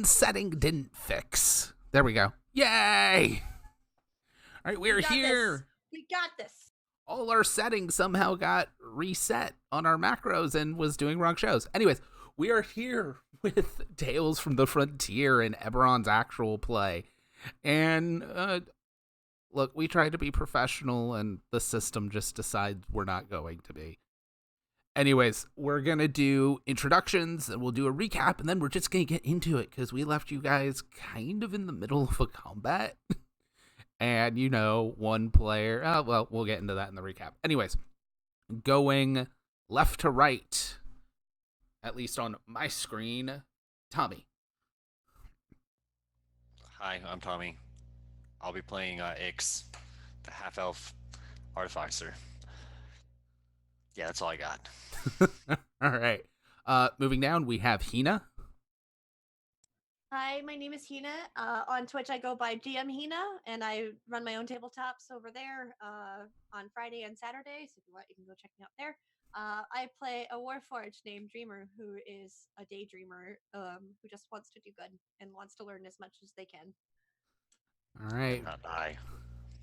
setting didn't fix. There we go. Yay! All right, we're here. We got this. All our settings somehow got reset on our macros and was doing wrong shows. Anyways, we are here with Tales from the Frontier and Eberron's actual play. And look, we try to be professional, and the system just decides we're not going to be. Anyways, we're going to do introductions, and we'll do a recap, and then we're just going to get into it, because we left you guys kind of in the middle of a combat. And, one player... well, we'll get into that in the recap. Anyways, going left to right, at least on my screen, Tommy. Hi, I'm Tommy. I'll be playing Ix, the half-elf artificer. Yeah, that's all I got. All right. Moving down, we have Hina. Hi, my name is Hina. On Twitch, I go by GM Hina, and I run my own tabletops over there on Friday and Saturday. So if you want, you can go check me out there. I play a Warforged named Dreamer, who is a daydreamer who just wants to do good and wants to learn as much as they can. All right. Not die.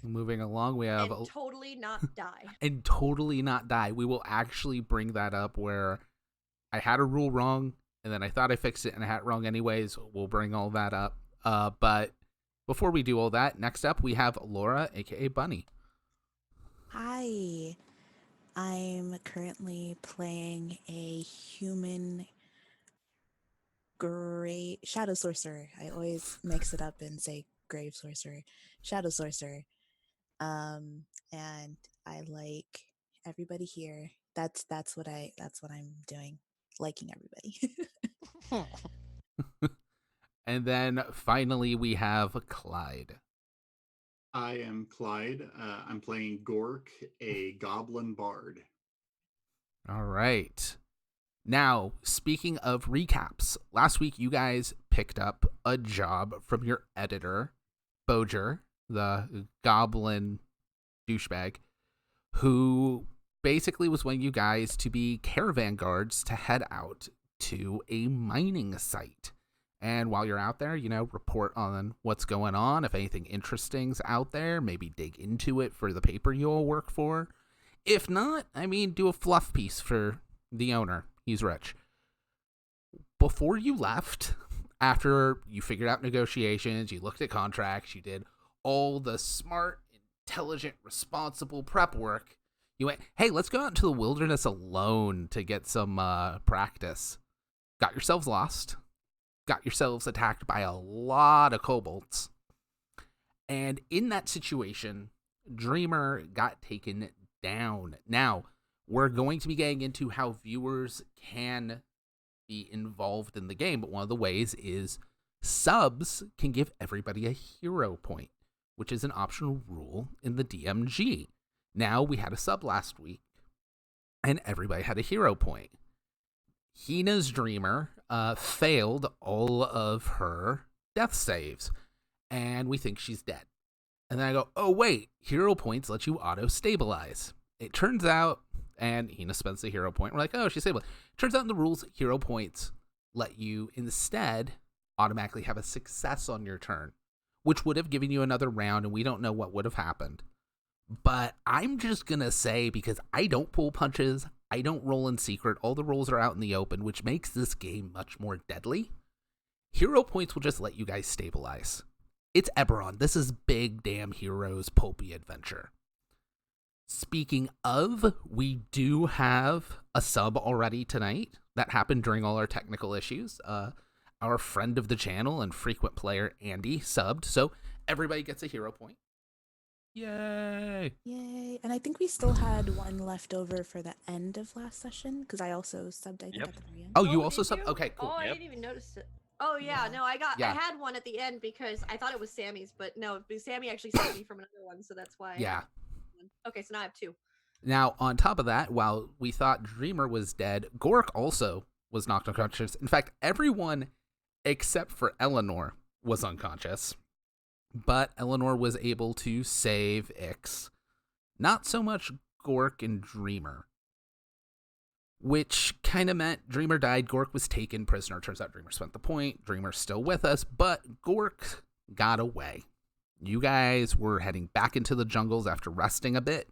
Moving along, we have... And totally not die. And totally not die. We will actually bring that up where I had a rule wrong, and then I thought I fixed it, and I had it wrong anyways. We'll bring all that up. But before we do all that, next up we have Laura, a.k.a. Bunny. Hi. I'm currently playing a human shadow sorcerer. I always mix it up and say grave sorcerer. Shadow sorcerer. And I like everybody here. That's what I'm doing. Liking everybody. And then finally we have Clyde. I am Clyde. I'm playing Gork, a goblin bard. All right. Now, speaking of recaps, last week you guys picked up a job from your editor, Boger, the goblin douchebag, who basically was wanting you guys to be caravan guards to head out to a mining site. And while you're out there, report on what's going on. If anything interesting's out there, maybe dig into it for the paper you all work for. If not, do a fluff piece for the owner. He's rich. Before you left, after you figured out negotiations, you looked at contracts, you did all the smart, intelligent, responsible prep work, you went, hey, let's go out into the wilderness alone to get some practice. Got yourselves lost. Got yourselves attacked by a lot of kobolds. And in that situation, Dreamer got taken down. Now, we're going to be getting into how viewers can be involved in the game, but one of the ways is subs can give everybody a hero point, which is an optional rule in the DMG. Now, we had a sub last week, and everybody had a hero point. Hina's Dreamer failed all of her death saves, and we think she's dead. And then I go, oh wait, hero points let you auto-stabilize. It turns out, and Hina spends the hero point, we're like, oh, she's stable. Turns out in the rules, hero points let you instead automatically have a success on your turn, which would have given you another round, and we don't know what would have happened. But I'm just going to say, because I don't pull punches, I don't roll in secret, all the rolls are out in the open, which makes this game much more deadly. Hero points will just let you guys stabilize. It's Eberron. This is big damn heroes pulpy adventure. Speaking of, we do have a sub already tonight. That happened during all our technical issues. Our friend of the channel and frequent player, Andy, subbed, so everybody gets a hero point. Yay! Yay. And I think we still had one left over for the end of last session, because I also subbed, I think, at the very end. Oh, you also subbed? You? Okay, cool. Oh, I didn't even notice it. Oh, yeah. No, I had one at the end because I thought it was Sammy's, but no, Sammy actually sent me from another one, so that's why. Yeah. Okay, so now I have two. Now, on top of that, while we thought Dreamer was dead, Gork also was knocked unconscious. In fact, everyone except for Eleanor was unconscious. But Eleanor was able to save Ix. Not so much Gork and Dreamer. which kind of meant Dreamer died. Gork was taken prisoner. Turns out Dreamer spent the point. Dreamer's still with us, but Gork got away. You guys were heading back into the jungles after resting a bit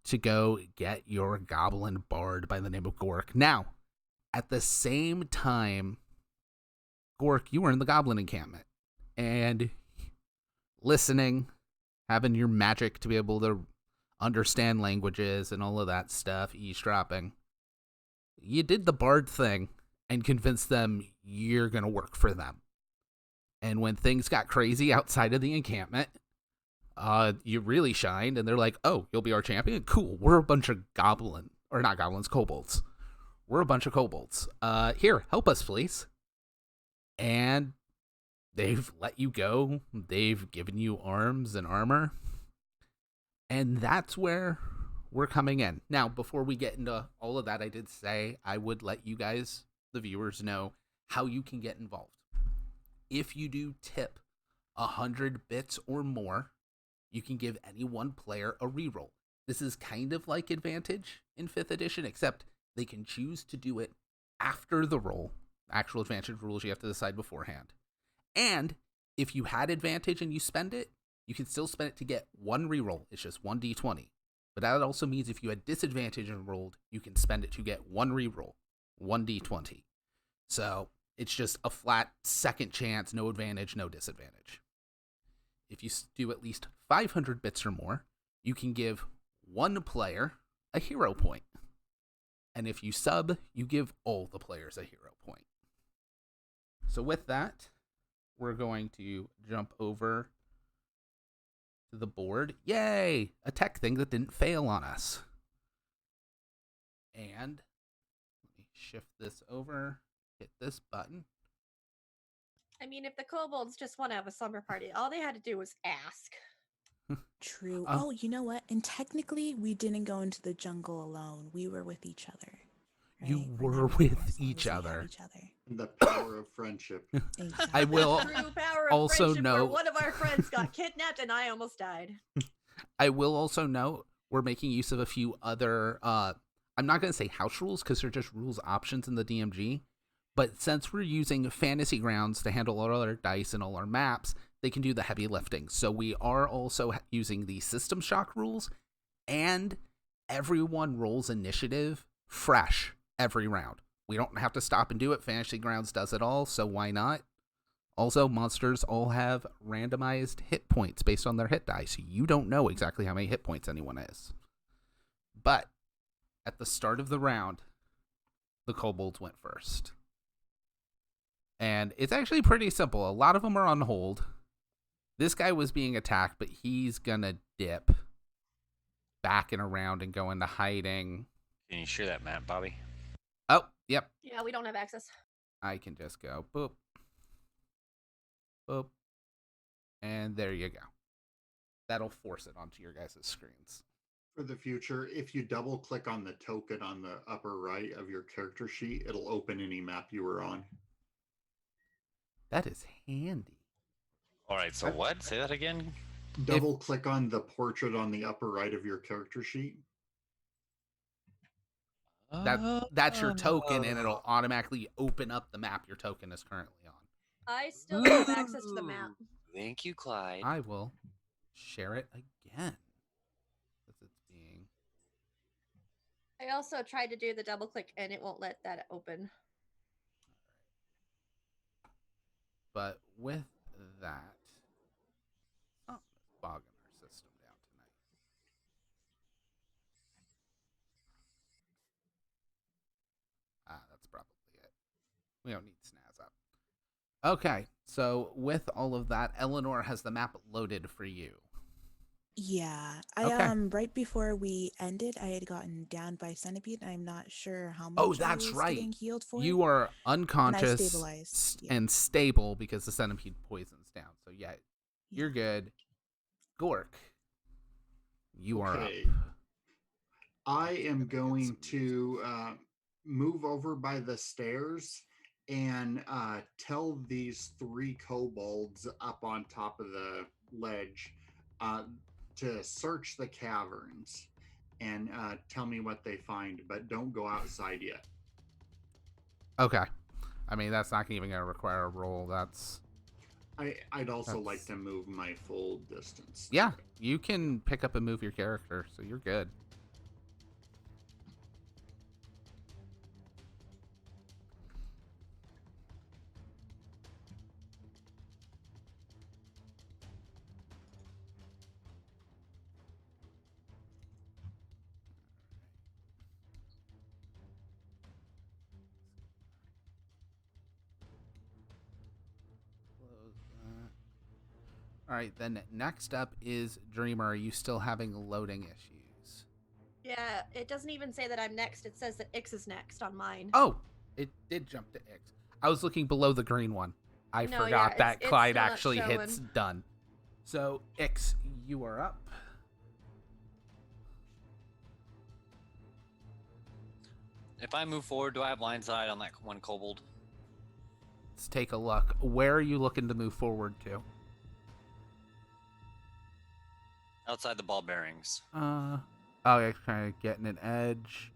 to go get your goblin bard by the name of Gork. Now, at the same time, Gork, you were in the goblin encampment and listening, having your magic to be able to understand languages and all of that stuff, eavesdropping. You did the bard thing and convinced them you're going to work for them. And when things got crazy outside of the encampment, you really shined, and they're like, oh, you'll be our champion? Cool. We're a bunch of kobolds. We're a bunch of kobolds. Here, help us, please. And they've let you go. They've given you arms and armor. And that's where we're coming in. Now, before we get into all of that, I did say I would let you guys, the viewers, know how you can get involved. If you do tip 100 bits or more, you can give any one player a reroll. This is kind of like Advantage in 5th edition, except they can choose to do it after the roll. Actual Advantage rules you have to decide beforehand. And if you had Advantage and you spend it, you can still spend it to get one reroll. It's just 1d20. But that also means if you had disadvantage and rolled, you can spend it to get one reroll, 1d20. So it's just a flat second chance, no advantage, no disadvantage. If you do at least 500 bits or more, you can give one player a hero point. And if you sub, you give all the players a hero point. So with that, we're going to jump over to the board. Yay! A tech thing that didn't fail on us. And let me shift this over, hit this button. I mean, if the kobolds just want to have a slumber party, all they had to do was ask. True. Oh, you know what? And technically, we didn't go into the jungle alone. We were with each other. Right? You We're were not with alone as long each as we have other. each other. The power of friendship. Exactly. I will True power of also friendship where note- one of our friends got kidnapped and I almost died. I will also note we're making use of a few other, I'm not going to say house rules because they're just rules options in the DMG. But since we're using Fantasy Grounds to handle all our dice and all our maps, they can do the heavy lifting. So we are also using the System Shock rules, and everyone rolls initiative fresh every round. We don't have to stop and do it. Fantasy Grounds does it all, so why not? Also, monsters all have randomized hit points based on their hit die, so you don't know exactly how many hit points anyone is. But at the start of the round, the kobolds went first. And it's actually pretty simple. A lot of them are on hold. This guy was being attacked, but he's gonna dip back and around and go into hiding. Can you share that map, Bobby? Oh, yep. Yeah, we don't have access. I can just go boop, boop, and there you go. That'll force it onto your guys' screens. For the future, if you double click on the token on the upper right of your character sheet, it'll open any map you were on. That is handy. All right, so what? Say that again? Double click on the portrait on the upper right of your character sheet. That's your token, and it'll automatically open up the map your token is currently on. I still don't have access to the map. Thank you, Clyde. I will share it again. As it's being. I also tried to do the double click and it won't let that open. But with that, something's bogging our system down tonight. That's probably it. We don't need Snaz up. Okay, so with all of that, Eleanor has the map loaded for you. Yeah. Okay. Right before we ended, I had gotten down by centipede. I'm not sure how much Oh, I that's was right. getting healed for. You are unconscious stabilized, yeah. and stable because the centipede poisons down. So yeah, you're good. Gork, you are up. I am going to move over by the stairs and tell these three kobolds up on top of the ledge to search the caverns. and tell me what they find, but don't go outside yet. Okay. I mean, that's not even going to require a roll. I'd also That's- like to move my full distance. Yeah, you can pick up and move your character, so you're good. Close that. All right, then next up is Dreamer. Are you still having loading issues? Yeah, it doesn't even say that I'm next. It says that Ix is next on mine. Oh, it did jump to X. I was looking below the green one. I No, forgot yeah, that it's Clyde still not actually hits showing. done. So, X, you are up. If I move forward, do I have line sight on that one kobold? Let's take a look. Where are you looking to move forward to? Outside the ball bearings. Oh, yeah, kind of getting an edge.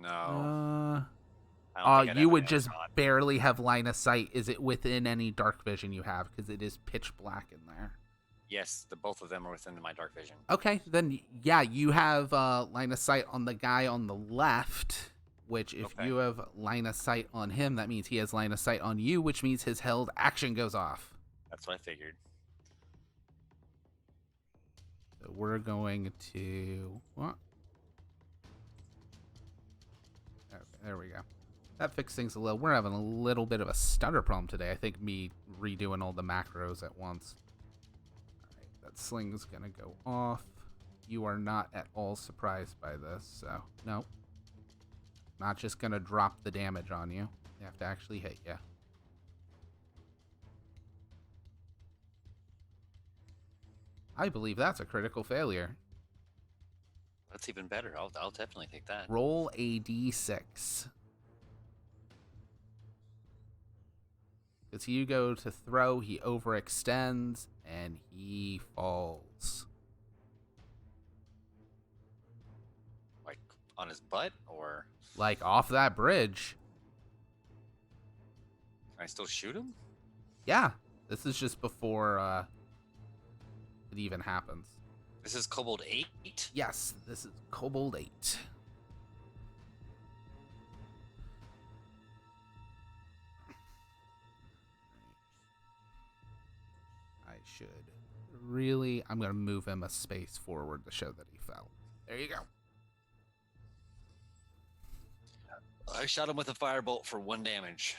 No. I don't think I'd You have would any just shot. barely have line of sight. Is it within any dark vision you have? Because it is pitch black in there. Yes, both of them are within my dark vision. Okay, then yeah, you have line of sight on the guy on the left. Which, if Okay. you have line of sight on him, that means he has line of sight on you, which means his held action goes off. That's what I figured. So we're going to what? Okay, there we go. That fixed things a little. We're having a little bit of a stutter problem today. I think me redoing all the macros at once. All right, that sling's gonna go off. You are not at all surprised by this, so no. Not just gonna drop the damage on you. They have to actually hit you. I believe that's a critical failure. That's even better. I'll definitely take that. Roll a d6. Because you go to throw, he overextends, and he falls. Like on his butt, or Like off that bridge. can I still shoot him? Yeah, this is just before it even happens. This is Kobold 8. Yes, this is Kobold 8. I should really... I'm going to move him a space forward to show that he fell. There you go. I shot him with a firebolt for 1 damage.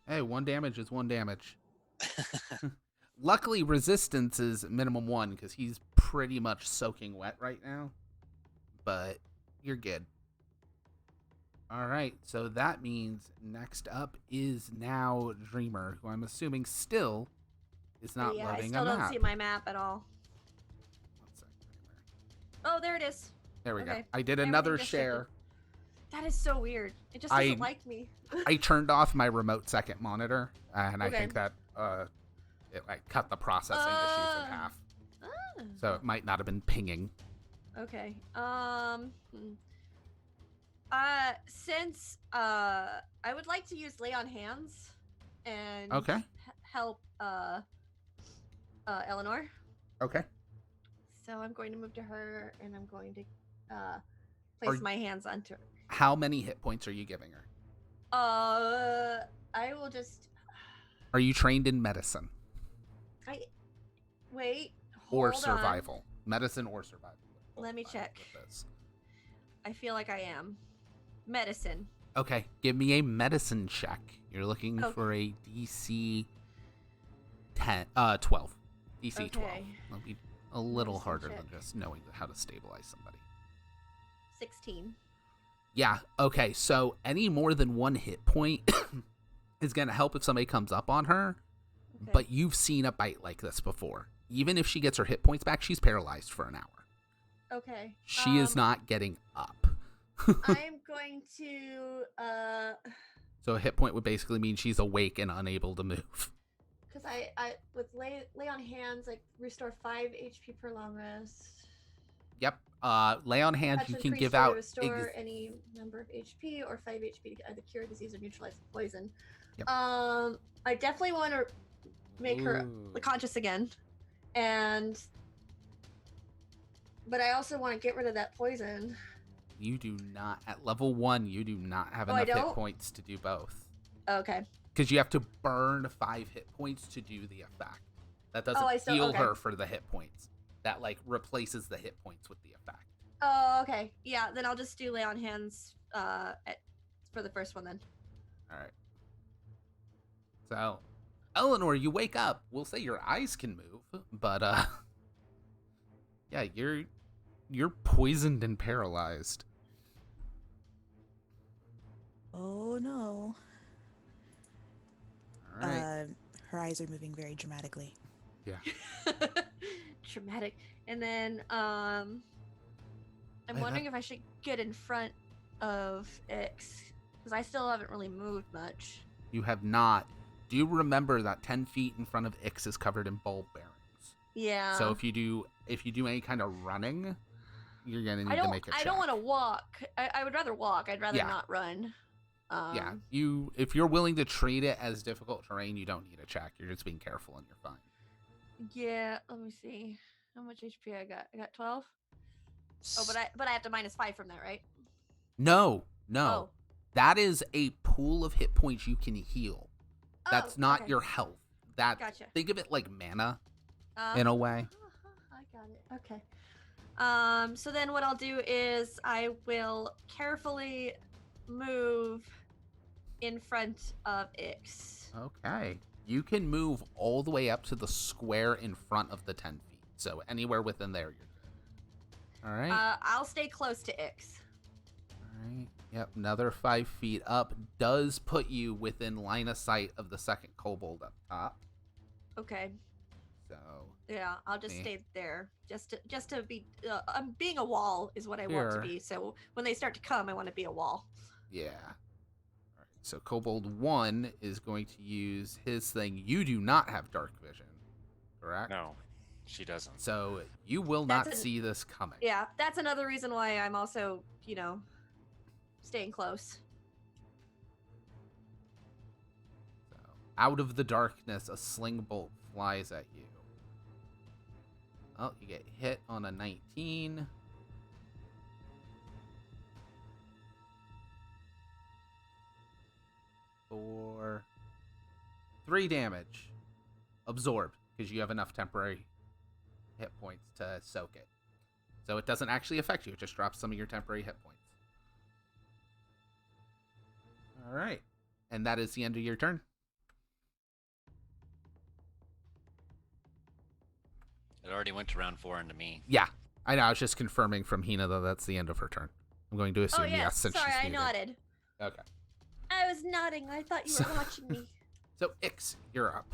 Hey, 1 damage is 1 damage. Luckily, resistance is minimum 1 because he's pretty much soaking wet right now. But you're good. All right, so that means next up is now Dreamer, who I'm assuming still is not yeah, I loading still a don't map. see my map at all. 1 sec, Dreamer. Oh, there it is. There we go. Okay. I did Everything another just share. That is so weird. It just doesn't like me. I turned off my remote second monitor, and I Okay. think that it like cut the processing issues in half. So it might not have been pinging. Okay. Since I would like to use lay on hands and Okay. help Eleanor. Okay. So I'm going to move to her and I'm going to place my hands onto her. How many hit points are you giving her? I will just Are you trained in medicine wait. or Hold on. survival? Medicine or survival? Let me check. With this. I feel like I am. Medicine. Okay, give me a medicine check. You're looking Okay. for a DC 12. DC 12. Okay. That'll be a little Medicine harder check. than just knowing how to stabilize somebody. 16. Yeah, okay, so any more than 1 hit point is going to help if somebody comes up on her, Okay. but you've seen a bite like this before. Even if she gets her hit points back, she's paralyzed for an hour. Okay. She is not getting up. I'm going to So a hit point would basically mean she's awake and unable to move. because I with lay on hands, like restore 5 HP per long rest. Yep. Lay on hands. Touch You and can priest give to out. restore any number of HP or 5 HP to either cure disease or neutralize the poison. Yep. I definitely want to make her Ooh. conscious again, but I also want to get rid of that poison. You do not at level 1. You do not have Oh, I enough hit don't? points to do both. Okay. Because you have to burn 5 hit points to do the effect. That doesn't I still- heal okay. her for the hit points. That like replaces the hit points with the effect. Oh, okay. Yeah, then I'll just do lay on hands for the first one then. All right. So, Eleanor, you wake up. We'll say your eyes can move, but yeah, you're poisoned and paralyzed. Oh no. All right. Her eyes are moving very dramatically. Yeah. Dramatic. And then I'm wondering if I should get in front of Ix, because I still haven't really moved much. You have not. Do you remember that 10 feet in front of Ix is covered in bulb bearings? Yeah. So if you do any kind of running, you're gonna need to make a check. I don't want to walk. I would rather walk. I'd rather Yeah. not run. Yeah, if you're willing to treat it as difficult terrain, you don't need a check. You're just being careful and you're fine. Yeah. Let me see. How much HP I got? I got 12. Oh, but I have to minus 5 from that, right? No. Oh. That is a pool of hit points you can heal. That's not okay. your health. That Gotcha. Think of it like mana in a way. I got it. Okay. So then what I'll do is I will carefully move in front of Ix. Okay. You can move all the way up to the square in front of the 10 feet. So anywhere within there, you're good. All right. I'll stay close to Ix. All right. Yep. Another 5 feet up does put you within line of sight of the second kobold up top. Okay. So Yeah, I'll just Me. stay there. Just to be being a wall is what I want to Sure. be. So when they start to come, I want to be a wall. yeah. All right. So kobold 1 is going to use his thing. You do not have dark vision, correct? No, she doesn't. So you will That's not see this coming. Yeah, that's another reason why I'm also, staying close. So, out of the darkness, a sling bolt flies at you. Oh, you get hit on a 19. For 3 damage. Absorbed, because you have enough temporary hit points to soak it. So it doesn't actually affect you, it just drops some of your temporary hit points. Alright. And that is the end of your turn. It already went to round 4 into me. Yeah. I know, I was just confirming from Hina that that's the end of her turn. I'm going to assume Oh, yes. yes since Sorry, she's I muted. nodded. Okay. I was nodding. I thought you were watching me. So Ix, you're up.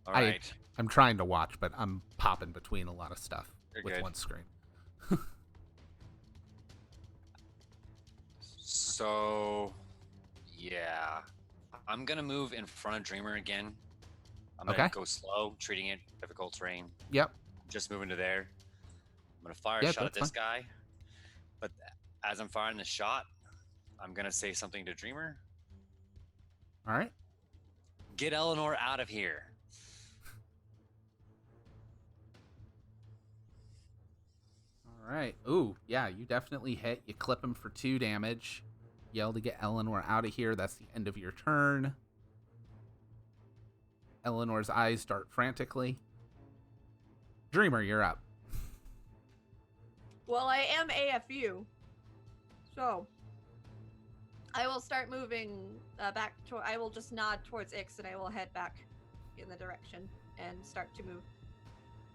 All right. I'm trying to watch, but I'm popping between a lot of stuff You're with good. one screen. So, yeah. I'm going to move in front of Dreamer again. I'm going to Okay. go slow, treating it difficult terrain. Yep. Just moving to there. I'm going to fire Yeah, a shot at that's this guy. But as I'm firing the shot, I'm going to say something to Dreamer. All right. Get Eleanor out of here. All right. Ooh, yeah, you definitely hit. You clip him for 2 damage. Yell to get Eleanor out of here. That's the end of your turn. Eleanor's eyes dart frantically. Dreamer, you're up. Well, I am AFU. So, I will start moving back. I will just nod towards Ix and I will head back in the direction and start to move.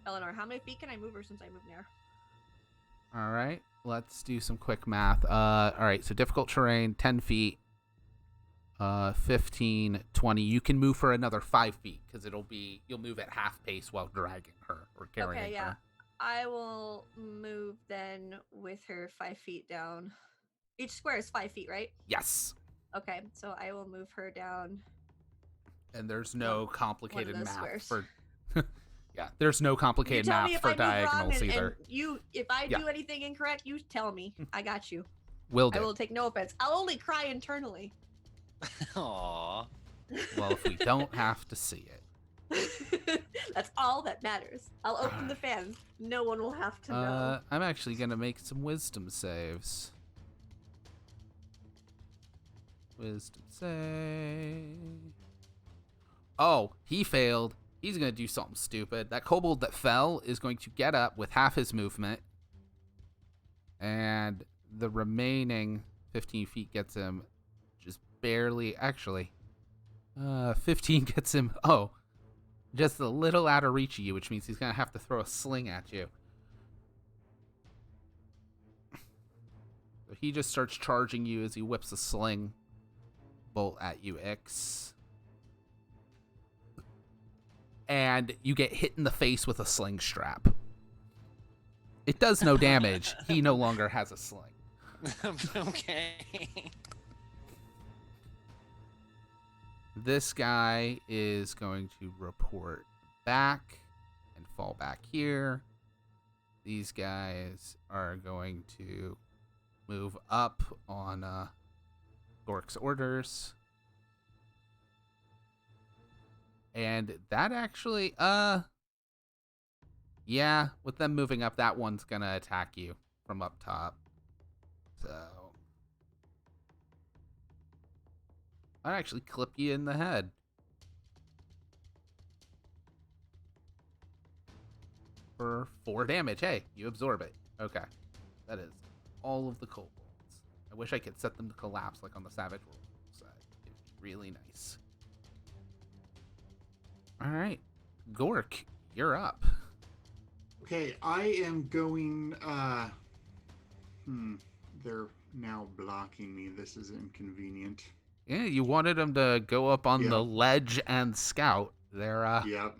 Eleanor, how many feet can I move her since I moved there? All right. Let's do some quick math. All right. So difficult terrain, 10 feet. 15, 20. You can move for another 5 feet because you'll move at half pace while dragging her or carrying Okay, yeah. her. I will move then with her 5 feet down. Each square is 5 feet, right? Yes. Okay, so I will move her down. And there's no complicated those math squares. for Yeah, there's no You complicated tell math me if for I move wrong, diagonals and either. if I Yeah. do anything incorrect, you tell me. I got you. Will I do. will take no offense. I'll only cry internally. Aww. Well, if we don't have to see it. That's all that matters. I'll open the fan. No one will have to know. I'm actually gonna make some wisdom saves. Wisdom save. Oh, he failed. He's gonna do something stupid. That kobold that fell is going to get up with half his movement, and the remaining 15 feet gets him just barely. Actually, 15 gets him. Oh, just a little out of reach of you, which means he's gonna have to throw a sling at you. So he just starts charging you as he whips a sling bolt at you, Ix. And you get hit in the face with a sling strap. It does no damage. He no longer has a sling. Okay. This guy is going to report back and fall back here. These guys are going to move up on Gork's orders. And that actually, yeah, with them moving up, that one's gonna attack you from up top. So, I'd actually clip you in the head. For 4 damage. Hey, you absorb it. Okay. That is all of the kobolds. I wish I could set them to collapse like on the Savage World side. It'd be really nice. All right, Gork, you're up. Okay, I am going. They're now blocking me. This is inconvenient. Yeah, you wanted them to go up on Yeah. the ledge and scout. They're Yep.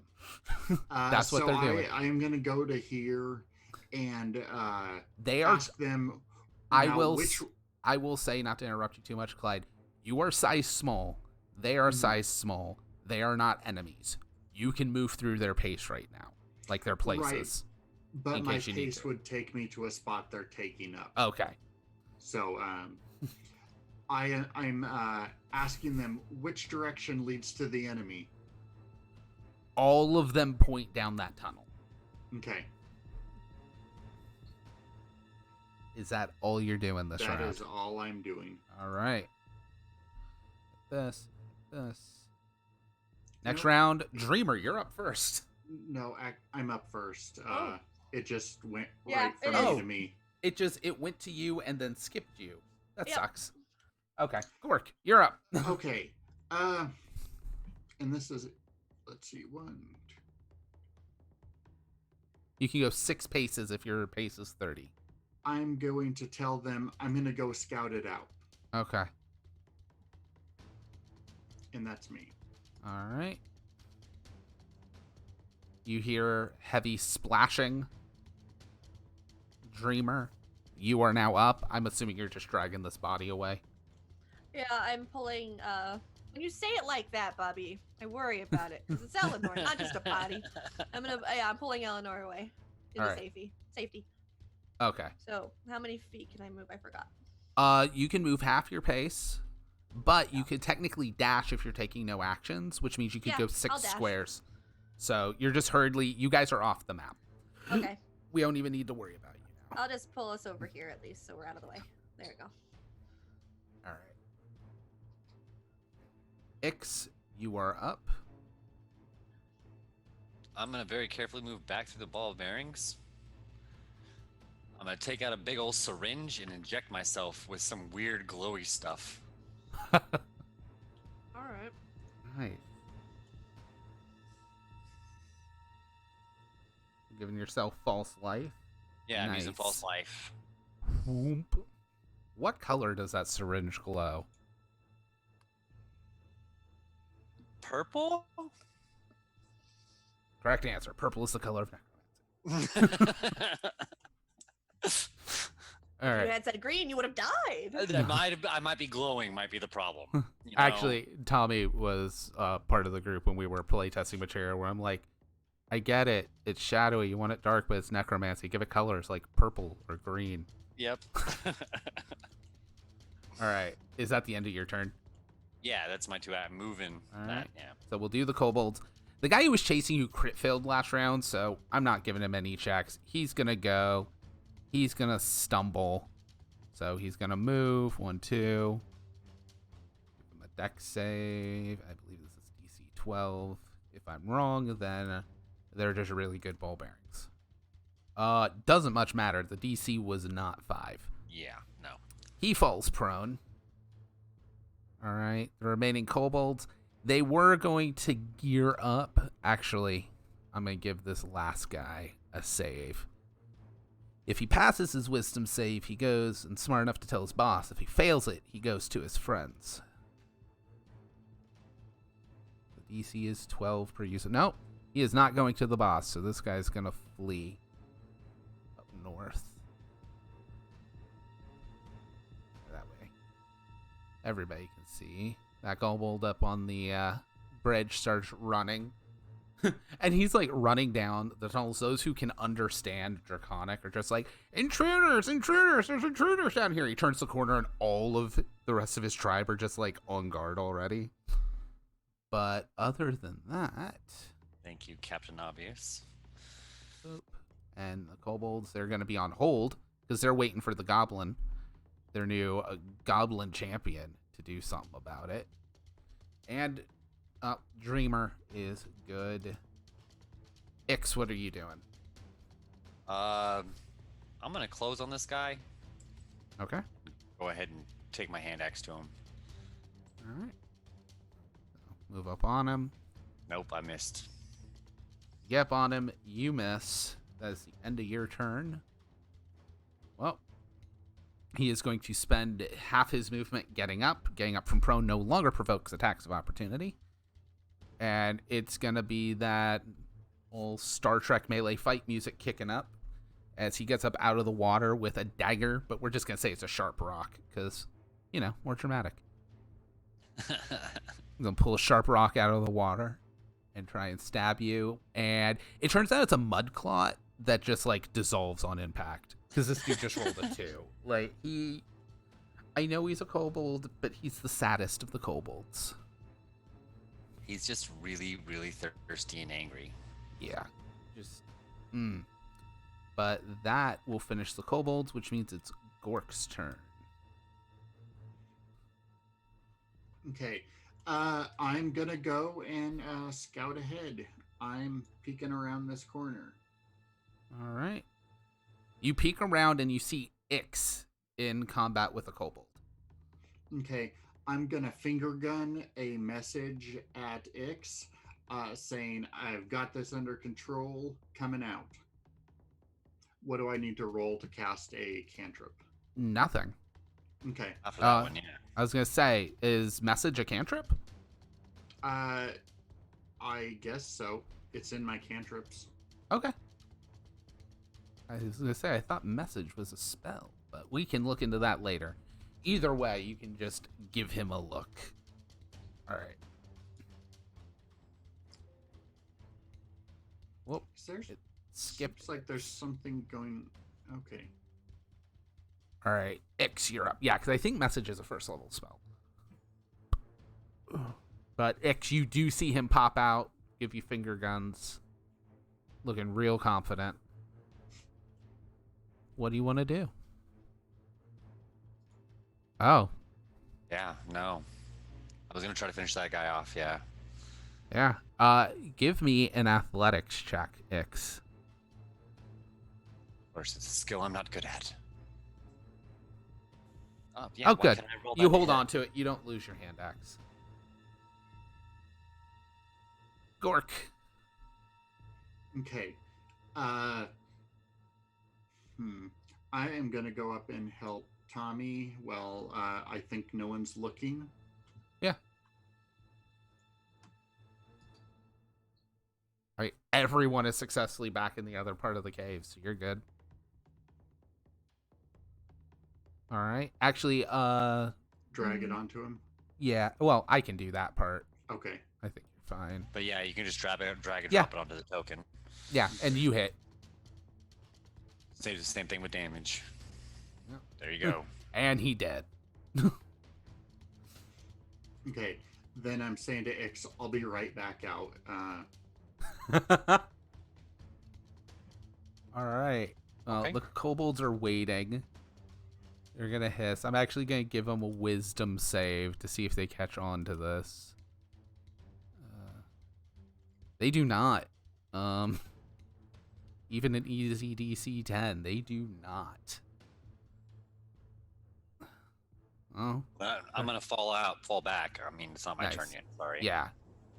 that's what so they're doing. I am going to go to here and They are. ask them. I now will. Which, I will say, not to interrupt you too much, Clyde. You are size small. They are Mhm. size small. They are not enemies. You can move through their pace right now, like their places. but in my case you need pace to. would take me to a spot they're taking up. Okay. So I'm asking them which direction leads to the enemy. All of them point down that tunnel. Okay, Is that all you're doing this that round? is all I'm doing. All right. This. Next Nope. round, Dreamer, you're up first. No, I'm up first. Oh. It just went Yeah, right from it me is. to me. It went to you and then skipped you. That Yep. sucks. Okay, Gork, you're up. Okay. And this is, let's see, 1. You can go 6 paces if your pace is 30. I'm going to tell them I'm going to go scout it out, Okay. and that's me. All right. You hear heavy splashing. Dreamer, you are now up. I'm assuming you're just dragging this body away. Yeah, I'm pulling. When you say it like that, Bobby, I worry about it because it's Eleanor, not just a body. I'm pulling Eleanor away into Alright. safety. Okay. So, how many feet can I move? I forgot. You can move half your pace, but you could technically dash if you're taking no actions, which means you could Yeah, go I'll 6 dash. squares. So you're just hurriedly. You guys are off the map. Okay, We don't even need to worry about you now. I'll just pull us over here at least, so we're out of the way. There we go. All right. Ix, you are up. I'm gonna very carefully move back through the ball of bearings. I'm gonna take out a big old syringe and inject myself with some weird glowy stuff. All right. Nice. Giving yourself false life. Yeah, I'm using Nice. false life. Whoop. What color does that syringe glow? Purple? Correct answer. Purple is the color of necromancy. All If you right. had said green, you would have died. I might be glowing. Might be the problem. You know? Actually, Tommy was part of the group when we were playtesting material where I'm like, I get it. It's shadowy. You want it dark, but it's necromancy. Give it colors like purple or green. Yep. All right. Is that the end of your turn? Yeah, that's my 2 moving. All That, right. yeah. So we'll do the kobolds. The guy who was chasing you crit failed last round, so I'm not giving him any checks. He's going to go. He's going to stumble. So he's going to move. 1, 2. Give him a dex save. I believe this is DC 12. If I'm wrong, then they're just really good ball bearings. Doesn't much matter. The DC was not 5. Yeah, no. He falls prone. All right. The remaining kobolds, they were going to gear up. Actually, I'm going to give this last guy a save. If he passes his wisdom save, he goes and smart enough to tell his boss. If he fails it, he goes to his friends. The DC is 12 per user. No, he is not going to the boss, so this guy's going to flee up north. That way. Everybody can see. That kobold up on the bridge starts running. And he's like running down the tunnels. Those who can understand Draconic are just like, intruders, intruders, there's intruders down here. He turns the corner and all of the rest of his tribe are just like on guard already. But other than that... Thank you, Captain Obvious. And the kobolds, they're going to be on hold because they're waiting for the goblin, their new goblin champion, to do something about it. And Dreamer is good. Ix, what are you doing? I'm gonna close on this guy. Okay. Go ahead and take my hand axe to him. All right. Move up on him. Nope, I missed. Yep, on him. You miss. That is the end of your turn. Well, he is going to spend half his movement getting up. Getting up from prone no longer provokes attacks of opportunity. And it's going to be that old Star Trek melee fight music kicking up as he gets up out of the water with a dagger. But we're just going to say it's a sharp rock because, you know, more dramatic. I'm going to pull a sharp rock out of the water and try and stab you. And it turns out it's a mud clot that just, like, dissolves on impact. Because this dude just rolled a 2. Like, I know he's a kobold, but he's the saddest of the kobolds. He's just really, really thirsty and angry. Yeah. Just, But that will finish the kobolds, which means it's Gork's turn. Okay. I'm going to go and scout ahead. I'm peeking around this corner. All right. You peek around and you see Ix in combat with a kobold. Okay. I'm going to finger gun a message at Ix saying, I've got this under control, coming out. What do I need to roll to cast a cantrip? Nothing. Okay. After that one, yeah. I was going to say, is message a cantrip? I guess so. It's in my cantrips. Okay. I was going to say, I thought message was a spell, but we can look into that later. Either way, you can just give him a look. All right. Whoop. It skipped. Seems like there's something going... Okay. All right. Ix, you're up. Yeah, because I think message is a first level spell. But Ix, you do see him pop out, give you finger guns, looking real confident. What do you want to do? Oh. Yeah, no. I was going to try to finish that guy off, yeah. Yeah. Give me an athletics check, Ix. Of course, it's a skill I'm not good at. Yeah, Oh, why good. can't I roll You that hold hit? on to it. You don't lose your hand axe. Gork. Okay. I am going to go up and help Tommy. Well, I think no one's looking. Yeah. All right. Everyone is successfully back in the other part of the cave, so you're good. All right. Actually, Drag it onto him. yeah. Well, I can do that part. Okay. I think you're fine. But yeah, you can just drag it, Yeah. drop it onto the token. Yeah, and you hit. Say the same thing with damage. Yep. There you go. And he dead. Okay, then I'm saying to Ix, I'll be right back out. All right. Okay. The kobolds are waiting. They're going to hiss. I'm actually going to give them a wisdom save to see if they catch on to this. They do not. Even an easy DC 10, they do not. Oh. I'm gonna fall back. I mean, it's not my Nice. turn yet. Sorry. Yeah.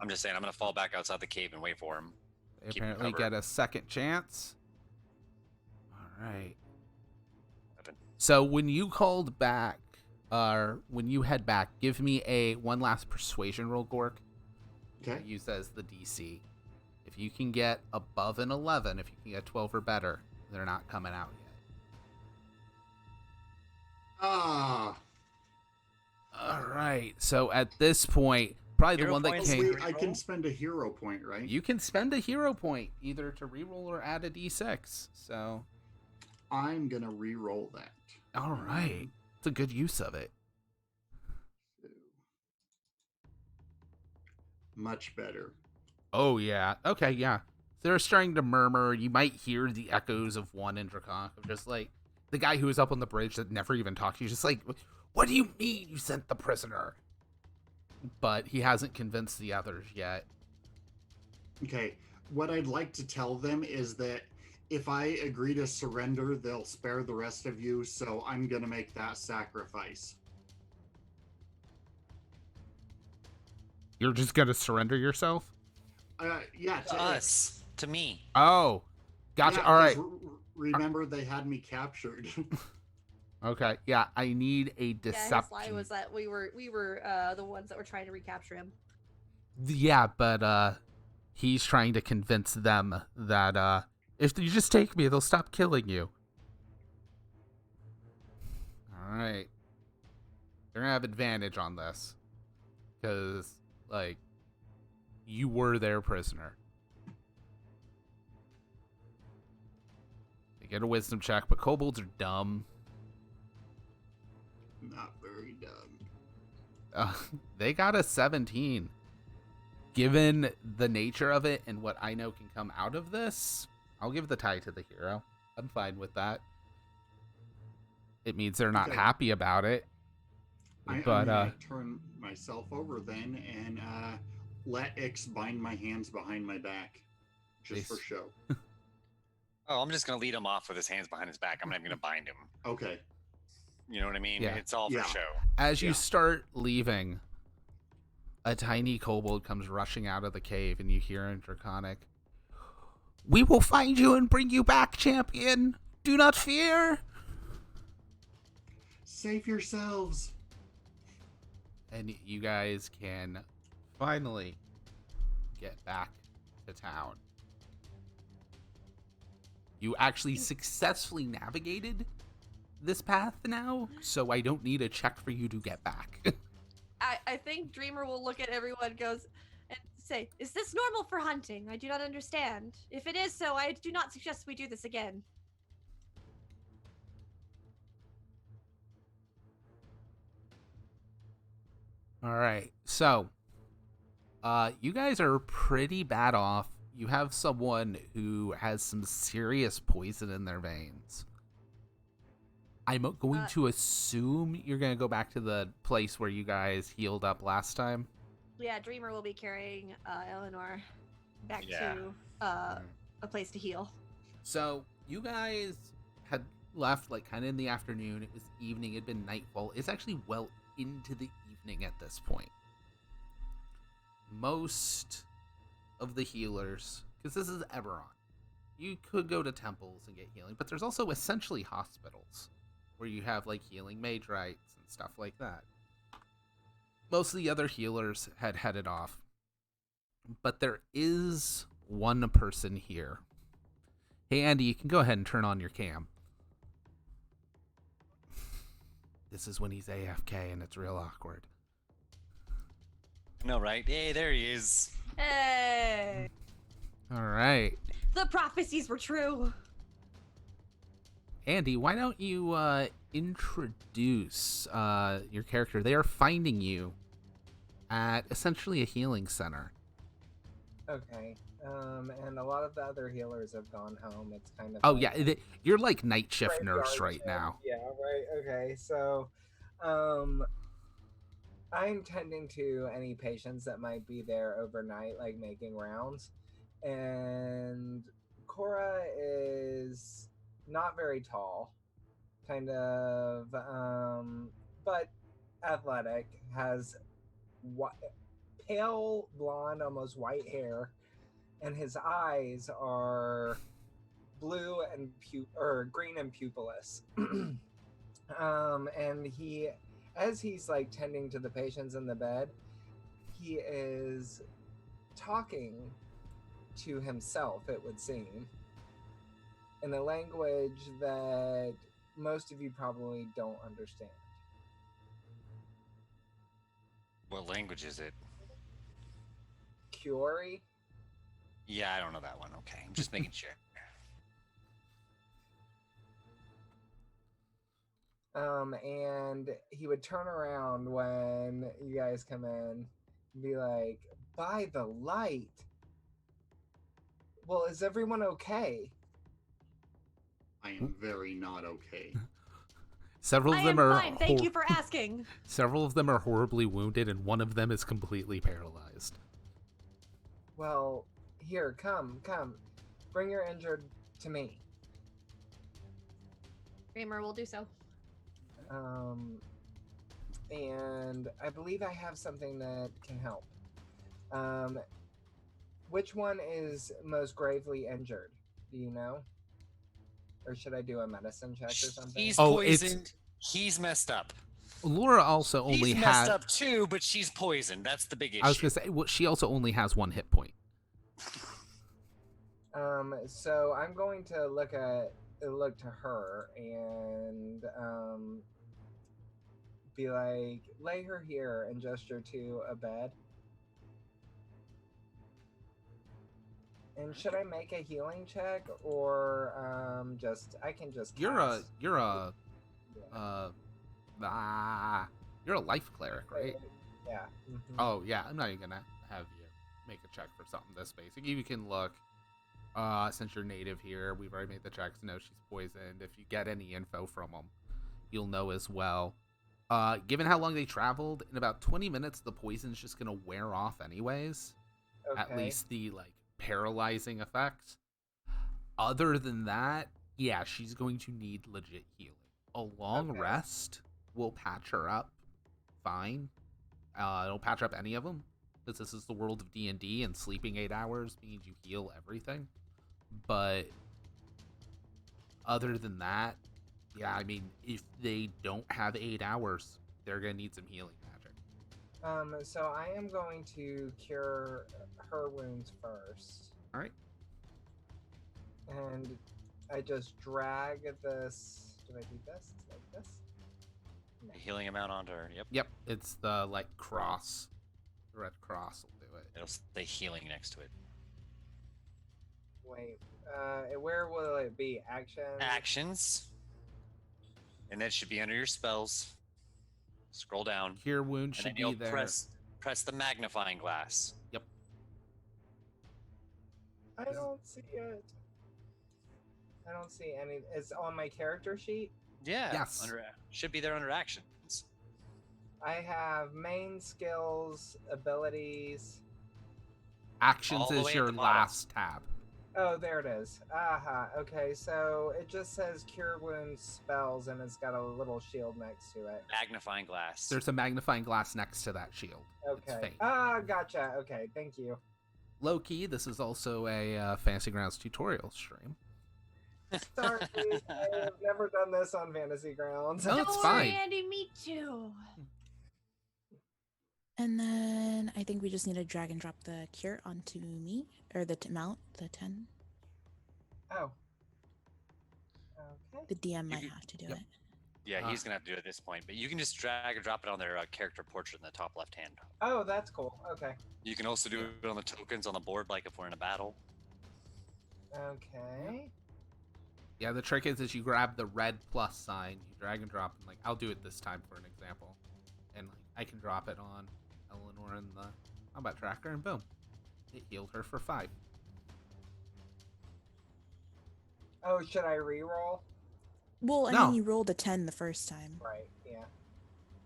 I'm just saying I'm gonna fall back outside the cave and wait for him. They Keep apparently cover. get a second chance. All right. Weapon. So when you called back, or when you head back, give me one last persuasion roll, Gork. Okay. Use that as the DC. If you can get above an 11, if you can get 12 or better, they're not coming out yet. Ah. All right. So at this point, probably the Hero one that points. came. Wait, I can spend a hero point, right? You can spend a hero point either to reroll or add a d6. So, I'm gonna re-roll that. all right. It's a good use of it. Much better. Oh, yeah. Okay, yeah. They're starting to murmur. You might hear the echoes of one in Draconic, of just like the guy who was up on the bridge that never even talked to you. Just like, what do you mean you sent the prisoner? But he hasn't convinced the others yet. Okay, what I'd like to tell them is that if I agree to surrender, they'll spare the rest of you, so I'm gonna make that sacrifice. You're just going to surrender yourself? Yeah, To us. To me. Oh, gotcha. Yeah, All right. 'cause remember, they had me captured. Okay. Yeah, I need a Yeah, deception. his lie was that we were the ones that were trying to recapture him. Yeah, but he's trying to convince them that if you just take me, they'll stop killing you. All right. They're going to have advantage on this. Because, like, you were their prisoner. They get a wisdom check, but kobolds are dumb. Not very dumb. They got a 17. Given the nature of it and what I know can come out of this, I'll give the tie to the hero. I'm fine with that. It means they're not Okay. happy about it. I'm But gonna turn myself over then and let Ix bind my hands behind my back, just for Nice. show. Oh, I'm just gonna lead him off with his hands behind his back. I'm not even gonna bind him. Okay. You know what I mean? Yeah. It's all for Yeah. show. as you Yeah. start leaving, a tiny kobold comes rushing out of the cave, and you hear in Draconic, "We will find you and bring you back, champion. Do not fear." Save yourselves. And you guys can finally get back to town. You actually successfully navigated this path now, so I don't need a check for you to get back. I think Dreamer will look at everyone and goes and say, "Is this normal for hunting? I do not understand. If it is so, I do not suggest we do this again." All right, so you guys are pretty bad off. You have someone who has some serious poison in their veins. I'm going to assume you're going to go back to the place where you guys healed up last time. Yeah, Dreamer will be carrying Eleanor back Yeah. to a place to heal. So you guys had left like kind of in the afternoon. It was evening. It'd been nightfall. It's actually well into the evening at this point. Most of the healers, because this is Eberron, you could go to temples and get healing, but there's also essentially hospitals where you have like healing mage rites and stuff like that. Most of the other healers had headed off, but there is one person here. Hey Andy, you can go ahead and turn on your cam. This is when he's AFK and it's real awkward. No, right? Hey, there he is. Hey! All right. The prophecies were true. Andy, why don't you introduce your character? They are finding you at essentially a healing center. Okay. And a lot of the other healers have gone home. It's kind of Oh, like yeah. You're like night shift nurse graveyard right shift. now. Yeah, right. Okay. So, I'm tending to any patients that might be there overnight, like making rounds. And Cora is not very tall, kind of, but athletic, has pale blonde, almost white hair, and his eyes are blue and or green and pupilless. And he, as he's like tending to the patients in the bed, he is talking to himself, it would seem, in a language that most of you probably don't understand. What language is it? Kiori? Yeah, I don't know that one. Okay, I'm just making sure. And he would turn around when you guys come in and be like, by the light. Well, is everyone okay? I am very not okay. Several of I them am are fine. Thank you for asking. Several of them are horribly wounded, and one of them is completely paralyzed. Well, here, come. Bring your injured to me. Kramer will do so. And I believe I have something that can help. Which one is most gravely injured? Do you know? Or should I do a medicine check or something? He's Oh, it's- poisoned. He's messed up. Laura also only He's messed has. up too, but she's poisoned. That's the big issue. I was gonna say, well, she also only has 1 hit point. So I'm going to look to her and be like, lay her here and gesture to a bed. And should I make a healing check or I can just You're cast? you're a life cleric, right? Yeah. Mhm. Oh yeah, I'm not even gonna have you make a check for something this basic. You can look. Since you're native here, we've already made the checks. Know she's poisoned. If you get any info from them, you'll know as well. Given how long they traveled, in about 20 minutes, the poison's just gonna wear off anyways. At Okay. least the paralyzing effect. Other than that, yeah, she's going to need legit healing. A long Okay. rest will patch her up fine. It'll patch up any of them, because this is the world of D&D, and sleeping 8 hours means you heal everything. But other than that, yeah, I mean, if they don't have 8 hours, they're gonna need some healing magic. So I am going to cure her wounds first. All right. And I just drag this. Do I do this? Like this? No. Healing amount onto her. Yep. Yep, it's the cross. The red cross will do it. It'll say healing next to it. Wait. Where will it be? Action. Actions. And that should be under your spells. Scroll down. Cure wound And should then be you'll there. press the magnifying glass. Yep. I don't see it. I don't see any. It's on my character sheet. Yeah. Yes. Should be there under actions. I have main skills, abilities. Actions All the is way at your the bottom. last tab. Oh, there it is. Aha. Okay, so it just says cure wounds spells, and it's got a little shield next to it. Magnifying glass. There's a magnifying glass next to that shield. It's Okay. faint. Gotcha. Okay, thank you. Low key, this is also a Fantasy Grounds tutorial stream. Sorry, I've never done this on Fantasy Grounds. No, Don't it's worry, fine. Andy, me too. And then I think we just need to drag and drop the cure onto me, or the mount, the 10. Oh. Okay. The DM might can- have to do yep. it. Yeah, he's gonna have to do it at this point, but you can just drag or drop it on their character portrait in the top left hand. Oh, that's cool. Okay. You can also do it on the tokens on the board, like if we're in a battle. Okay. Yeah, the trick is you grab the red plus sign, you drag and drop, and like I'll do it this time for an example, and like I can drop it on Eleanor in the combat tracker, and boom, it healed her for 5. Oh, should I re-roll? Well, I No. mean, you rolled a 10 the first time. Right. Yeah.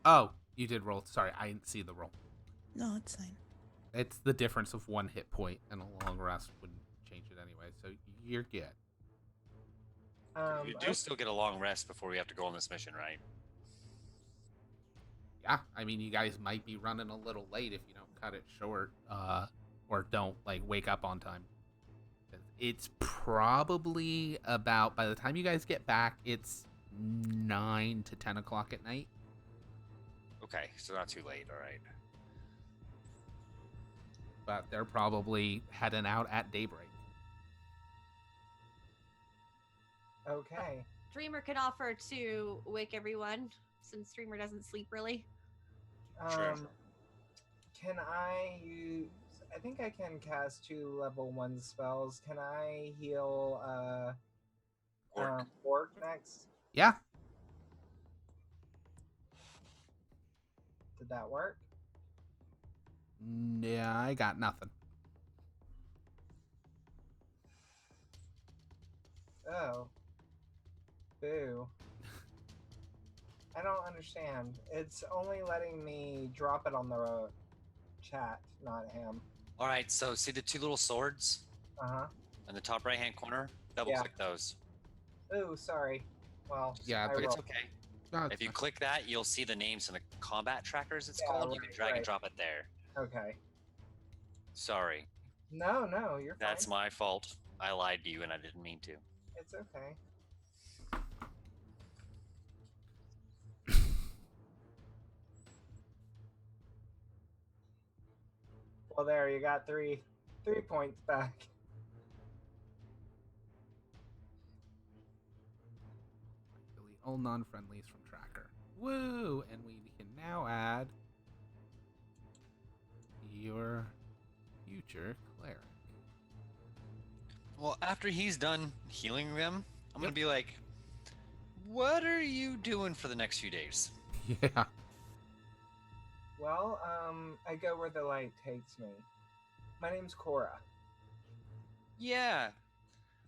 Oh, you did roll. Sorry, I didn't see the roll. No, it's fine. It's the difference of 1 hit point, and a long rest wouldn't change it anyway, so you're good. You do still get a long rest before we have to go on this mission, right? Yeah, I mean, you guys might be running a little late if you don't cut it short, or don't like wake up on time. It's probably about, by the time you guys get back, it's 9 to 10 o'clock at night. Okay, so not too late. All right. But they're probably heading out at daybreak. Okay. Dreamer can offer to wake everyone since Dreamer doesn't sleep really. Sure. Can I use? I think I can cast 2 level 1 spells. Can I heal Orc next? Yeah. Did that work? Yeah, I got nothing. Oh. Boo. I don't understand. It's only letting me drop it on the chat, not him. All right, so see the 2 little swords Uh-huh. in the top right-hand corner? Double click those. Oh, sorry. Well, Yeah, I but It's rolled. okay. No, it's If you fine. click that, you'll see the names in the combat trackers, it's Yeah, called. You can right, drag and right. drop it there. Okay. Sorry. No, you're fine. That's my fault. I lied to you and I didn't mean to. It's okay. Well, there, you got 3 points back. Delete all non-friendlies from tracker. Woo! And we can now add your future cleric. Well, after he's done healing them, I'm going to be like, what are you doing for the next few days? Yeah. Well, I go where the light takes me. My name's Cora. Yeah.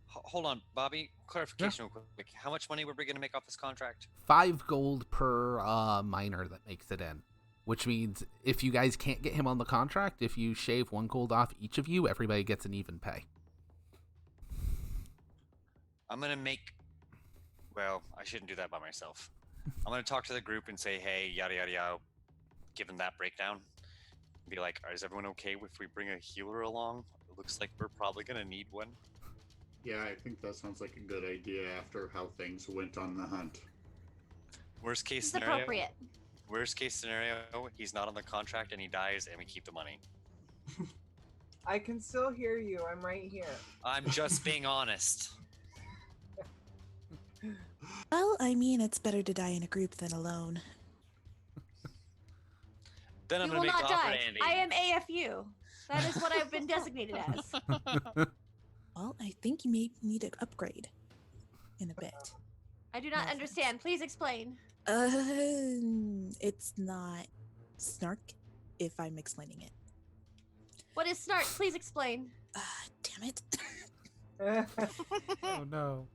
Hold on, Bobby. Clarification real quick. How much money were we going to make off this contract? 5 gold per miner that makes it in. Which means if you guys can't get him on the contract, if you shave 1 gold off each of you, everybody gets an even pay. I'm going to make... Well, I shouldn't do that by myself. I'm going to talk to the group and say, hey, yada, yada, yada. Give them that breakdown. Be like, is everyone okay if we bring a healer along? It looks like we're probably going to need one. Yeah, I think that sounds like a good idea after how things went on the hunt. Worst case It's scenario. appropriate. Worst case scenario, he's not on the contract and he dies and we keep the money. I can still hear you. I'm right here. I'm just being honest. Well, I mean, it's better to die in a group than alone. Then I'm You going will to make not the offer die. to Andy. I am AFU. That is what I've been designated as. Well, I think you may need an upgrade in a bit. I do not No understand. Please explain. It's not snark if I'm explaining it. What is snark? Please explain. Damn it. Oh no.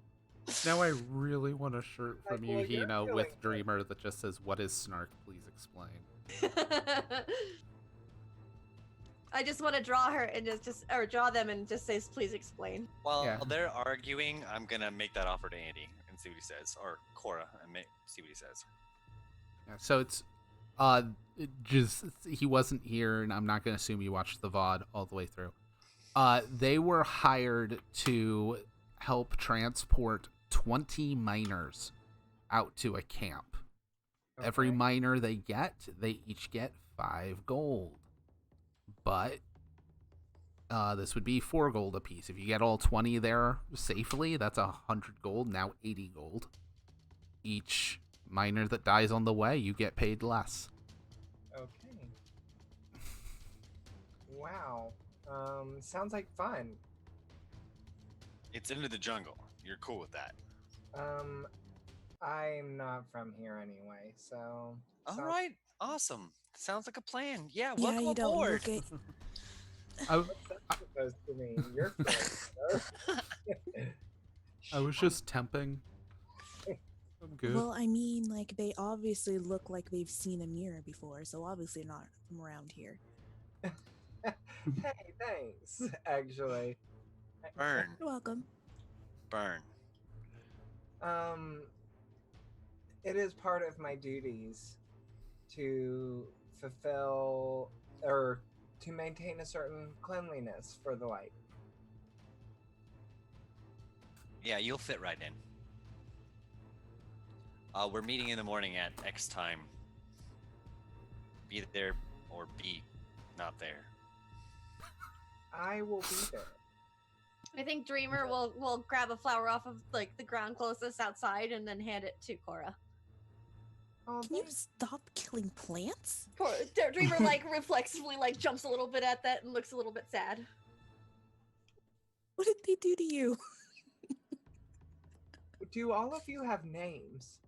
Now I really want a shirt from Like, well, you, you're Hina, feeling with good. Dreamer that just says, "What is snark? Please explain." I just want to draw her and or draw them and just says, "Please explain." While Yeah. they're arguing, I'm going to make that offer to Andy and see what he says. Or Cora and see what he says. Yeah, so it's he wasn't here, and I'm not gonna assume you watched the VOD all the way through. They were hired to help transport 20 miners out to a camp. Every Okay. miner they each get 5 gold. But this would be 4 gold apiece. If you get all 20 there safely, that's 100 gold, now 80 gold. Each miner that dies on the way, you get paid less. Okay. Wow. Sounds like fun. It's into the jungle. You're cool with that. I'm not from here anyway, so. All sounds- right. Awesome. Sounds like a plan. Yeah, Yeah, welcome you don't aboard. look it. I, What's that supposed to mean? You're from. I was just temping. I'm good. Well, I mean, like, they obviously look like they've seen a mirror before, so obviously not from around here. Hey, thanks. Actually, Burn. You're welcome. Burn. it is part of my duties to fulfill or to maintain a certain cleanliness for the light. Yeah, you'll fit right in. We're meeting in the morning at X time. Be there or be not there. I will be there. I think Dreamer will grab a flower off of like the ground closest outside and then hand it to Cora. Oh, Can you thanks. stop killing plants? Dreamer like reflexively like jumps a little bit at that and looks a little bit sad. What did they do to you? Do all of you have names?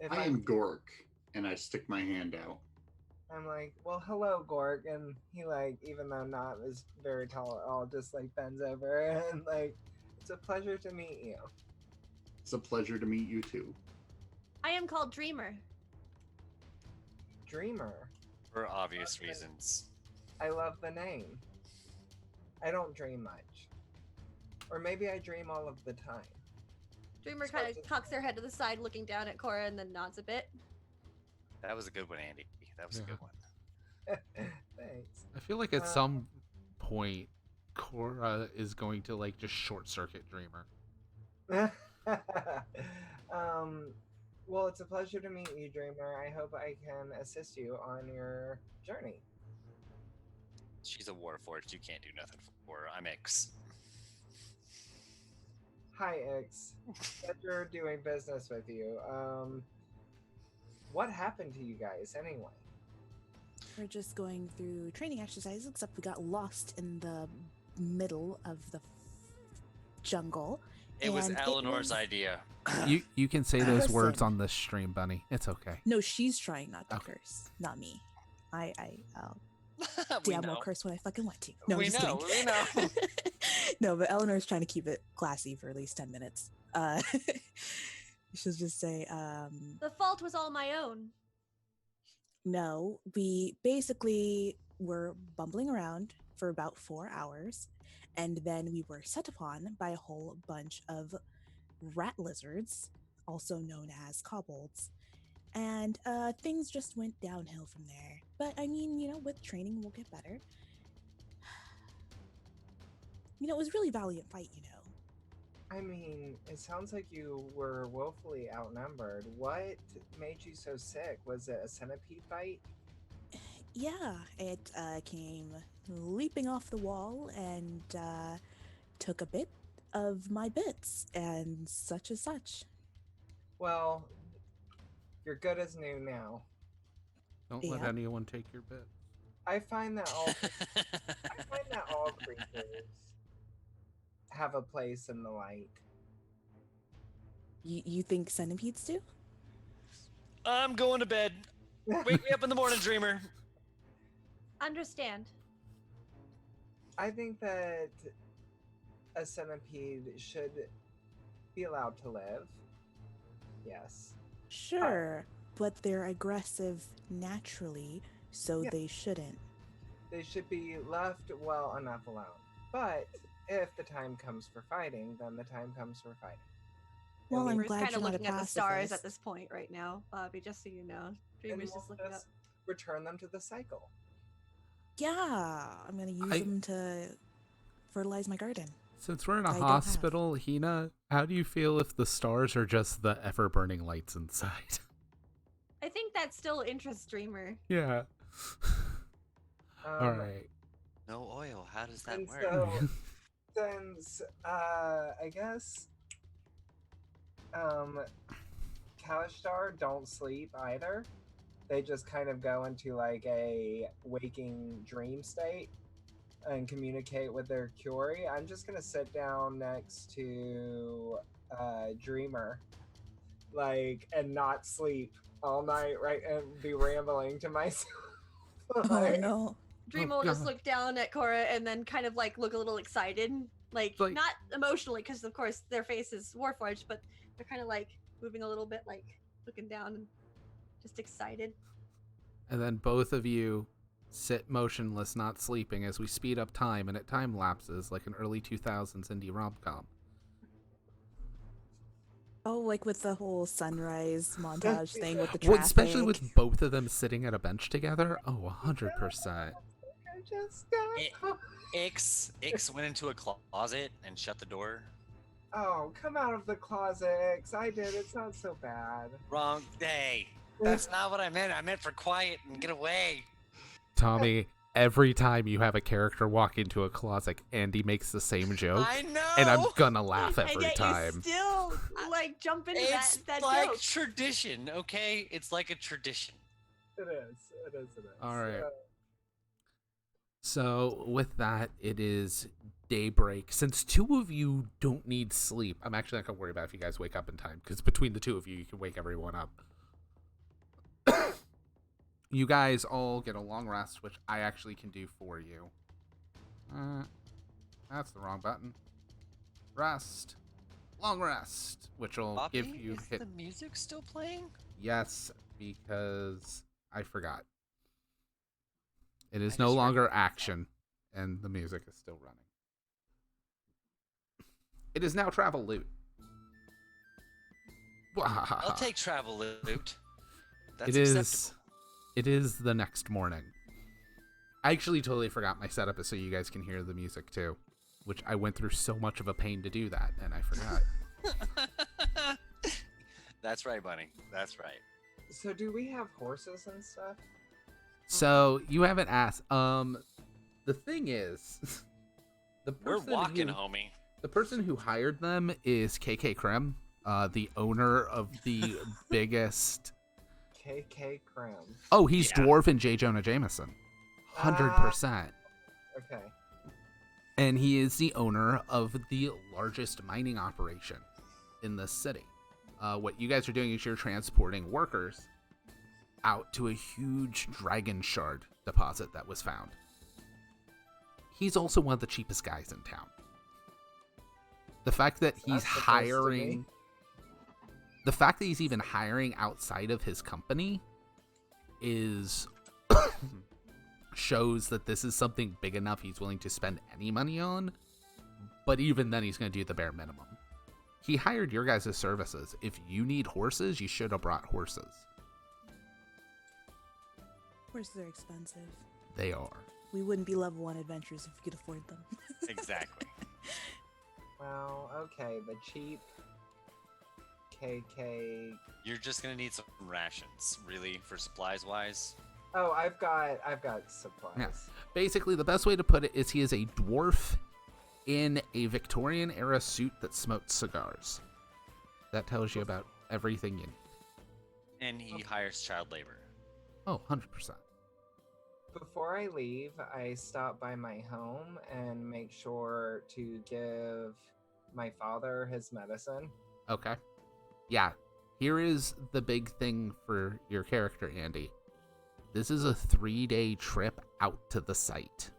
If I am Gork, and I stick my hand out. I'm like, well, hello, Gork, and he like, even though not is very tall at all, just like bends over and like, it's a pleasure to meet you. It's a pleasure to meet you too. I am called Dreamer. Dreamer. For obvious reasons. I love the name. I don't dream much, or maybe I dream all of the time. Dreamer kind of cocks their head to the side, looking down at Cora, and then nods a bit. That was a good one, Andy. That was a Yeah. good one. Thanks. I feel like at some point, Cora is going to like just short circuit Dreamer. Well, it's a pleasure to meet you, Dreamer. I hope I can assist you on your journey. She's a warforged. You can't do nothing for her. I'm X. Hi, Ix. Pleasure doing business with you. What happened to you guys anyway? We're just going through training exercises, except we got lost in the middle of the jungle. It was and Eleanor's was- idea. You can say those words Listen. on this stream, Bunny. It's okay. No, she's trying not to Okay. curse, not me. I'll We damn know. well curse when I fucking want to. No, We just know, kidding. we know. No, but Eleanor's trying to keep it classy for at least 10 minutes. She'll just say, The fault was all my own. no, we basically were bumbling around for about 4 hours, and then we were set upon by a whole bunch of rat lizards, also known as kobolds. And things just went downhill from there. But I mean, with training, we'll get better. It was a really valiant fight, I mean, it sounds like you were woefully outnumbered. What made you so sick? Was it a centipede bite? Yeah, it came leaping off the wall and took a bit of my bits and such and such. Well, you're good as new now. Don't let Yeah. anyone take your bit. I find that all creatures have a place in the light. You think centipedes do? I'm going to bed. Wake me up in the morning, Dreamer. Understand. I think that a centipede should be allowed to live. Yes. Sure, but they're aggressive naturally, so Yeah. they shouldn't. They should be left well enough alone. But if the time comes for fighting, then the time comes for fighting. Well, I'm Dreamer's glad kind you're of not a looking at the stars at pacifist. this point right now, Bobby, just so you know. And Dreamer's we'll just looking up. just return them to the cycle. Yeah, I'm gonna use them to fertilize my garden. Since we're in a I don't have. hospital, Hina, how do you feel if the stars are just the ever burning lights inside? I think that still interests Dreamer. Yeah. All right. No oil. How does that And work? so, since I guess Kalishtar don't sleep either. They just kind of go into like a waking dream state and communicate with their Curie, I'm just gonna sit down next to Dreamer, like, and not sleep all night, right, and be rambling to myself. Oh Like, no. Dreamer Oh, will just God. look down at Cora and then kind of like look a little excited, like Like- not emotionally, because of course their face is Warforged, but they're kind of like moving a little bit, like looking down and just excited. And then both of you sit motionless, not sleeping, as we speed up time, and it time lapses like an early 2000s indie rom-com. Oh, like with the whole sunrise montage thing with the Well, traffic. especially with both of them sitting at a bench together. Oh, 100%. I just got It- Ix went into a closet and shut the door. Oh, come out of the closet, X. I did. It's not so bad. Wrong day. That's not what I meant. I meant for quiet and get away. Tommy, every time you have a character walk into a closet, Andy makes the same joke. I know. And I'm gonna laugh And every yet time. you still like jump into It's that like joke. tradition, okay? It's like a tradition. It is. It is. All right. So with that, it is daybreak. Since two of you don't need sleep, I'm actually not gonna worry about if you guys wake up in time, because between the two of you, you can wake everyone up. You guys all get a long rest, which I actually can do for you. That's the wrong button. Rest. Long rest, which will Bobby, give you is hit. the music still playing? Yes, because I forgot. It is I no just heard longer it. action, and the music is still running. It is now travel loot. I'll take travel loot. That's It is. acceptable. It is the next morning. I actually totally forgot my setup is so you guys can hear the music too, which I went through so much of a pain to do that, and I forgot. That's right, Bunny. That's right. So, do we have horses and stuff? So you haven't asked. The thing is, We're walking, homie. the person who hired them is KK Krem, the owner of the biggest. KK Cram. Oh, he's Yeah. Dwarf and J. Jonah Jameson. 100%. Okay. And he is the owner of the largest mining operation in the city. What you guys are doing is you're transporting workers out to a huge dragon shard deposit that was found. He's also one of the cheapest guys in town. The fact that he's That's supposed to be. hiring... The fact that he's even hiring outside of his company is... shows that this is something big enough he's willing to spend any money on, but even then he's going to do the bare minimum. He hired your guys' services. If you need horses, you should have brought horses. Horses are expensive. They are. We wouldn't be level 1 adventurers if we could afford them. Exactly. Well, okay. The cheap KK. You're just gonna need some rations, really, for supplies wise. Oh, I've got supplies. Yeah. Basically, the best way to put it is he is a dwarf in a Victorian era suit that smoked cigars. That tells you about everything you need. And he hires child labor. Oh, 100%. Before I leave, I stop by my home and make sure to give my father his medicine. Okay. Yeah. Here is the big thing for your character, Andy. This is a 3-day trip out to the site.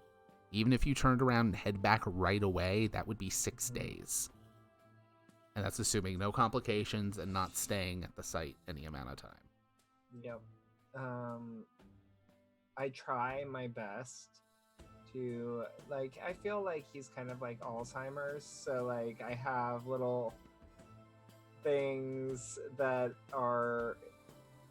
Even if you turned around and head back right away, that would be 6 days. And that's assuming no complications and not staying at the site any amount of time. Yep. I try my best to, like, I feel like he's kind of like Alzheimer's, so like I have little things that are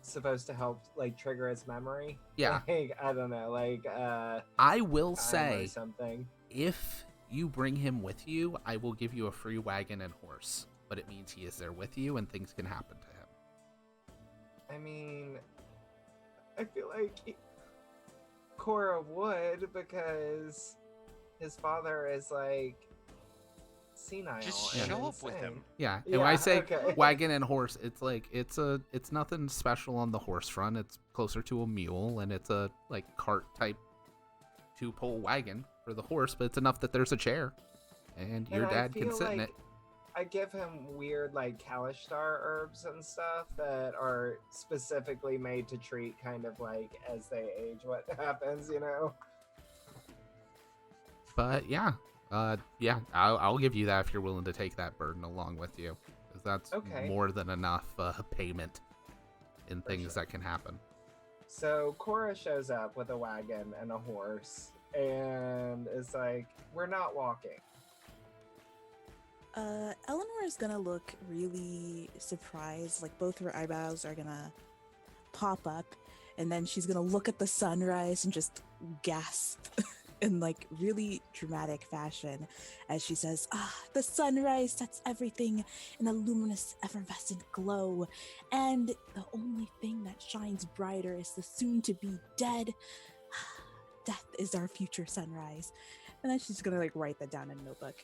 supposed to help like trigger his memory. Yeah. Like, I don't know, like I will time say, or something. if you bring him with you, I will give you a free wagon and horse. But it means he is there with you and things can happen to him. I mean, I feel like Cora would, because his father is like senile. Just and show up with insane. him. Yeah, and when I Yeah, say okay. wagon and horse, it's like it's nothing special on the horse front. It's closer to a mule, and it's a like cart type 2-pole wagon. for the horse, but it's enough that there's a chair, and your And I dad can feel sit in like it. I give him weird like Kalishtar herbs and stuff that are specifically made to treat kind of like as they age what happens, you know? But yeah, I'll give you that if you're willing to take that burden along with you, because that's Okay. more than enough payment in For things sure. that can happen. So Cora shows up with a wagon and a horse and is like, we're not walking. Eleanor is gonna look really surprised, like both her eyebrows are gonna pop up, and then she's gonna look at the sunrise and just gasp in like really dramatic fashion as she says, the sunrise sets everything in a luminous, effervescent glow, and the only thing that shines brighter is the soon-to-be dead. Death is our future sunrise. And then she's gonna like write that down in a notebook.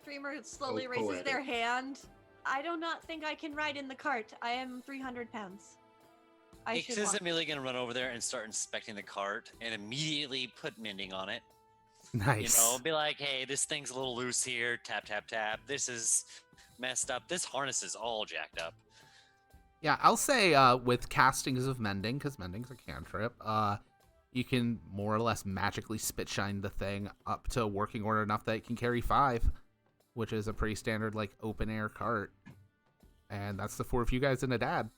Dreamer slowly Oh, raises poetic. their hand. I do not think I can ride in the cart. I am 300 pounds. I Ix should is walk. immediately gonna run over there and start inspecting the cart and immediately put mending on it. Nice. You know, be like, hey, this thing's a little loose here. Tap, tap, tap. This is messed up. This harness is all jacked up. Yeah, I'll say with castings of mending, because mending's a cantrip, you can more or less magically spit shine the thing up to working order enough that it can carry 5, which is a pretty standard like open air cart. And that's the 4 of you guys and a dad.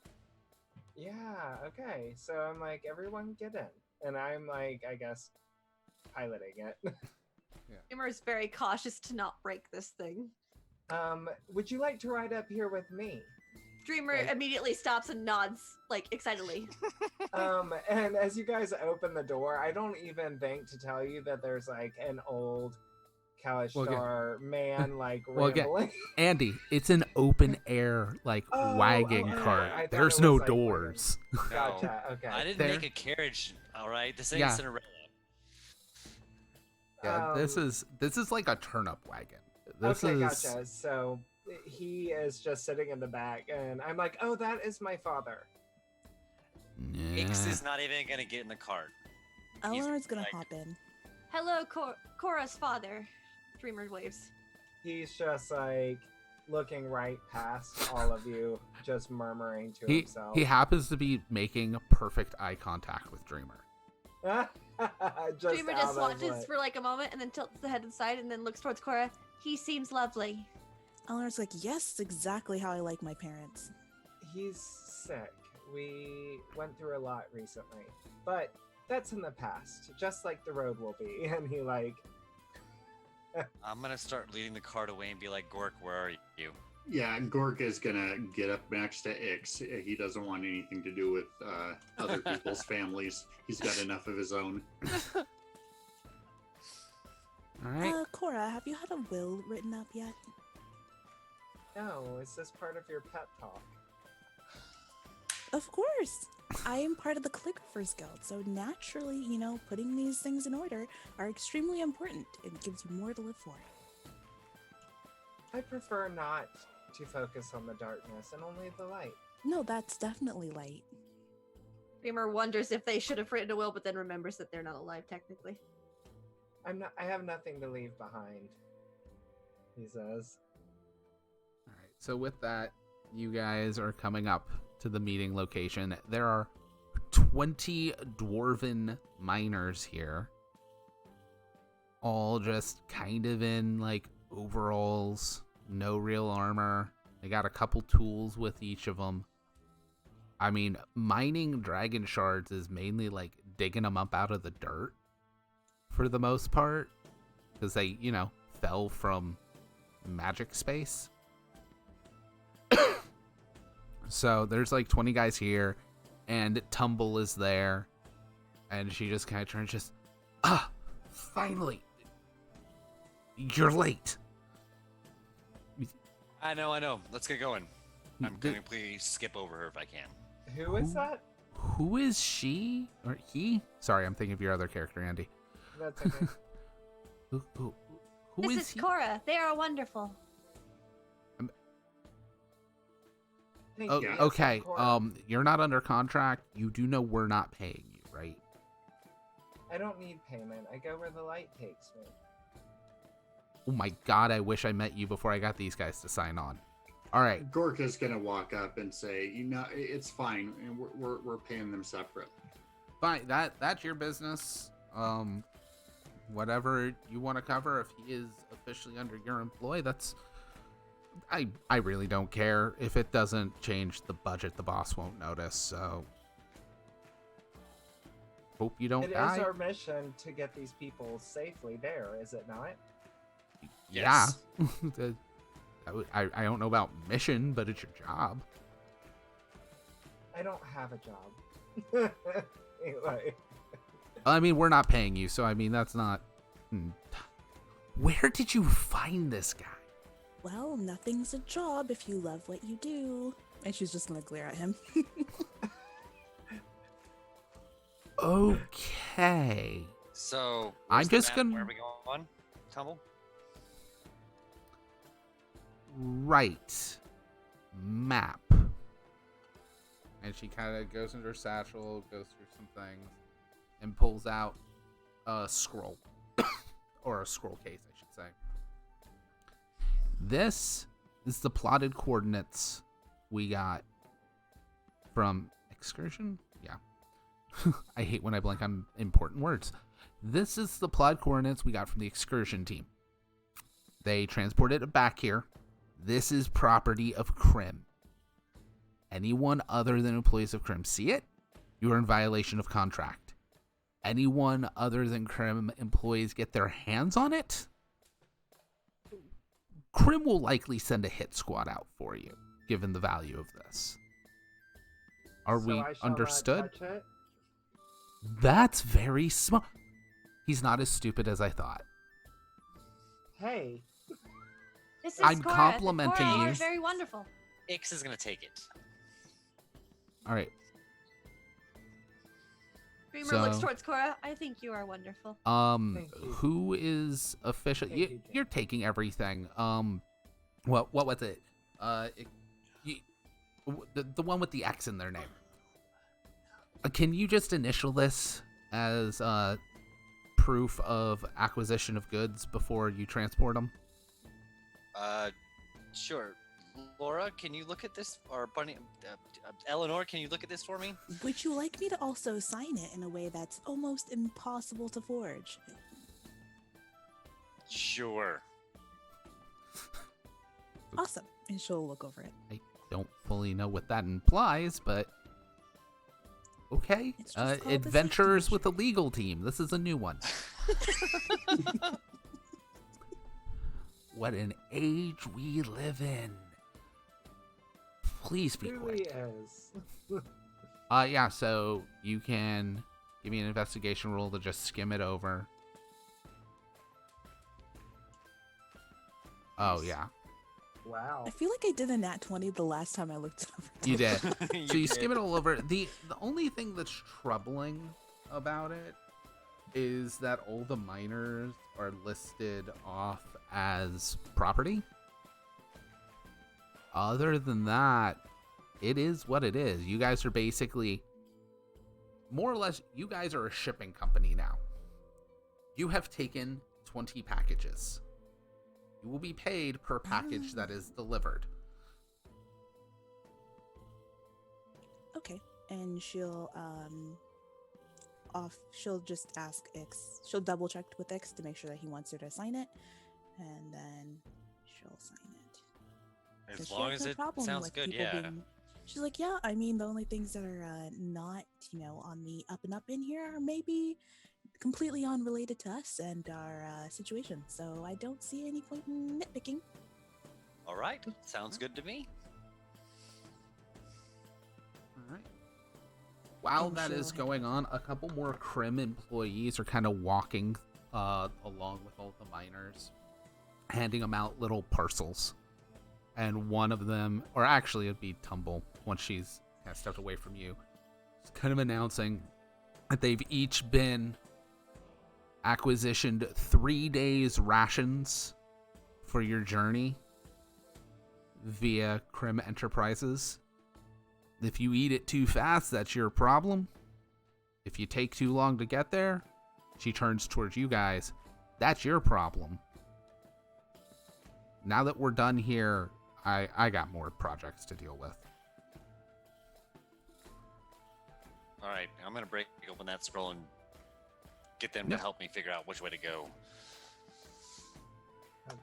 Yeah, okay. So I'm like, everyone get in. And I'm like, I guess, piloting it. Dreamer is very cautious to not break this thing. Would you like to ride up here with me? Dreamer Like- immediately stops and nods, like, excitedly. And as you guys open the door, I don't even think to tell you that there's like an old Kalishtar man like Well, again, rambling. Andy, it's an open air like Oh, wagon okay. I cart. thought There's it no was, like, doors. Gotcha. Okay. I didn't There- make a carriage, all right? This ain't Yeah. Cinderella. Yeah, this Um, is like a turnip wagon. This okay, is gotcha. So he is just sitting in the back, and I'm like, oh, that is my father. Ix Yeah. is not even gonna get in the cart. Eleanor's gonna like- hop in. Hello, Cora's father. Dreamer waves. He's just like looking right past all of you, just murmuring to He himself. he happens to be making perfect eye contact with Dreamer. just Dreamer out just of watches what- for like a moment and then tilts the head aside and then looks towards Cora. He seems lovely. Eleanor's like, yes, exactly how I like my parents. He's sick. We went through a lot recently, but that's in the past, just like the road will be. And he like, I'm gonna start leading the cart away and be like, Gork, where are you? Yeah, Gork is gonna get up next to Ix. He doesn't want anything to do with other people's families. He's got enough of his own. All right. Cora, have you had a will written up yet? no, is this part of your pet talk? Of course. I am part of the Calligraphers Guild, so naturally, putting these things in order are extremely important. It gives you more to live for. I prefer not to focus on the darkness and only the light. No, that's definitely light. Dreamer wonders if they should have written a will, but then remembers that they're not alive technically. I have nothing to leave behind, he says. All right. So with that, you guys are coming up to the meeting location. There are 20 dwarven miners here, all just kind of in like overalls, no real armor. They got a couple tools with each of them. I mean, mining dragon shards is mainly like digging them up out of the dirt for the most part, because they, fell from magic space. So there's like 20 guys here, and Tumble is there, and she just kind of turns, finally, you're late. I know. Let's get going. I'm The- gonna please skip over her if I can. Who is that? Who is she or he? Sorry, I'm thinking of your other character, Andy. That's okay. Who This is is he? Cora. They are wonderful. Thank Oh, you. Yes, okay. of course. You're not under contract. You do know we're not paying you, right? I don't need payment. I go where the light takes me. Oh my god, I wish I met you before I got these guys to sign on. All right. Gorka's gonna walk up and say, it's fine, and we're paying them separately. Fine, that's your business. Whatever you want to cover, if he is officially under your employ, that's I really don't care. If it doesn't change the budget, the boss won't notice. So hope you don't die. It is our mission to get these people safely there, is it not? Yes. Yeah. I don't know about mission, but it's your job. I don't have a job. Anyway. I mean, we're not paying you, so I mean, that's not... Where did you find this guy? Well, nothing's a job if you love what you do. And she's just gonna glare at him. Okay. So I'm where's the just map? gonna- Where are we going? Tumble. Right. Map. And she kind of goes into her satchel, goes through some things, and pulls out a scroll. Or a scroll case, I should say. This is the plotted coordinates we got from Excursion? Yeah. I hate when I blank on important words. This is the plotted coordinates we got from the Excursion team. They transported it back here. This is property of Crim. Anyone other than employees of Crim see it, you are in violation of contract. Anyone other than Crim employees get their hands on it, Crim will likely send a hit squad out for you, given the value of this. Are So we I shall understood? Not touch it? That's very smart. He's not as stupid as I thought. Hey, This is I'm Cora. complimenting Cora, you. You're very wonderful. Ix is gonna take it. All right. Dreamer looks So- towards Cora. I think you are wonderful. Thank you. Who is official? Thank you, Jane. You're taking everything. What was it? The one with the X in their name. Can you just initial this as proof of acquisition of goods before you transport them? Sure. Laura, can you look at this? Or Bunny, Eleanor, can you look at this for me? Would you like me to also sign it in a way that's almost impossible to forge? Sure. Awesome. And she'll look over it. I don't fully know what that implies, but okay. It's just called the Adventurers safety with a legal team. This is a new one. What an age we live in. Please be who quick. he is. Yeah, so you can give me an investigation roll to just skim it over. Oh, yeah. Wow. I feel like I did a nat 20 the last time I looked over. You did. So you did. skim it all over. The only thing that's troubling about it is that all the miners are listed off as property. Other than that, it is what it is. You guys are basically, more or less, you guys are a shipping company now. You have taken 20 packages. You will be paid per package that is delivered. Okay. And she'll she'll just ask Ix. She'll double check with Ix to make sure that he wants her to sign it. And then she'll sign it. As 'Cause she long has as no it problem sounds with good, people yeah. She's like, yeah, I mean, the only things that are not, on the up and up in here are maybe completely unrelated to us and our situation. So I don't see any point in nitpicking. All right. Sounds good to me. All right. While And that is she'll- going on, a couple more Crim employees are kind of walking along with all the miners, handing them out little parcels. And one of them, or actually it'd be Tumble, once she's kind of stepped away from you, is kind of announcing that they've each been acquisitioned 3 days rations for your journey via Crim Enterprises. If you eat it too fast, that's your problem. If you take too long to get there, She turns towards you guys. That's your problem. Now that we're done here, I got more projects to deal with. All right, I'm gonna break open that scroll and get them Yep. to help me figure out which way to go. Okay.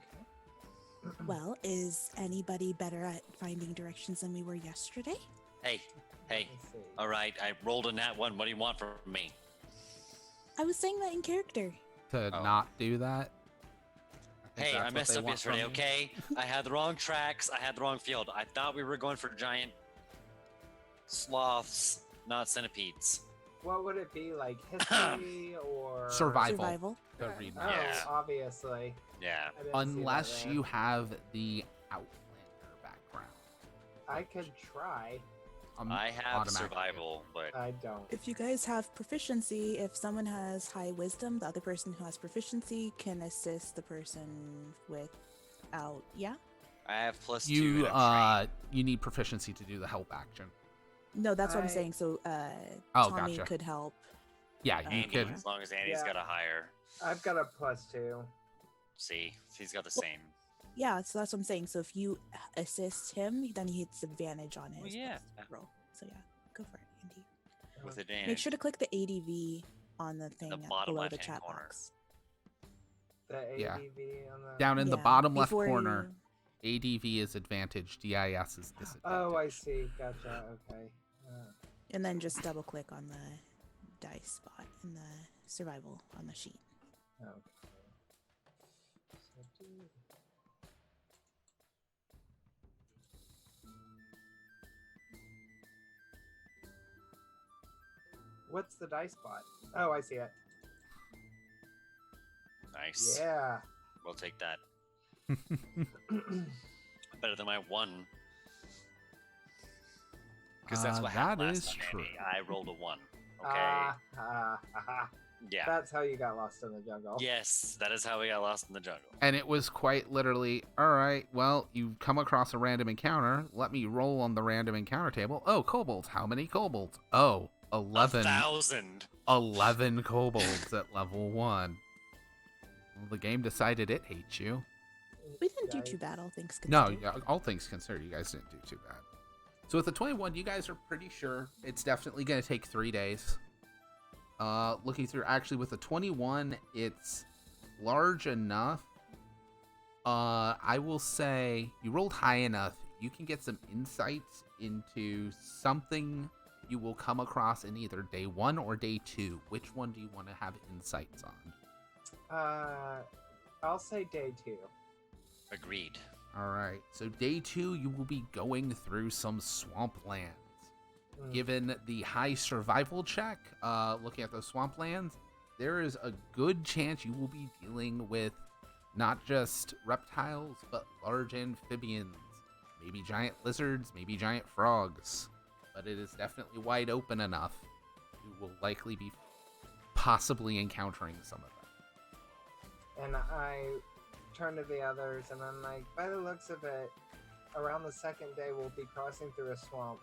Well, is anybody better at finding directions than we were yesterday? Hey, Let me see. all right, I rolled a nat one. What do you want from me? I was saying that in character. To Oh. not do that. think Hey, that's I what messed they up want from yesterday, you. okay? I had the wrong tracks. I had the wrong field. I thought we were going for giant sloths, not centipedes. What would it be, like history or Survival. Survival. To Right. read Oh, notes. Yeah. obviously. Yeah. I didn't see that Unless there. you have the Outlander background. I could try. I have Automatically. survival, but I don't. If you guys have proficiency, if someone has high wisdom, the other person who has proficiency can assist the person without. Yeah? I have +2. You and I'm trained. you need proficiency to do the help action. No, that's what I'm I- saying. So, Oh, Tommy gotcha. could help. Yeah, you Andy, could. as long as Andy's Yeah. got a higher. I've got a +2. See, he's got the same. Yeah, so that's what I'm saying. So if you assist him, then he gets advantage on Well, his yeah. roll. So yeah, go for it, Andy. With advantage. Make sure to click the ADV on the thing bottom below the left-hand chat corner. box. The Yeah. ADV on the. Down in the Yeah, bottom left before corner, you- ADV is advantage, DIS is disadvantage. Oh, I see. Gotcha. Okay. And then just double click on the dice spot in the survival on the sheet. Okay. So what's the dice spot? Oh, I see it. Nice. Yeah. We'll take that. Better than my 1. Because that's what happened that last is time, true. Andy. I rolled a 1. Okay. Yeah. That's how you got lost in the jungle. Yes, that is how we got lost in the jungle. And it was quite literally, all right, well, you've come across a random encounter. Let me roll on the random encounter table. Oh, kobolds. How many kobolds? Oh, 11. 1,000. 11 kobolds at level 1. Well, the game decided it hates you. We didn't do Guys. too bad, all things No, considered. yeah, all things considered, you guys didn't do too bad. So with the 21, you guys are pretty sure it's definitely going to take 3 days. Looking through, actually, with the 21, it's large enough. I will say you rolled high enough. You can get some insights into something you will come across in either day 1 or day 2. Which one do you want to have insights on? I'll say day 2. Agreed. All right. So day 2, you will be going through some swamplands. Given the high survival check, looking at those swamplands, there is a good chance you will be dealing with not just reptiles, but large amphibians, maybe giant lizards, maybe giant frogs. But it is definitely wide open enough. You will likely be possibly encountering some of them. And I turn to the others and I'm like, by the looks of it, around the second day we'll be crossing through a swamp.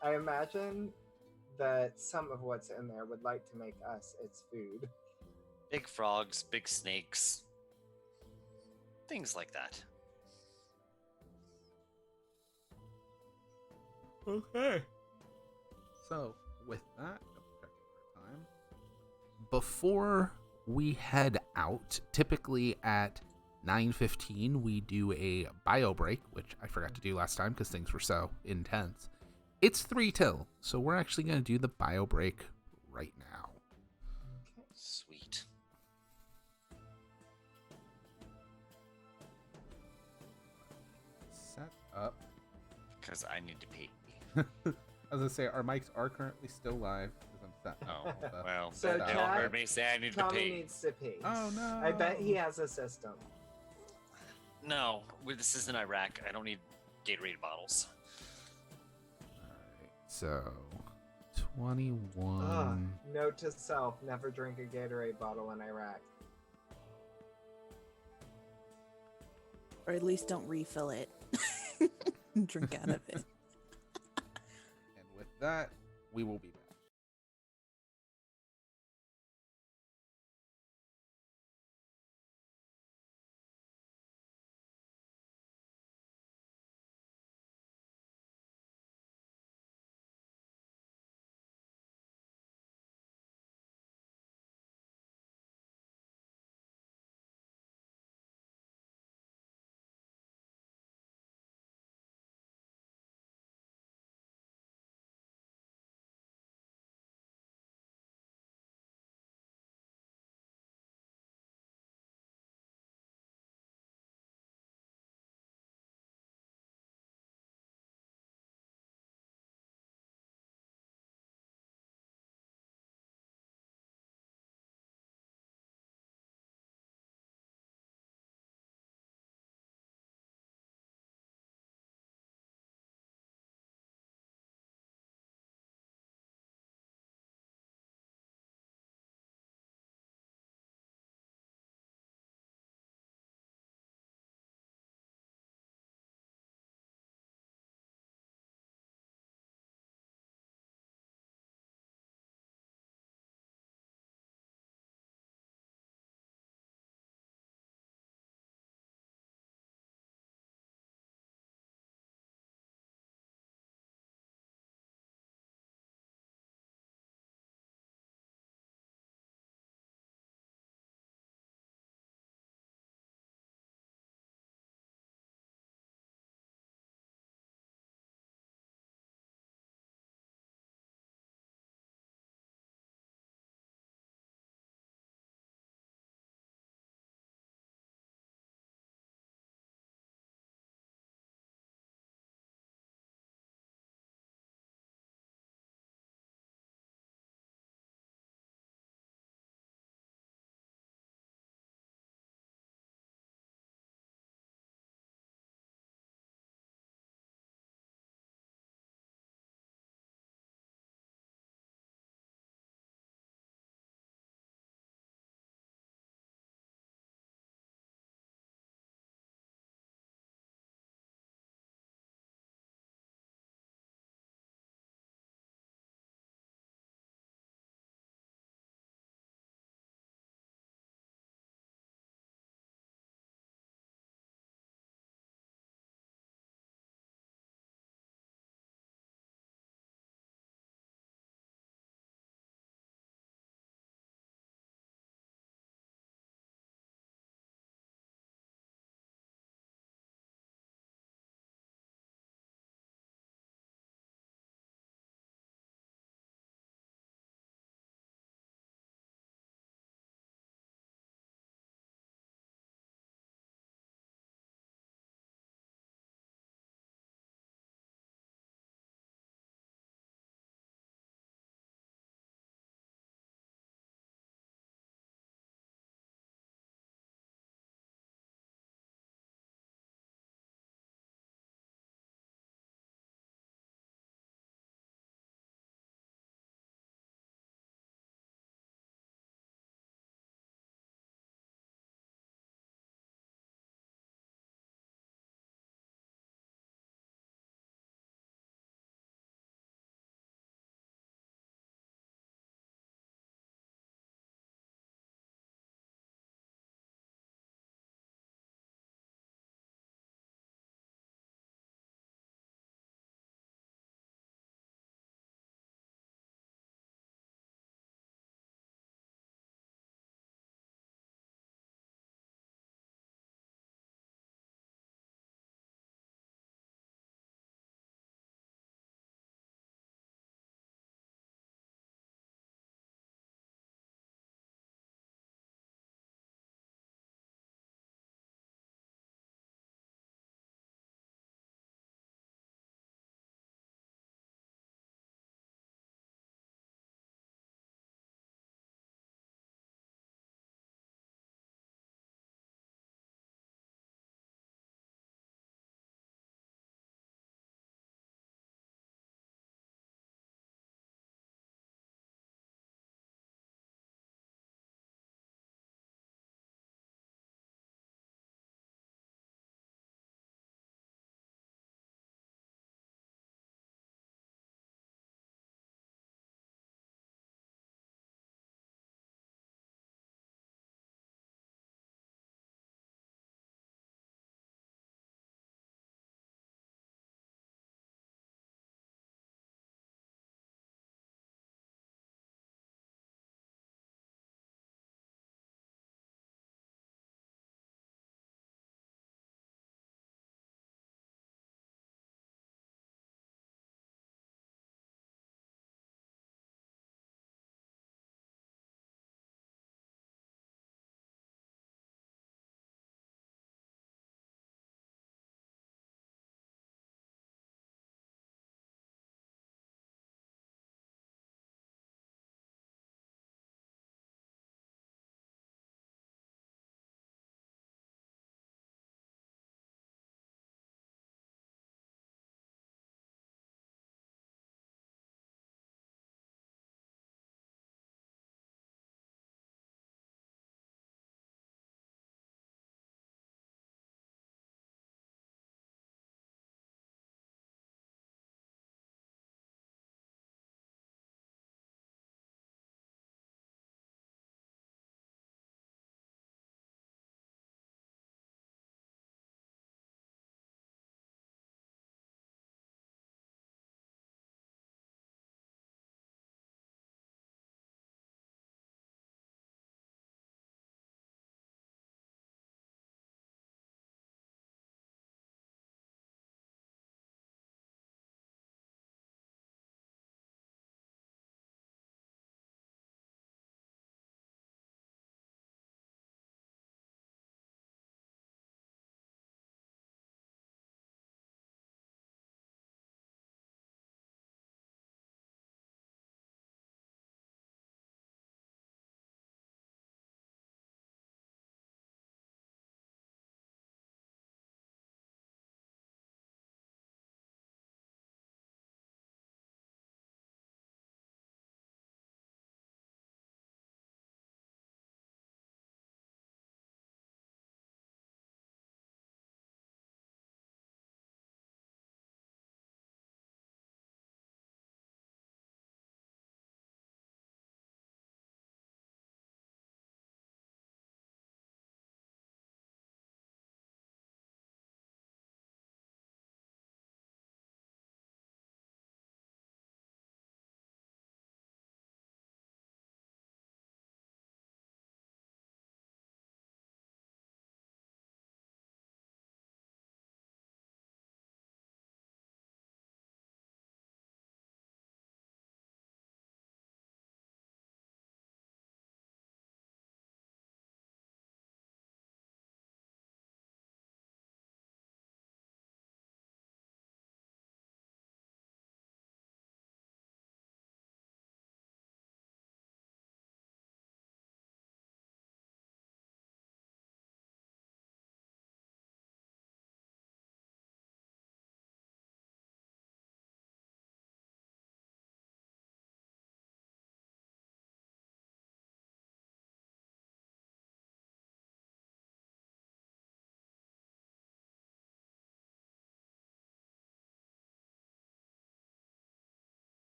I imagine that some of what's in there would like to make us its food. Big frogs, big snakes. Things like that. Okay. So, with that, double checking for time. Before we head out, typically at 9:15, we do a bio break, which I forgot to do last time because things were so intense. It's 3 till, so we're actually going to do the bio break right now. Sweet. Set up. Because I need to pee. As I say, our mics are currently still live because I'm set. Oh, the- well, So they all Chad- heard me say I need to Tommy pee. needs to pee. Oh no! I bet he has a system. No, this isn't Iraq. I don't need Gatorade bottles. Alright, so 21. Note to self, never drink a Gatorade bottle in Iraq. Or at least don't refill it. Drink out of it. And with that, we will be back.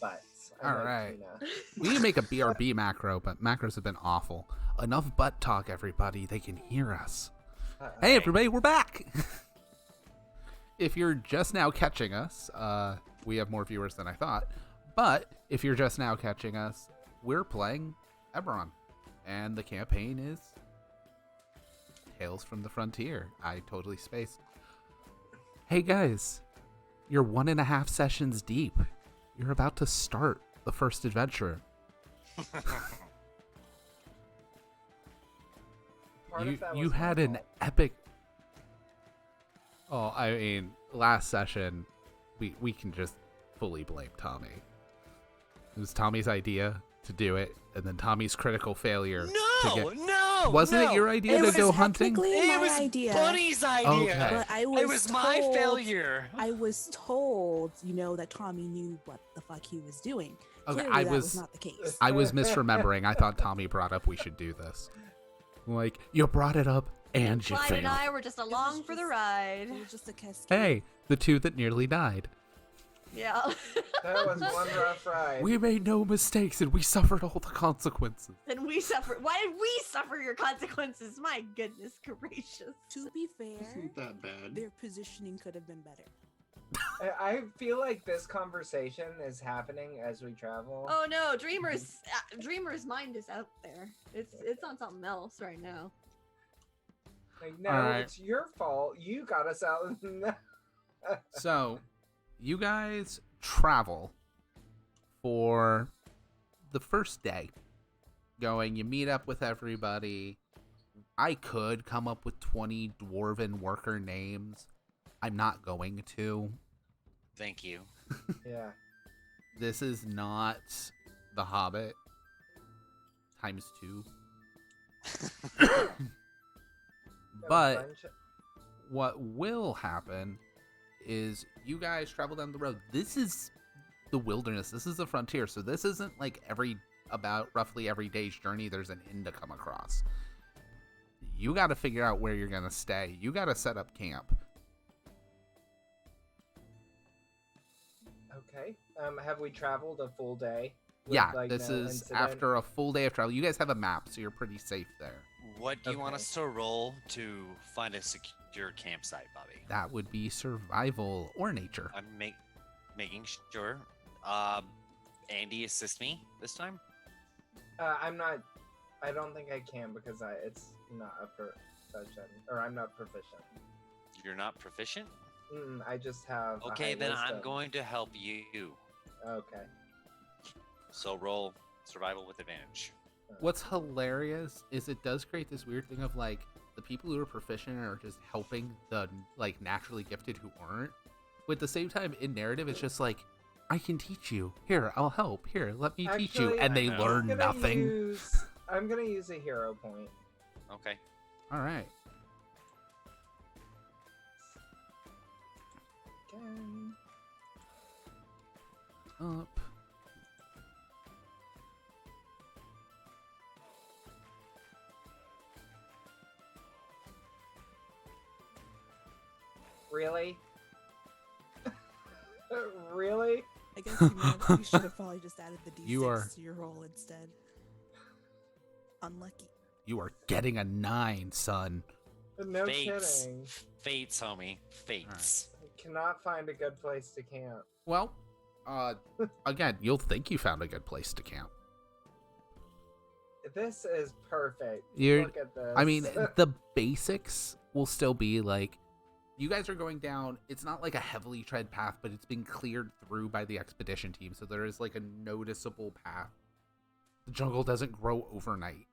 butts. All Unlike right. Tina. We need to make a BRB macro, but macros have been awful. Enough butt talk, everybody. They can hear us. Hey, everybody, we're back. If you're just now catching us, we have more viewers than I thought. But if you're just now catching us, we're playing Eberron. And the campaign is Tales from the Frontier. I totally spaced. Hey, guys. You're 1.5 sessions deep. You're about to start the first adventure. You had an epic... Oh, I mean, last session, we can just fully blame Tommy. It was Tommy's idea to do it, and then Tommy's critical failure. No! Wasn't it your idea to go hunting? It was idea. Buddy's idea. Okay. But It was my failure. I was told, that Tommy knew what the fuck he was doing. Okay, Clearly, that was not the case. I was misremembering. I thought Tommy brought up we should do this. Like, you brought it up and you Clyde failed. and I were just along for the ride. It was just a cascade. Hey, the two that nearly died. Yeah. That was one rough ride. We made no mistakes and we suffered all the consequences. Then we suffer. Why did we suffer your consequences? My goodness gracious. To be fair, Isn't that bad? their positioning could have been better. I feel like this conversation is happening as we travel. Oh no, Dreamer's mind is out there. It's on something else right now. Like, no, Alright. it's your fault. You got us out. So, you guys travel for the first day. You meet up with everybody. I could come up with 20 dwarven worker names. I'm not going to. Thank you. Yeah. This is not The Hobbit times 2. But what will happen is you guys travel down the road. This is the wilderness. This is the frontier. So this isn't like roughly every day's journey there's an inn to come across. You got to figure out where you're going to stay. You got to set up camp. Okay. Have we traveled a full day? with, Yeah, like, this no is incident? after a full day of travel. You guys have a map, so you're pretty safe there. What do you want Okay. us to roll to find a secure campsite, Bobby? That would be survival or nature. I'm making sure. Andy, assist me this time. I'm not. I don't think I can because it's not a profession, or I'm not proficient. You're not proficient? I just have. a Okay, high then I'm wisdom. going to help you. Okay. So roll survival with advantage. What's hilarious is it does create this weird thing of like the people who are proficient are just helping the like naturally gifted who aren't. But at the same time, in narrative, it's just like, I can teach you. Here, I'll help. Here, let me teach you. Actually, And they I know. learn nothing. I'm gonna use a hero point. Okay. All right. Again. Up. Really? Really? I guess you should have probably just added the d6 You are- to your roll instead. Unlucky. You are getting a 9, son. No Fates. kidding. Fates, homie. Fates. I cannot find a good place to camp. Well, again, you'll think you found a good place to camp. This is perfect. You're- Look at this. I mean, the basics will still be like, you guys are going down, it's not like a heavily tread path, but it's been cleared through by the expedition team, so there is like a noticeable path. The jungle doesn't grow overnight,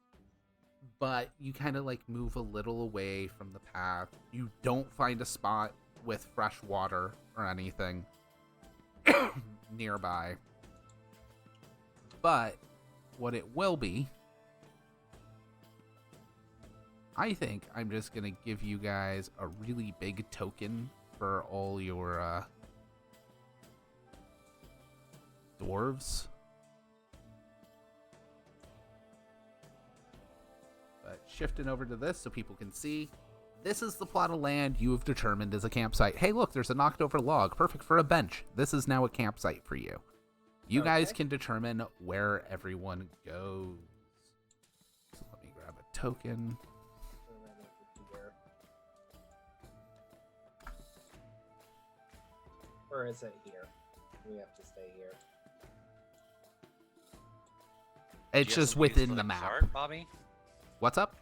but you kind of like move a little away from the path. You don't find a spot with fresh water or anything nearby. But what it will be, I think I'm just going to give you guys a really big token for all your dwarves. But shifting over to this so people can see, this is the plot of land you have determined as a campsite. Hey, look, there's a knocked over log, perfect for a bench. This is now a campsite for you. You guys Okay. can determine where everyone goes. So let me grab a token. Throw that over here. Or is it here? We have to stay here. Do It's you have just some things within for the map. Cart, Bobby? What's up?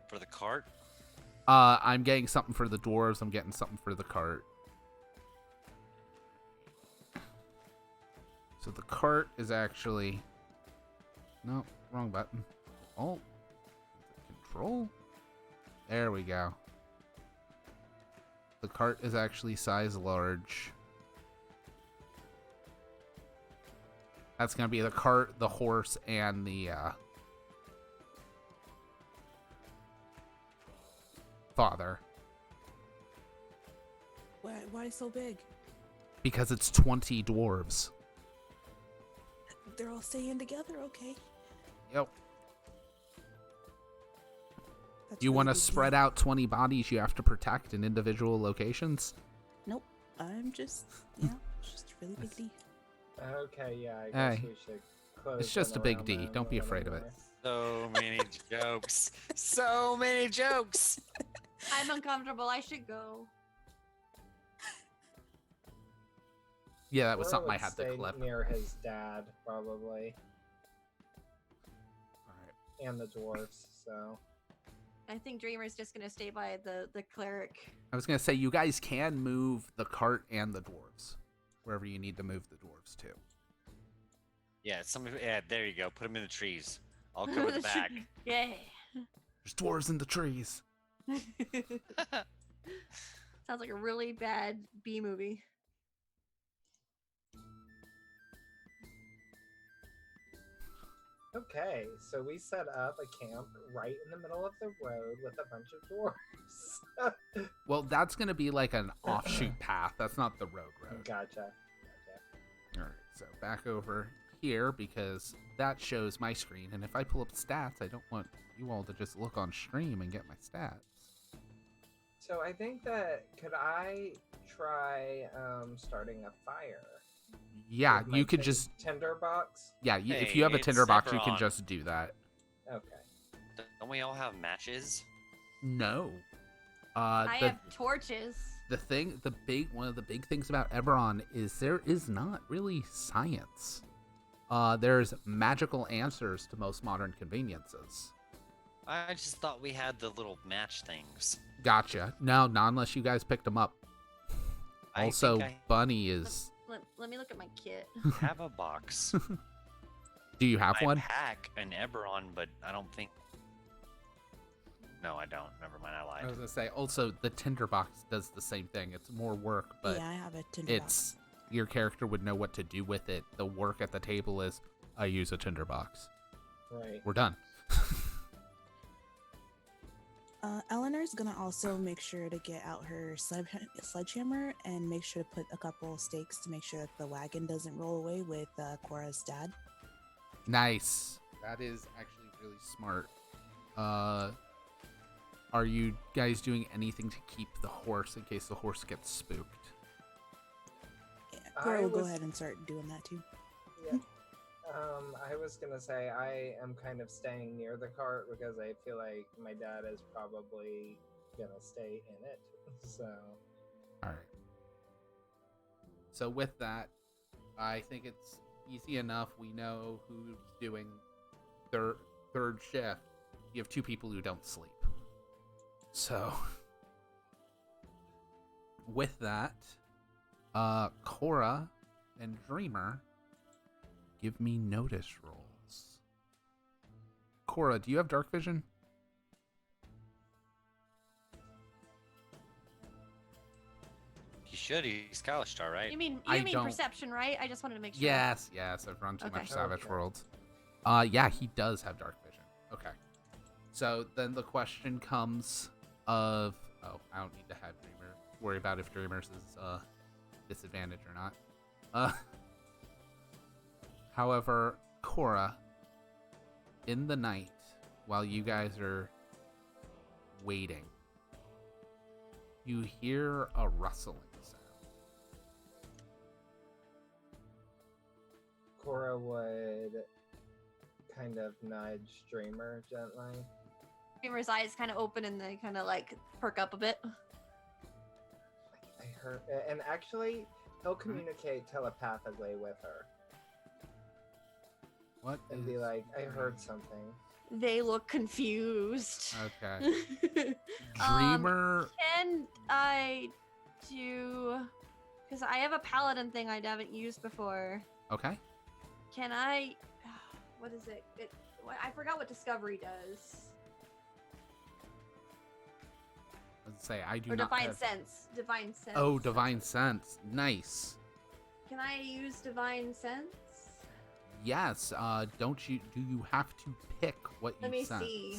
For the cart? I'm getting something for the dwarves. I'm getting something for the cart. So the cart is actually... No, wrong button. Alt. Control. There we go. The cart is actually size large. That's going to be the cart, the horse, and the father. Why so big? Because it's 20 dwarves. They're all staying together, okay? Yep. That's You really want to big spread deal. out 20 bodies you have to protect in individual locations? Nope. I'm just, it's just a really big deal. Okay, yeah, I guess Hey, we should close. it's just them a big around D. them Don't be a little afraid of it. more. So many jokes. So many jokes. I'm uncomfortable. I should go. Yeah, that was Cora something I would had to stay clip. near his dad, probably, Alright. and the dwarfs. So I think Dreamer's just gonna stay by the cleric. I was going to say, you guys can move the cart and the dwarves. Wherever you need to move the dwarves to. Yeah, there you go. Put them in the trees. I'll cover the back. Yeah. There's dwarves in the trees. Sounds like a really bad B movie. okay, so we set up a camp right in the middle of the road with a bunch of dwarfs. Well, that's going to be like an offshoot path. That's not the road. Gotcha. Alright, so back over here because that shows my screen. And if I pull up stats, I don't want you all to just look on stream and get my stats. So I think that could I try starting a fire? Yeah, with my you could just... tinderbox. Yeah, if Hey, you have a it's tinderbox, you can Eberron. just do that. Okay. Don't we all have matches? No. I have torches. One of the big things about Eberron is there is not really science. There's magical answers to most modern conveniences. I just thought we had the little match things. Gotcha. No, not unless you guys picked them up. I Also, think Bunny is... Let me look at my kit. I have a box. Do you have I one? pack an Eberron, but I don't think... No, I don't. Never mind, I lied. I was gonna say, also, the tinderbox does the same thing. It's more work, but Yeah, I have a tinderbox. it's... Your character would know what to do with it. The work at the table is, I use a tinderbox. Right. We're done. Eleanor's gonna also make sure to get out her sledgehammer and make sure to put a couple stakes to make sure that the wagon doesn't roll away with Cora's dad. Nice. That is actually really smart. Are you guys doing anything to keep the horse in case the horse gets spooked? Yeah, Cora I will go was- ahead and start doing that too. Yeah. I was gonna say I am kind of staying near the cart because I feel like my dad is probably gonna stay in it. So All right. So with that, I think it's easy enough. We know who's doing third shift. You have two people who don't sleep. So with that, Cora and Dreamer, give me notice rolls. Cora, do you have dark vision? He should. He's Kalistar, right? You mean I don't- perception, right? I just wanted to make sure. Yes, I've run too Okay. much Savage Okay. Worlds. Yeah, he does have dark vision. Okay. So then the question comes of, I don't need to have Dreamer worry about if Dreamer's is disadvantage or not. However, Cora, in the night, while you guys are waiting, you hear a rustling sound. Cora would kind of nudge Dreamer gently. Dreamer's eyes kind of open and they kind of like perk up a bit. I heard, and actually, he'll communicate telepathically with her What? and be like, "I heard something." They look confused. Okay. Dreamer. Can I do? Because I have a paladin thing I haven't used before. Okay. Can I? What is it? I forgot what discovery does. Let's say I do Or not divine have... sense. Divine sense. Oh, divine sense. Nice. Can I use divine sense? Yes. Don't you? Do you have to pick what you Let me sense? see.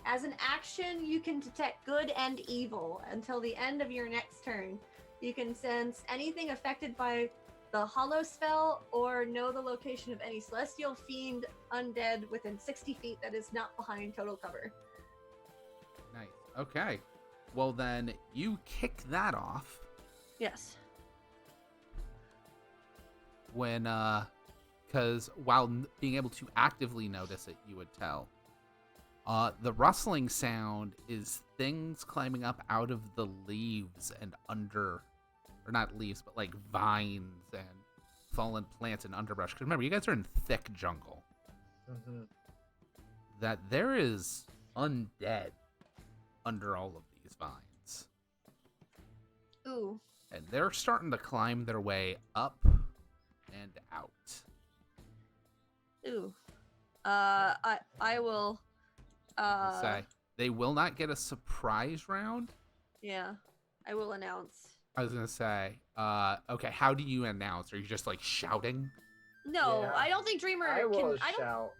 As an action, you can detect good and evil until the end of your next turn. You can sense anything affected by the hollow spell or know the location of any celestial, fiend, undead within 60 feet that is not behind total cover. Nice. Okay. Well, then you kick that off Yes. when, because while being able to actively notice it, you would tell. The rustling sound is things climbing up out of the leaves and under, or not leaves, but like vines and fallen plants and underbrush. Because remember, you guys are in thick jungle. Mm-hmm. That there is undead under all of these vines. Ooh. And they're starting to climb their way up and out. Ooh. I will. Say they will not get a surprise round. Yeah. I will announce. I was gonna say, okay, how do you announce? Are you just like shouting? No, Yeah. I don't think Dreamer I will can. I don't. shout.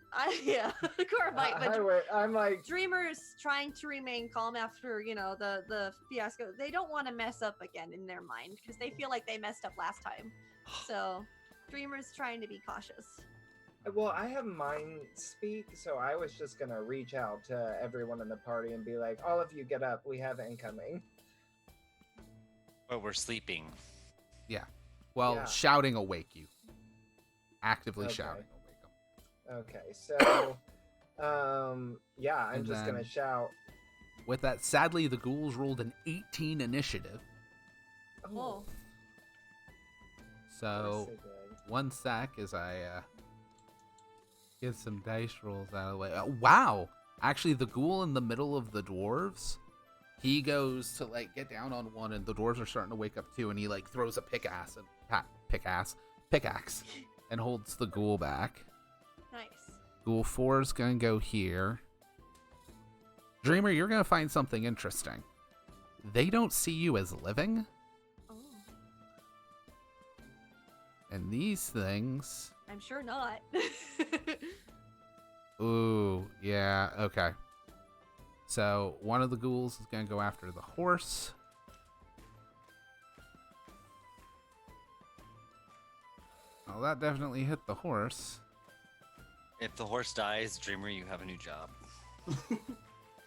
Yeah, Cora might, but I'm like, Dreamer's trying to remain calm after, the fiasco. They don't want to mess up again in their mind because they feel like they messed up last time. So, Dreamer's trying to be cautious. well, I have mind speak, so I was just gonna reach out to everyone in the party and be like, all of you get up, we have incoming. But we're sleeping. Well, Yeah. shouting will wake you. Actively Okay. shouting will wake them. Okay, so, yeah, I'm And just then- gonna shout. With that, sadly, the ghouls rolled an 18 initiative. Oh, So, that's good. one sec as I get some dice rolls out of the way. Wow! Actually, the ghoul in the middle of the dwarves, he goes to like get down on one, and the dwarves are starting to wake up too, and he like throws a pickaxe and holds the ghoul back. nice. Ghoul 4 is gonna go here. Dreamer, you're gonna find something interesting. They don't see you as living, Oh, and these things. I'm sure not. Ooh, yeah, okay. So one of the ghouls is gonna go after the horse. Well, that definitely hit the horse. If the horse dies, Dreamer, you have a new job.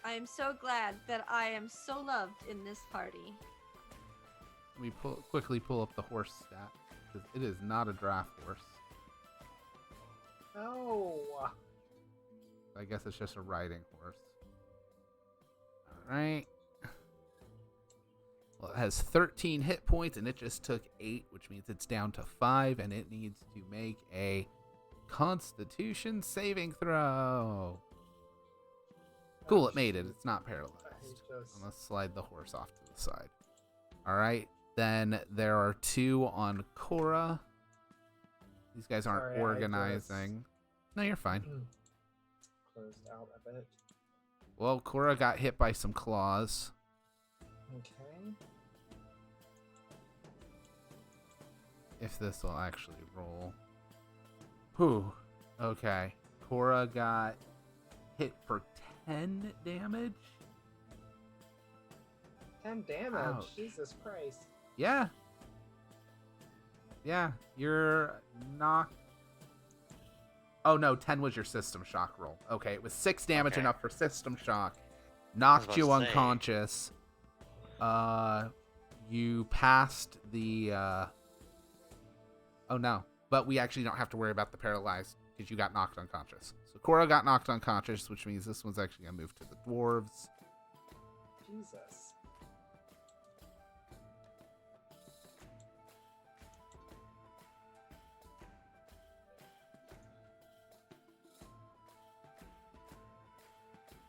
I am so glad that I am so loved in this party. Let me quickly pull up the horse stat, because it is not a draft horse. Oh, I guess it's just a riding horse. Alright. Well, it has 13 hit points, and it just took 8, which means it's down to 5, and it needs to make a Constitution saving throw. Cool, it made it. It's not paralyzed. I'm going to slide the horse off to the side. Alright, then there are 2 on Cora. These guys aren't Sorry, I organizing. No, you're fine. closed out a bit. Well, Cora got hit by some claws. Okay. If this will actually roll. Whew. Okay. Cora got hit for 10 damage. 10 damage. Ouch. Jesus Christ. Yeah. Yeah, you're knocked. Oh no, 10 was your system shock roll. Okay, it was 6 damage Okay. enough for system shock. Knocked about you to say. unconscious. You passed the oh no. but we actually don't have to worry about the paralyzed because you got knocked unconscious. So Cora got knocked unconscious, which means this one's actually gonna move to the dwarves. Jesus.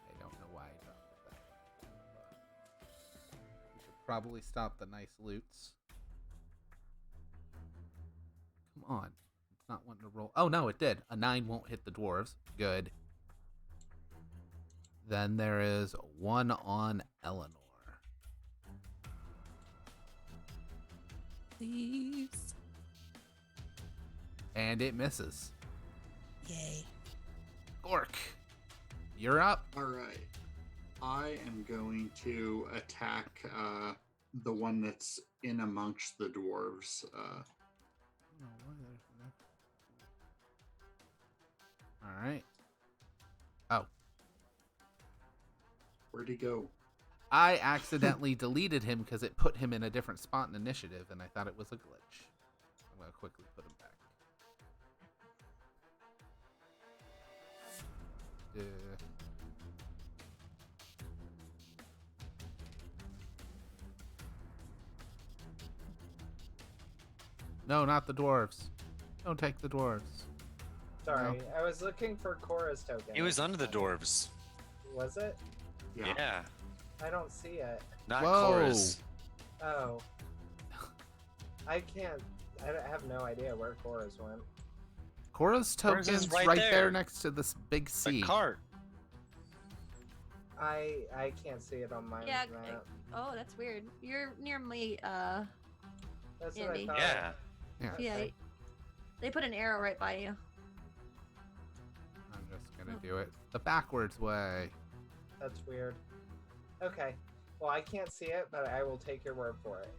I don't know why I dropped it that way. We should probably stop the nice loots. Come on. It's not wanting to roll. Oh, no, it did. A 9 won't hit the dwarves. Good. Then there is 1 on Eleanor. Please. And it misses. Yay. Gork, you're up. All right. I am going to attack the one that's in amongst the dwarves. All right. Oh, Where'd he go? I accidentally deleted him because it put him in a different spot in initiative, and I thought it was a glitch. I'm going to quickly put him back. No, not the dwarves. Don't take the dwarves. Sorry, I was looking for Cora's token. It was under the dwarves. Was it? Yeah. I don't see it. Not Whoa. Cora's. Oh. I can't. I have no idea where Cora's went. Cora's Cora's token's is right, right there. there Next to this big C. The cart. I can't see it on my Yeah. map. Oh, that's weird. You're near me. That's what I Andy. thought. Yeah. Yeah. Yeah. Okay. They put an arrow right by you. I'm just going to do it the backwards way. That's weird. Okay. Well, I can't see it, but I will take your word for it.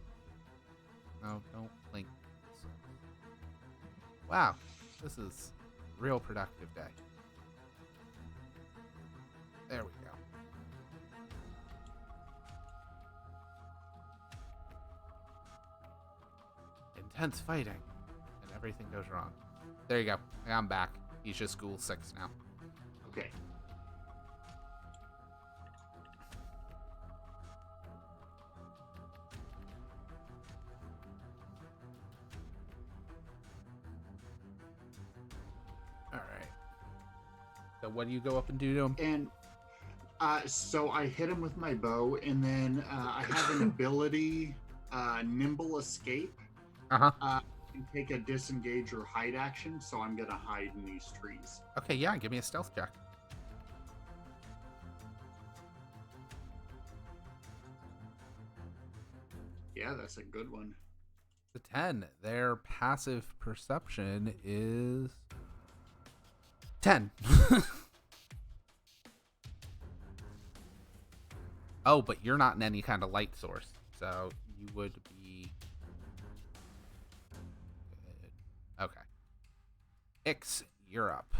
No, don't blink. Wow, this is a real productive day. There we go. Intense fighting, and everything goes wrong. There you go. I'm back. He's just Ghoul 6 now. Okay. All right. So what do you go up and do to him? And so I hit him with my bow, and then I have an ability, Nimble Escape. Uh-huh. And take a disengage or hide action, so I'm gonna hide in these trees. Okay, yeah, give me a stealth check. Yeah, that's a good one. The 10. Their passive perception is 10. Oh, but you're not in any kind of light source, so you would be good. Okay. Ix, you're up.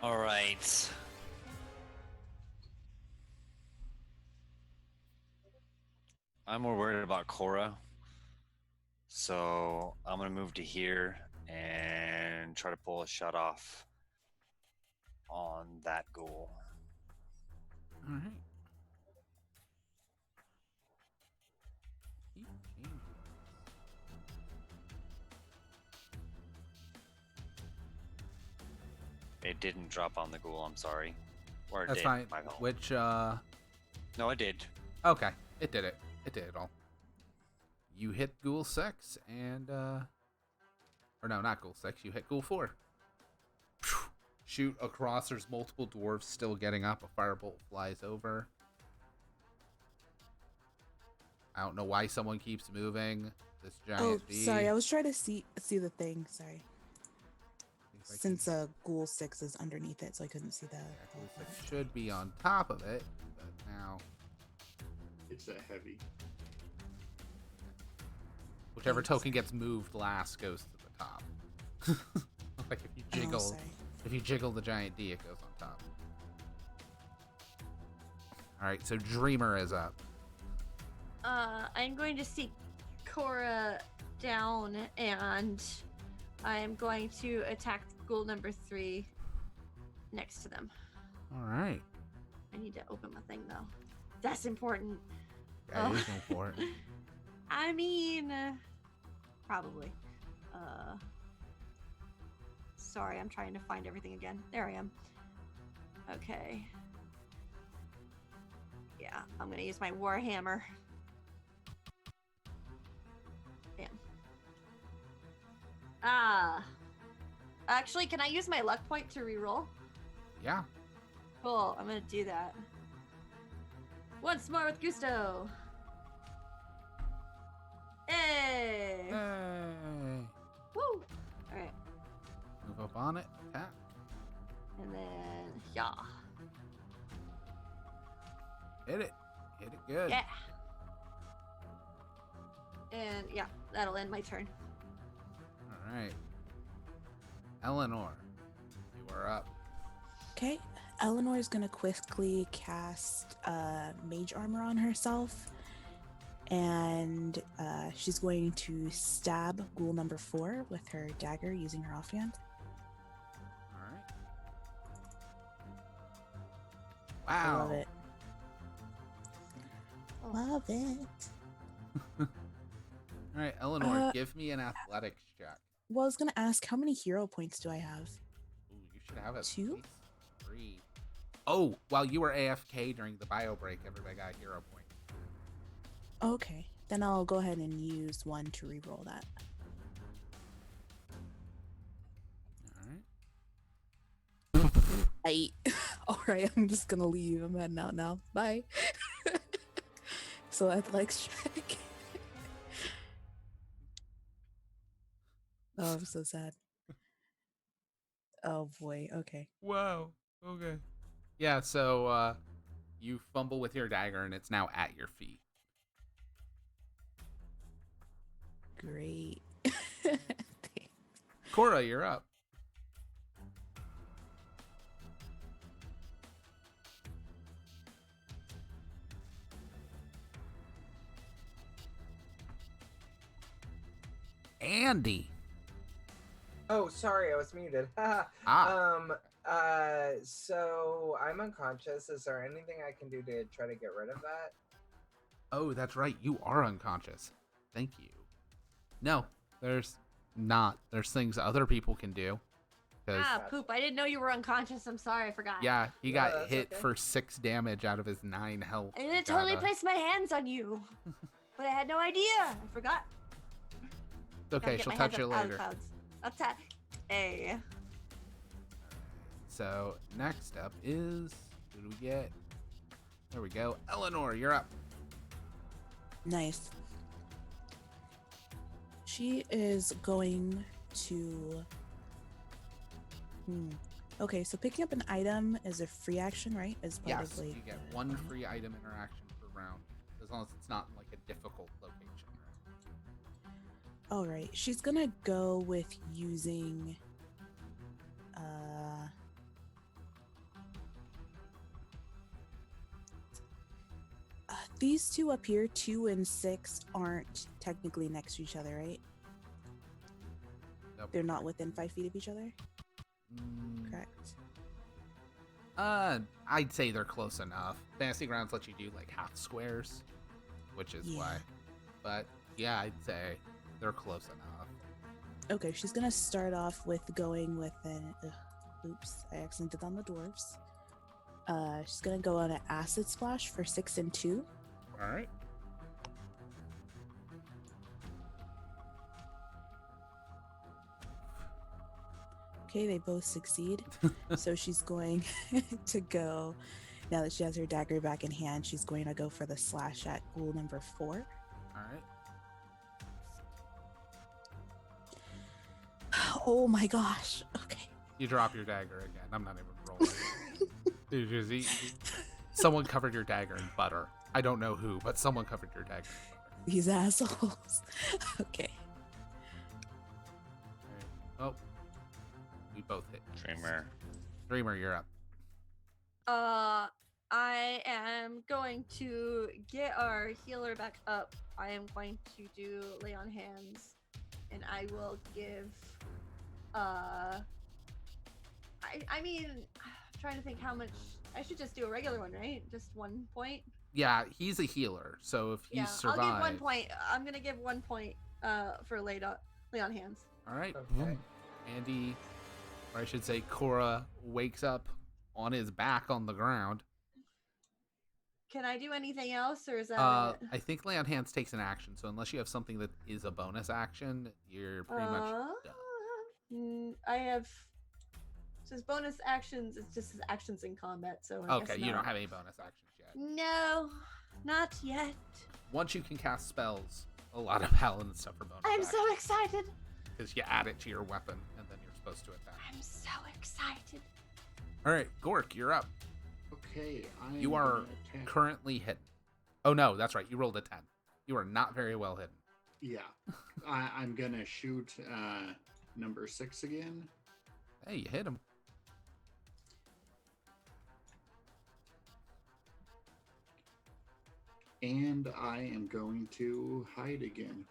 All right. I'm more worried about Cora. So I'm going to move to here and try to pull a shot off on that ghoul. All right. It didn't drop on the ghoul, I'm sorry. Or it That's did, fine. my fault. Which, No, it did. okay. It did it. It did it all. You hit Ghoul 6 and, or no, not Ghoul 6. You hit Ghoul 4. Shoot across. There's multiple dwarves still getting up. A firebolt flies over. I don't know why someone keeps moving. This giant Oh, bee. sorry. I was trying to see the thing. Sorry. Seems like Since Ghoul 6 is underneath it, so I couldn't see that. Ghoul 6 should be on top of it, but now It's a heavy. whichever Thanks. token gets moved last goes to the top. Like if you Oh, jiggle, sorry. if you jiggle the giant D, it goes on top. All right, so Dreamer is up. I'm going to seek Cora down, and I am going to attack ghoul number 3 next to them. All right. I need to open my thing though. That's important. That is important. I mean, probably. Sorry, I'm trying to find everything again. There I am. Okay. Yeah, I'm gonna use my warhammer. Bam. Actually, can I use my luck point to reroll? Yeah. Cool, I'm gonna do that. Once more with gusto. Hey! Hey. Woo! Alright, Move up on it. Attack. and then, yeah. Hit it. Hit it good. Yeah. And yeah, that'll end my turn. All right. Eleanor, you are up. Okay, Eleanor is gonna quickly cast mage armor on herself, and she's going to stab ghoul number 4 with her dagger using her offhand. All right. I Wow. love it. Love it. All right, Eleanor, Uh, give me an athletics check. Well, I was gonna ask, how many hero points do I have? Ooh, you should have at 2? least 3. Oh, while you were AFK during the bio break, everybody got a hero point. Okay, then I'll go ahead and use 1 to reroll that. All right. All right, I'm just gonna leave. I'm heading out now. Bye. So athletics check. Oh, I'm so sad. Oh boy. Okay. Wow. Okay. Yeah, so you fumble with your dagger and it's now at your feet. Great. Cora, you're up. Andy. Oh, sorry, I was muted. So I'm unconscious. Is there anything I can do to try to get rid of that? Oh, that's right. You are unconscious. Thank you. No, there's not. There's things other people can do. 'Cause- Poop, I didn't know you were unconscious. I'm sorry, I forgot. yeah, he No, got that's hit okay. for 6 damage out of his 9 health. I didn't totally Gotta- place my hands on you. But I had no idea. I forgot. It's Gotta okay, get she'll my touch hands you up out of the later. clouds. Attack. Hey. So next up is, who do we get? There we go. Eleanor, you're up. Nice. She is going to. Okay, so picking up an item is a free action, right? As part Yes, of you like. get 1 free item interaction per round, as long as it's not in like a difficult location. All right, she's gonna go with using. These two up here, 2 and 6, aren't technically next to each other, right? Nope. They're not within 5 feet of each other, Mm, correct? I'd say they're close enough. Fantasy Grounds lets you do like half squares, which is why. Yeah. But yeah, I'd say they're close enough. Okay, she's gonna start off with going with an. Oops, I accidentally did on the dwarves. She's gonna go on an acid splash for 6 and 2. All right. Okay, they both succeed. So she's going to go. Now that she has her dagger back in hand, she's going to go for the slash at ghoul number 4. All right. Oh my gosh. Okay. You drop your dagger again. I'm not even rolling. Dude, someone covered your dagger in butter. I don't know who, but someone covered your dagger in butter. These assholes. Okay. All right. Oh, we both hit. Dreamer. Dreamer, you're up. I am going to get our healer back up. I am going to do lay on hands, and I will give. I mean, I'm trying to think how much. I should just do a regular one, right? Just 1 point. Yeah, he's a healer, so if you Yeah, survive, I'll give 1 point. I'm gonna give 1 point for lay on hands. All right. Okay. Andy, or I should say, Cora wakes up on his back on the ground. Can I do anything else, or is that it? I think lay on hands takes an action, so unless you have something that is a bonus action, you're pretty much done. I have. Says bonus actions. It's just his actions in combat. So I Okay, guess you not. don't have any bonus actions yet. No, not yet. Once you can cast spells, a lot of paladin stuff for bonus. I'm so excited. Because you add it to your weapon, and then you're supposed to attack. I'm so excited. All right, Gork, you're up. Okay, You are currently hidden. Oh no, that's right. You rolled a 10. You are not very well hidden. Yeah, I'm gonna shoot number 6 again. Hey, you hit him. And I am going to hide again.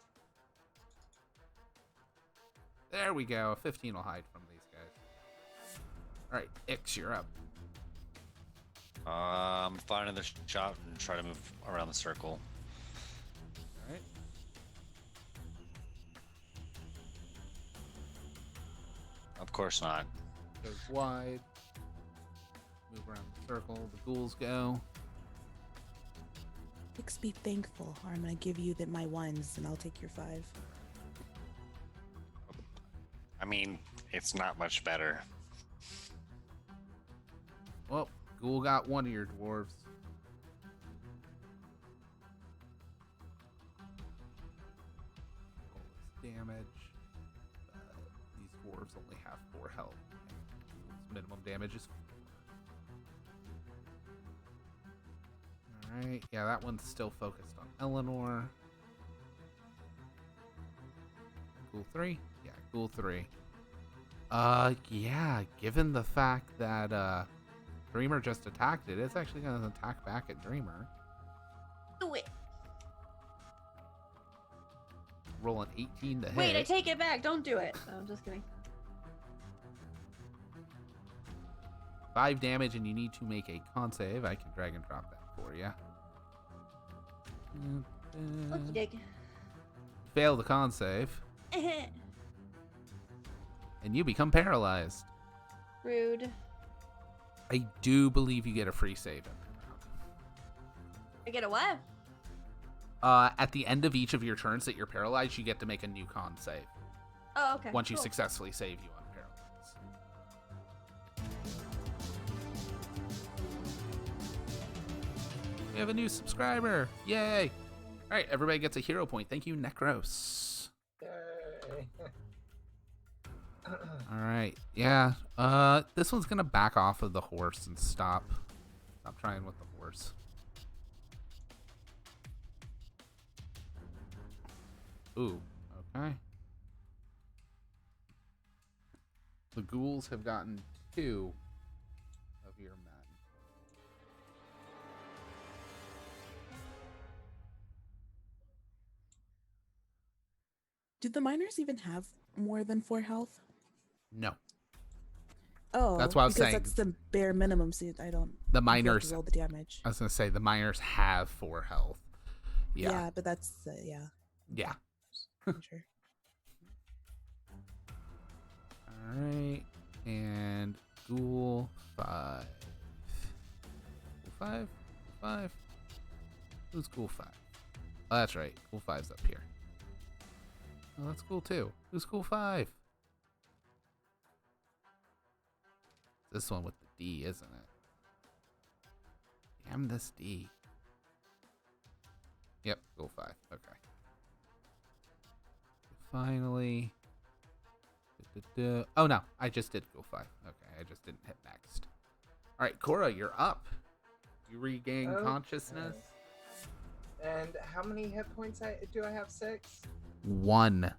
There we go. A 15 will hide from these guys. All right, Ix, you're up. Fire another shot and try to move around the circle. All right. Of course not. Goes wide. Move around the circle. The ghouls go. Ix, be thankful, or I'm gonna give you my 1s and I'll take your 5. I mean, it's not much better. Well, ghoul got one of your dwarves. All this damage. These dwarves only have 4 health. And minimum damage is 4. Alright, yeah, that one's still focused on Eleanor. Ghoul 3? Yeah, Ghoul 3. Yeah, given the fact that, Dreamer just attacked it, it's actually gonna attack back at Dreamer. Do it. Roll an 18 to hit. Wait, I take it back. Don't do it. No, I'm just kidding. 5 damage, and you need to make a con save. I can drag and drop that for you. Okie dig. Fail the con save, and you become paralyzed. Rude. I do believe you get a free save every I get a what? round. At the end of each of your turns that you're paralyzed, you get to make a new con save. Oh, okay. Once you cool. successfully save you on paralyze. We have a new subscriber. Yay! All right, everybody gets a hero point. Thank you, Necros. Yay. All right. Yeah. This one's gonna back off of the horse and stop trying with the horse. Ooh. Okay. The ghouls have gotten 2 of your men. Do the miners even have more than 4 health? No. Oh, That's what I was because saying. that's the bare minimum. So I don't. The I feel like miners. to roll the damage. I was gonna say the miners have 4 health. Yeah. But that's yeah. Yeah. Sure. All right. And ghoul 5. Ghoul 5. 5. Who's ghoul 5? Oh, that's right. Ghoul 5's up here. Oh, that's cool too. Who's cool 5? This one with the D, isn't it? Damn this D. Yep, Ghoul 5. Okay. Finally. Oh no, I just did Ghoul 5. Okay, I just didn't hit next. Alright, Cora, you're up. You regain consciousness. And how many hit points do I have? 6? 1.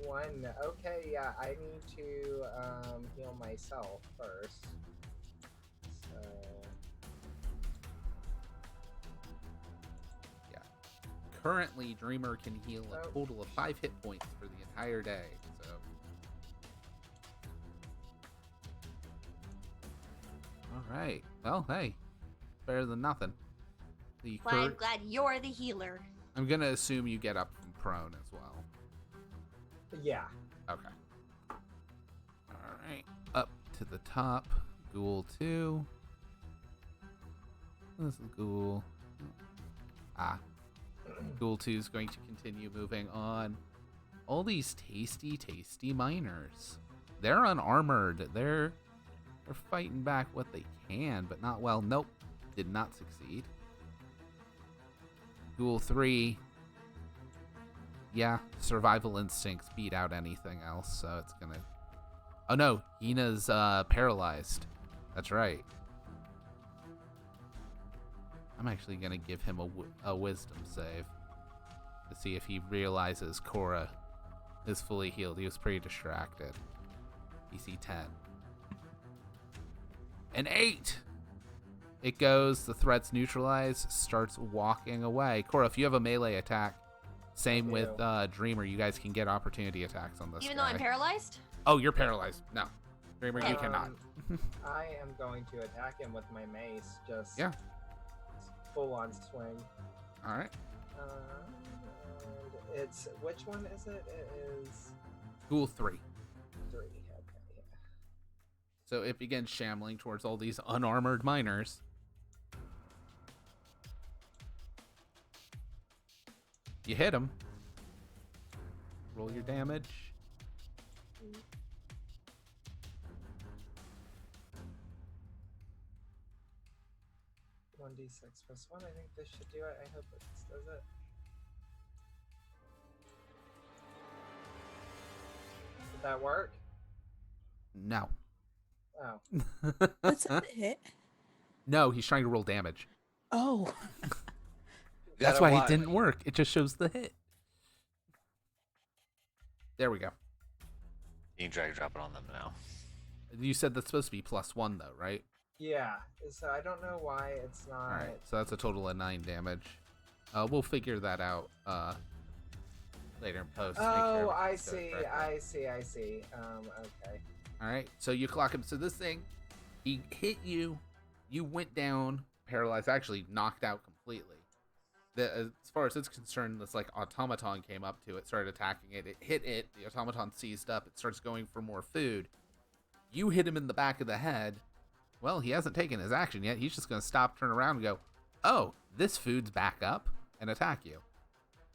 1. Okay, yeah, I need to heal myself first. So currently, Dreamer can heal a Oh. total of 5 hit points for the entire day. So, all right. Well, hey, better than nothing. The Well, I'm glad you're the healer. I'm gonna assume you get up from prone as well. Yeah. Okay. All right. Up to the top. Ghoul 2. This is Ghoul. Ghoul 2 is going to continue moving on. All these tasty miners. They're unarmored. They're fighting back what they can, but not well. Nope. Did not succeed. Ghoul 3. Yeah, survival instincts beat out anything else, so it's gonna... Oh no, Hina's paralyzed. That's right. I'm actually gonna give him a wisdom save to see if he realizes Korra is fully healed. He was pretty distracted. DC 10. An 8! It goes, the threat's neutralized, starts walking away. Korra, if you have a melee attack, same with Dreamer, you guys can get opportunity attacks on this Even guy. though I'm paralyzed? Oh, you're paralyzed. No. Dreamer, you Um, cannot. I am going to attack him with my mace. Just Yeah. full on swing. Alright. And it's which one is it? It is Ghoul 3. 3. Okay, yeah. So it begins shambling towards all these unarmored miners. You hit him. Roll your damage. 1d6 plus 1. I think this should do it. I hope it does it. Did that work? No. Oh. What's a hit? No, he's trying to roll damage. Oh. That's why it didn't work. It just shows the hit. There we go. You can drag drop it on them now. You said that's supposed to be +1 though, right? Yeah. So I don't know why it's not. All right. So that's a total of 9 damage. We'll figure that out later in post. Oh, I see. I see. Okay. All right. So you clock him. So this thing, he hit you. You went down, paralyzed, actually knocked out completely. As far as it's concerned, this like automaton came up to it, started attacking it. It hit it. The automaton seized up. It starts going for more food. You hit him in the back of the head. Well, he hasn't taken his action yet. He's just going to stop, turn around, and go, oh, this food's back up, and attack you.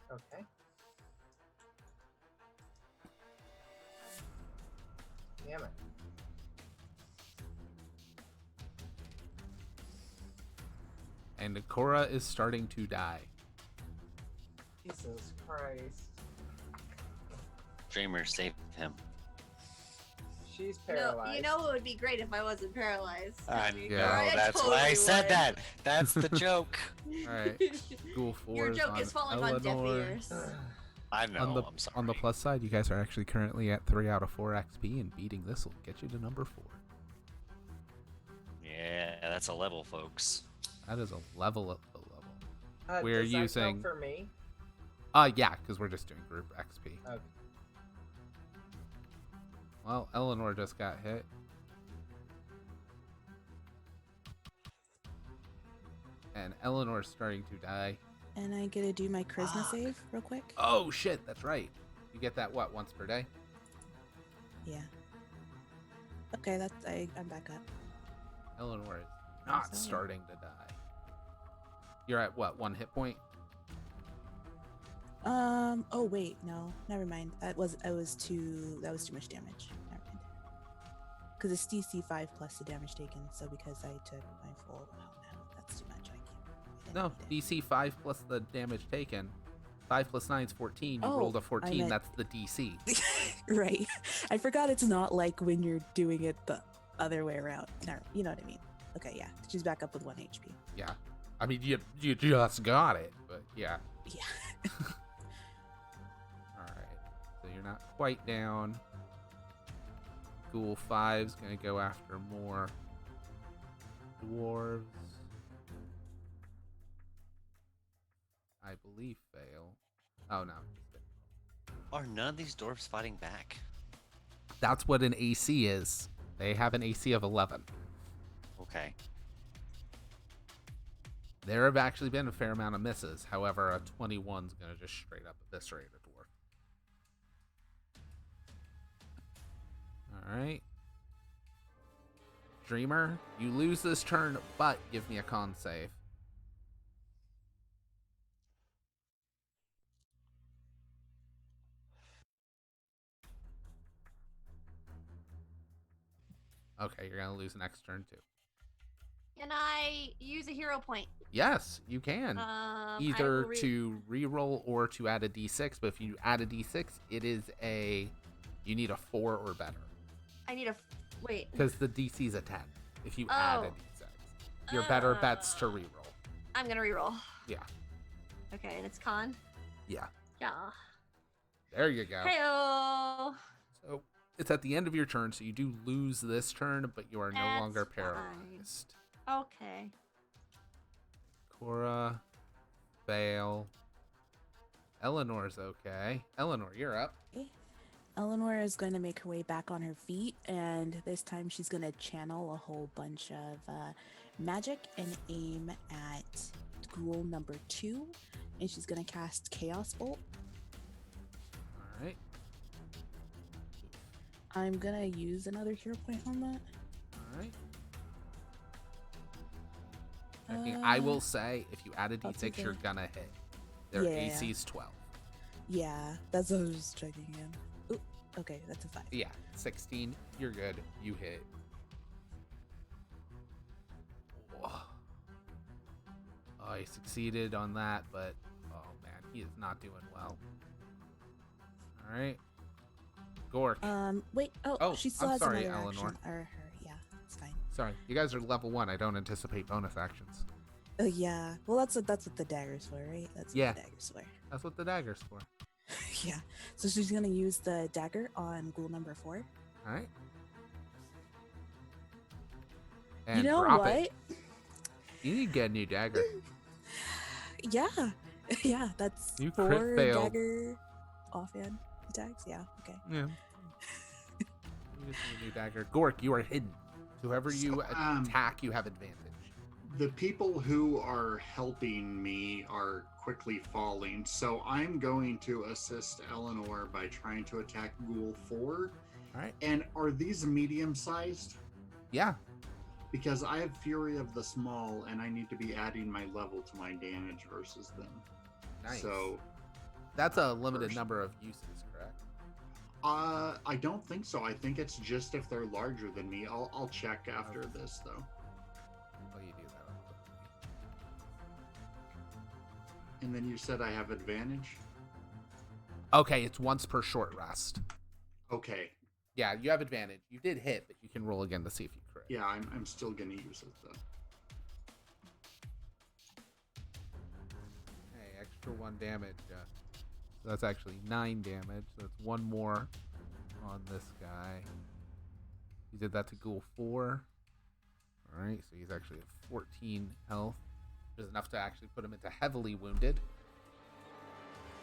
Okay. Damn it. And Korra is starting to die. Jesus Christ. Dreamer, save him. She's No, paralyzed. you know it would be great if I wasn't paralyzed. I mean, know, Yeah. that's why I totally said would. that. That's the joke. All right. Ghoul 4 Your is joke on is falling on deaf Eleanor. ears. I know, I'm sorry. On the plus side, you guys are actually currently at 3 out of 4 XP, and beating this will get you to number 4. Yeah, that's a level, folks. That is a level up the level. We're We're using- for me. Yeah, because we're just doing group XP. Okay. Well, Eleanor just got hit. And Eleanor's starting to die. And I get to do my charisma Fuck. save real quick. Oh shit, that's right. You get that what, once per day? Yeah. Okay, I'm back up. Eleanor is not Sorry. starting to die. You're at what, 1 hit point? Oh wait, no, never mind. That was too much damage. Never mind. Because it's DC 5 plus the damage taken. So because I took my full, oh no, that's too much. I didn't No, need it. DC 5 plus the damage taken. 5 plus 9 is 14. You Oh, rolled a I 14, meant- that's the DC. Right. I forgot it's not like when you're doing it the other way around. No, you know what I mean. Okay, yeah. She's back up with 1 HP. Yeah. I mean, you just got it, but yeah. Yeah. Alright. So you're not quite down. Ghoul 5's gonna go after more dwarves. I I believe, fail. Oh, no. Are none of these dwarves fighting back? That's what an AC is. They have an AC of 11. Okay. There have actually been a fair amount of misses. However, a 21's going to just straight up eviscerate a dwarf. All right. Dreamer, you lose this turn, but give me a con save. Okay, you're going to lose next turn, too. Can I use a hero point? Yes, you can. I Either will to reroll or to add a d6, but if you add a d6, it is you need a 4 or better. I need a wait. Because the DC is a 10 if you add a Oh. d6. Your better bet's to reroll. I'm gonna reroll. Yeah. Okay, and it's con. Yeah. Yeah. There you go. Heyo. So it's at the end of your turn, so you do lose this turn, but you are no That's longer fine. paralyzed. Okay. Cora, fail. Eleanor's okay. Eleanor, you're up. Eleanor is going to make her way back on her feet, and this time she's going to channel a whole bunch of magic and aim at ghoul number 2, and she's going to cast Chaos Bolt. All right. I'm going to use another hero point on that. All right. I will say, if you add a I'll d6, take you're it. gonna hit. Their Yeah. AC's 12. Yeah, that's what I was just checking in. Ooh, okay, that's a 5. Yeah, 16, you're good. You hit. Oh, he succeeded on that, but oh man, he is not doing well. All right, Gork. Wait. Oh, Oh, she still I'm has sorry, another Eleanor. action. Or her. Yeah, it's fine. Sorry, you guys are level 1. I don't anticipate bonus actions. Oh yeah. Well, that's what the dagger's for, right? That's what Yeah. the dagger's for. That's what the dagger's for. Yeah. So she's gonna use the dagger on ghoul number 4. All right. And You know drop what? it. You need to get a new dagger. Yeah. Yeah. That's You crit 4 failed. dagger offhand attacks. Yeah. Okay. Yeah. You just need a new dagger. Gork, you are hidden. Whoever you So, attack, you have advantage. The people who are helping me are quickly falling, so I'm going to assist Eleanor by trying to attack Ghoul 4. All right. And are these medium-sized? Yeah. Because I have Fury of the Small, and I need to be adding my level to my damage versus them. Nice. So, That's a limited First. number of uses, correct? I don't think so. I think it's just if they're larger than me. I'll check after Okay. this, though. Well, you do that. And then you said I have advantage? Okay, it's once per short rest. Okay. Yeah, you have advantage. You did hit, but you can roll again to see if you crit. Yeah, I'm still going to use it, though. Hey, extra 1 damage. So that's actually 9 damage. So that's 1 more on this guy. You did that to Ghoul 4. Alright, so he's actually at 14 health. Which is enough to actually put him into heavily wounded.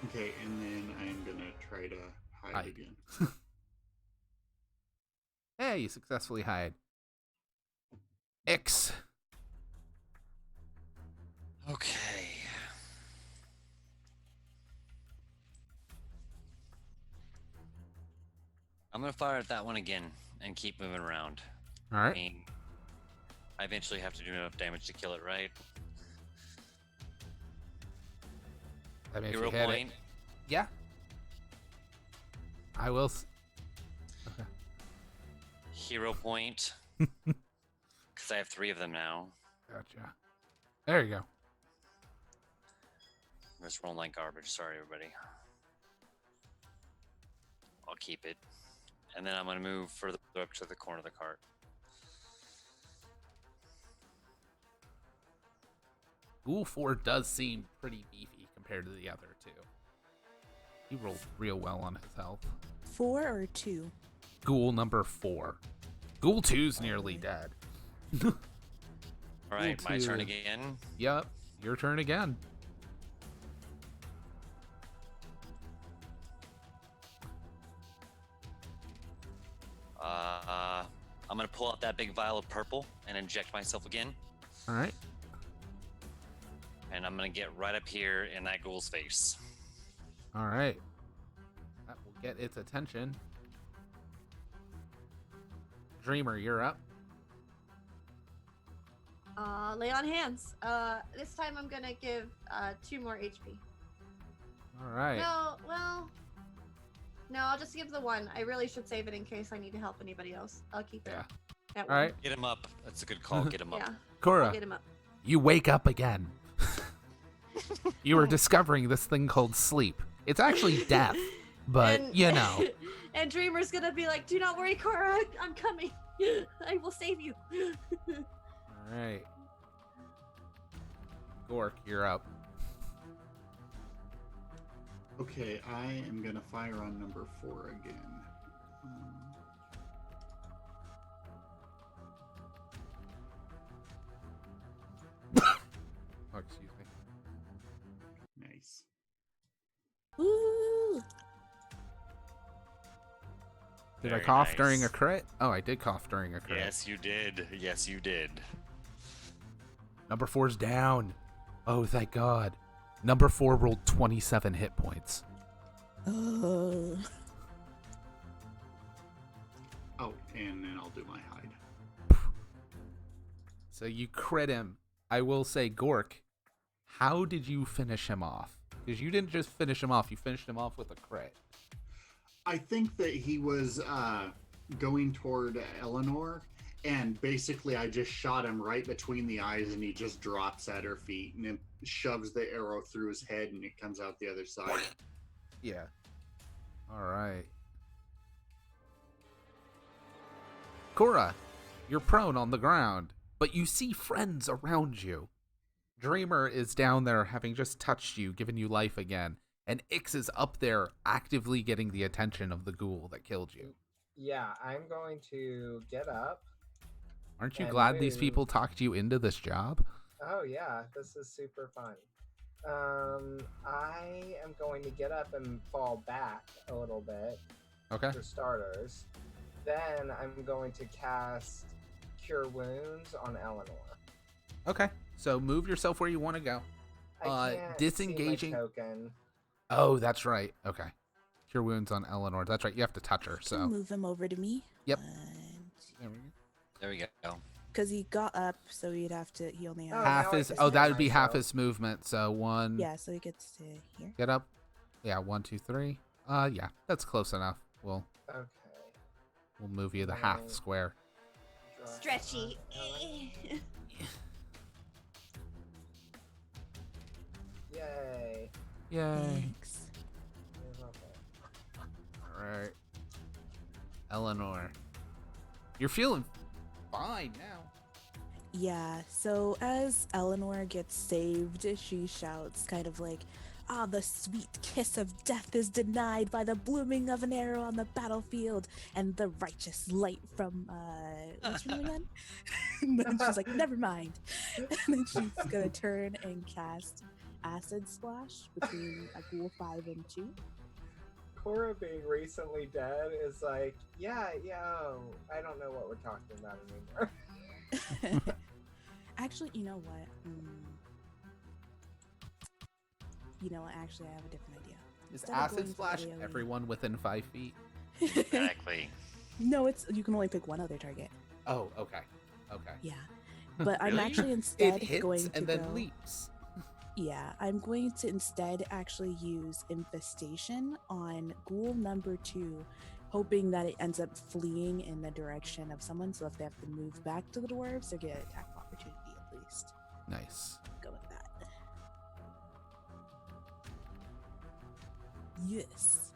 Okay, and then I'm going to try to hide Hide. again. Hey, you successfully hide. X. Okay. I'm gonna fire at that one again and keep moving around. I Alright. mean, I eventually have to do enough damage to kill it, right? That means you Hero hit point. it. Yeah. I will. Okay. Hero point. Because I have 3 of them now. Gotcha. There you go. I'm just rolling like garbage. Sorry, everybody. I'll keep it. And then I'm going to move further up to the corner of the cart. Ghoul 4 does seem pretty beefy compared to the other 2. He rolled real well on his health. 4 or 2? Ghoul number 4. Ghoul 2's nearly dead. All right, my Ghoul turn 2. again. Yep, your turn again. pull out that big vial of purple and inject myself again. All right. And I'm gonna get right up here in that ghoul's face. All right. That will get its attention. Dreamer, you're up. Lay on hands. This time I'm gonna give 2 more HP. All right. No, well, no, I'll just give the 1. I really should save it in case I need to help anybody else. I'll keep it. Yeah. At All 1. right. Get him up. That's a good call. Get him up. Yeah, I'll Cora, get him up. you wake up again. You are discovering this thing called sleep. It's actually death, but And- you know. And Dreamer's gonna be like, "Do not worry, Cora. I'm coming. I will save you." All right. Gork, you're up. Okay, I am gonna fire on number 4 again. Oh, excuse me. Nice. Woo! Did I Very cough during a nice. crit? Oh, I did cough during a crit. Yes, you did. Yes, you did. Number 4's down. Oh, thank God. Number 4 rolled 27 hit points. Oh. Oh, and then I'll do my hide. So you crit him. I will say, Gork, how did you finish him off? Because you didn't just finish him off, you finished him off with a crit. I think that he was going toward Eleanor, and basically I just shot him right between the eyes, and he just drops at her feet, and then shoves the arrow through his head, and it comes out the other side. Yeah. All right. Cora, you're prone on the ground, but you see friends around you. Dreamer is down there having just touched you, given you life again, and Ix is up there actively getting the attention of the ghoul that killed you. Yeah, I'm going to get up. Aren't you And glad these move. people talked you into this job? Oh yeah, this is super fun. I am going to get up and fall back a little bit Okay. for starters. Then I'm going to cast Cure Wounds on Eleanor. Okay. So move yourself where you want to go. I can't disengaging- see my token. Oh, that's right. Okay. Cure wounds on Eleanor. That's right. You have to touch her. Can So move him over to me. Yep. There we go. Because he got up, so he'd have to. He only Oh, has. half now I his. can Oh, see that would be half myself. his movement. So one. Yeah, so he gets to here. Get up. Yeah. 1, 2, 3. Yeah. That's close enough. We'll Okay. move you the half Right. square. Draw Stretchy. on Yay. Yay. Thanks. All right. Eleanor, you're feeling fine now. Yeah, so as Eleanor gets saved, she shouts, kind of like, "Ah, the sweet kiss of death is denied by the blooming of an arrow on the battlefield and the righteous light from, what's her name again?" And then she's like, "Never mind." And then she's gonna turn and cast Acid Splash between a ghoul 5 and 2. Cora being recently dead is like, yeah, I don't know what we're talking about anymore. Actually, you know what? Actually, I have a different idea. Is Instead of acid going for splash AoE everyone within 5 feet? Exactly. No, it's you can only pick one other target. Oh, okay. Okay. Yeah, but I'm Really? actually instead It hits going to and then go. leaps. Yeah, I'm going to instead actually use Infestation on ghoul number 2, hoping that it ends up fleeing in the direction of someone. So if they have to move back to the dwarves, they get an attack of opportunity at least. Nice. Go with that. Yes.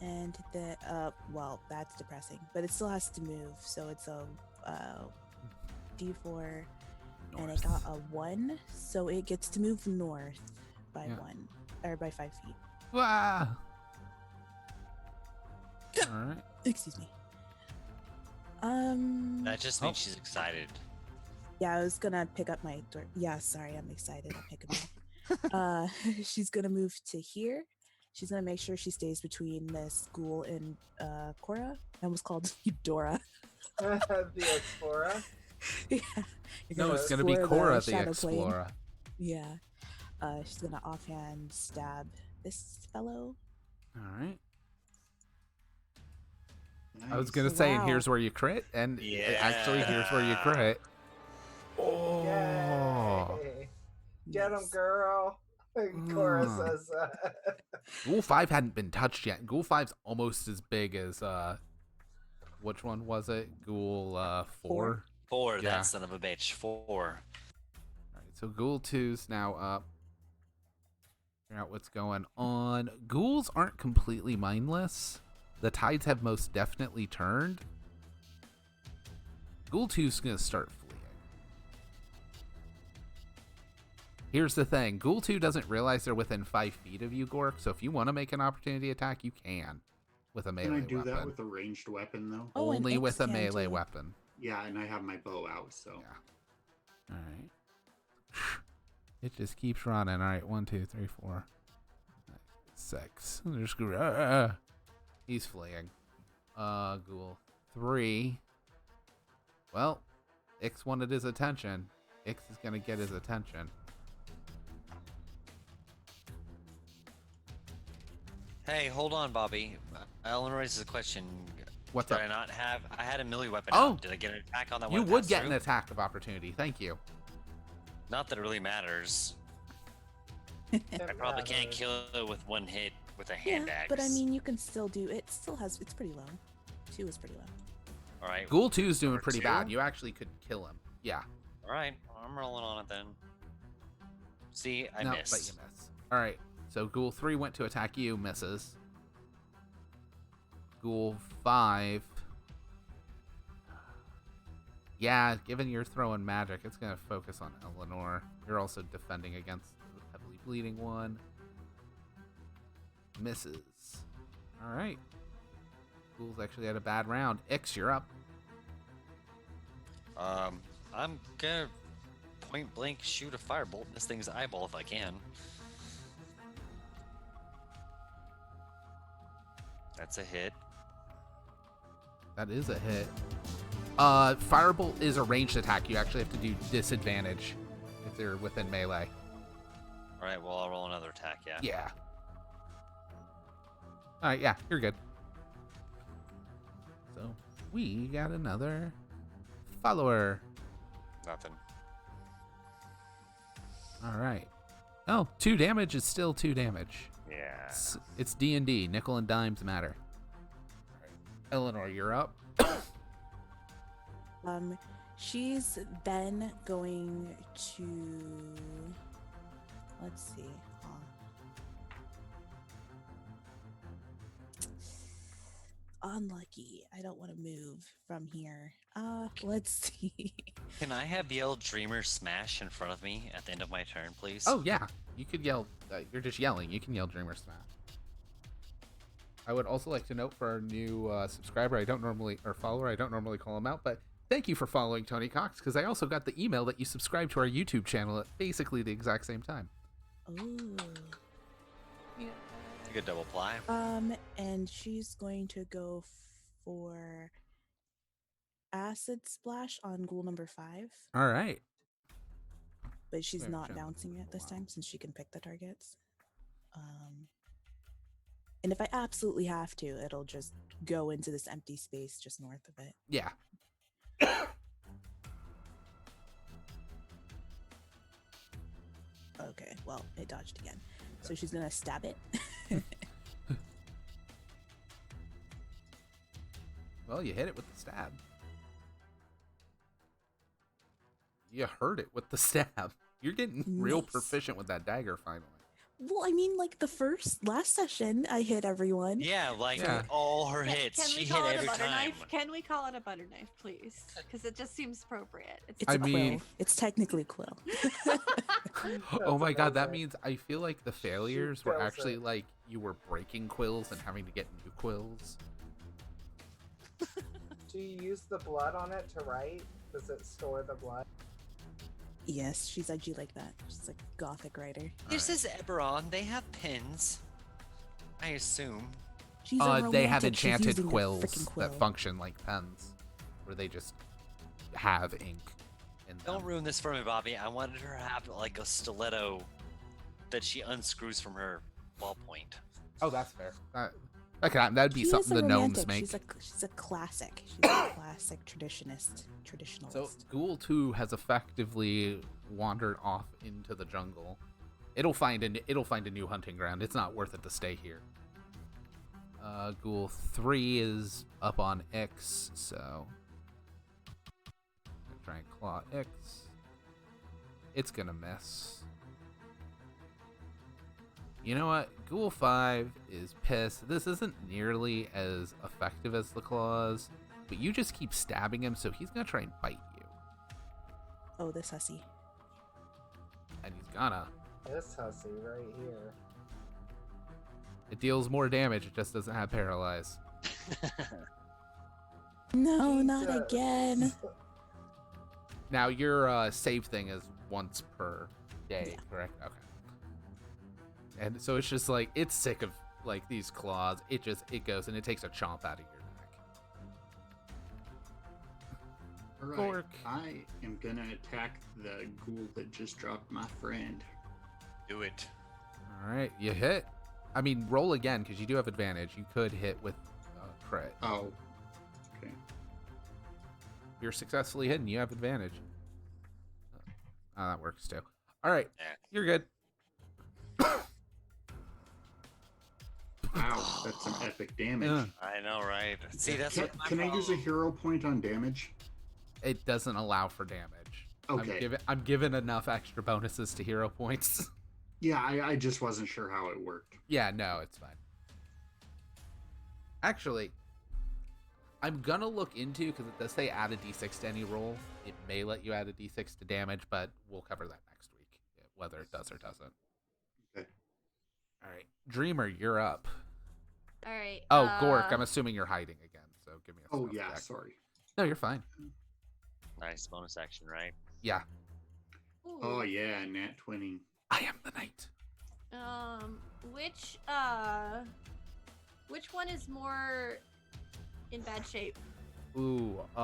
And the well, that's depressing, but it still has to move, so it's a D4, and it got a 1, so it gets to move north by Yeah. 1 or by 5 feet. Wah! All right. Excuse me. That just means Oh. she's excited. Yeah, I was gonna pick up my door. Yeah, sorry, I'm excited. I'll pick him up. She's gonna move to here, She's gonna make sure she stays between this ghoul and Cora. I almost called you Dora. The Explorer. Yeah. You're No, gonna it's gonna be explore Cora the Shadow Plane. Explorer. Yeah. She's gonna offhand stab this fellow. All right. Nice. I was gonna say, and Wow. here's where you crit, and actually, here's where you crit. Oh. Yay! Get him, Nice. girl. Cora Mm. says. Ghoul 5 hadn't been touched yet. Ghoul 5's almost as big as which one was it? Ghoul 4. 4, Yeah. that son of a bitch. 4. Alright, so Ghoul 2's now up. Figure out what's going on. Ghouls aren't completely mindless. The tides have most definitely turned. Ghoul 2's gonna start fleeing. Here's the thing. Ghoul 2 doesn't realize they're within 5 feet of you, Gork, so if you want to make an opportunity attack, you can. With a melee Can I do weapon. that with a ranged weapon, though? Oh, and Only X with a can melee too. weapon. Yeah, and I have my bow out, so. Yeah. Alright. It just keeps running. Alright, 1, 2, 3, 4, 5, 6. There's he's fleeing. Ghoul 3. Well, Ix wanted his attention. Ix is gonna get his attention. Hey, hold on, Bobby. Ellen raises a question. What's Did up? I not have? I had a melee weapon. Oh! Out. Did I get an attack on that You one? would pass get through? an attack of opportunity. Thank you. Not that it really matters. It I probably can't matters. kill it with one hit with a Yeah, hand axe. but I mean, you can still do it. Still has. It's pretty low. 2 is pretty low. all right, Ghoul 2 is doing Number pretty 2? bad. You actually could kill him. Yeah. all right. I'm rolling on it then. See, I no, missed. but you miss. Alright. So Ghoul 3 went to attack you, misses. Ghoul 5. Yeah, given you're throwing magic, it's going to focus on Eleanor. You're also defending against the heavily bleeding one. Misses. Alright. Ghoul's actually had a bad round. Ix, you're up. I'm gonna point blank shoot a firebolt in this thing's eyeball if I can. That's a hit. That is a hit. Firebolt is a ranged attack. You actually have to do disadvantage if they're within melee. All right, well I'll roll another attack. Yeah. Yeah. Alright, yeah, you're good. So, we got another follower. Nothing. Alright. Oh, 2 damage is still 2 damage. Yeah. It's D&D. Nickel and dimes matter. Eleanor, you're up. She's then going to. Let's see. Unlucky. I don't want to move from here. Let's see. Can I have Yell Dreamer Smash in front of me at the end of my turn, please? Oh, yeah. You could yell. You're just yelling. You can yell Dreamer Smash. I would also like to note for our new subscriber, or follower, I don't normally call him out, but thank you for following Tony Cox, because I also got the email that you subscribed to our YouTube channel at basically the exact same time. Ooh. You could double apply. And she's going to go for acid splash on ghoul number 5, All right. but she's Very not gentle. bouncing it this time since she can pick the targets. And if I absolutely have to, it'll just go into this empty space just north of it. Yeah. Okay, well, it dodged again. So she's gonna stab it. Well, you hit it with the stab. You hurt it with the stab. You're getting real Nice. proficient with that dagger finally. Well, I mean, like last session, I hit everyone. Yeah, like Yeah. all her hits. Can She we hit call it a every butter time. knife? Can we call it a butter knife, please? Because it just seems appropriate. It's I a quill. mean- It's technically a quill. Oh my god, that amazing. means I feel like the failures were kills actually it. like you were breaking quills and having to get new quills. Do you use the blood on it to write? Does it store the blood? Yes, she's edgy like that. She's like a gothic writer. This is Eberron. They have pins. I assume. She's They have romantic. She's enchanted using the quills frickin' quill. that function like pens, where they just have ink in them. Don't ruin this for me, Bobby. I wanted her to have like a stiletto that she unscrews from her ballpoint. Oh, that's fair. That'd be She something is a the gnomes romantic. make. She's a classic. She's a classic traditionalist. So Ghoul 2 has effectively wandered off into the jungle. It'll find a new hunting ground. It's not worth it to stay here. Ghoul 3 is up on X, so I'm gonna try and claw X. It's gonna miss. You know what? Ghoul 5 is pissed. This isn't nearly as effective as the claws, but you just keep stabbing him, so he's gonna try and bite you. Oh, this hussy. And he's gonna. This hussy right here. It deals more damage, it just doesn't have paralyze. No, not Jesus. again. Now, your save thing is once per day, correct? Okay. And so it's just like, it's sick of like these claws. It goes and it takes a chomp out of your neck. All right. Gork. I am gonna attack the ghoul that just dropped my friend. Do it. All right, you hit. I mean, roll again because you do have advantage. You could hit with crit. Oh. Okay. If you're successfully hidden, you have advantage. Oh, that works too. All right, Yeah. you're good. Wow, that's some epic damage. Yeah. I know, right? See, that's what my Can I use a problem. hero point on damage? It doesn't allow for damage. Okay. I'm given enough extra bonuses to hero points. Yeah, I just wasn't sure how it worked. Yeah, no, it's fine. Actually, I'm gonna look into, because it does say add a d6 to any roll. It may let you add a d6 to damage, but we'll cover that next week, whether it does or doesn't. Okay. All right, Dreamer, you're up. All right. Oh, Gork, I'm assuming you're hiding again, so give me a Oh stealth yeah, check. sorry. No, you're fine. Nice bonus action, right? Yeah, Ooh. Oh yeah, nat 20. I am the knight. Which one is more in bad shape? Ooh, 3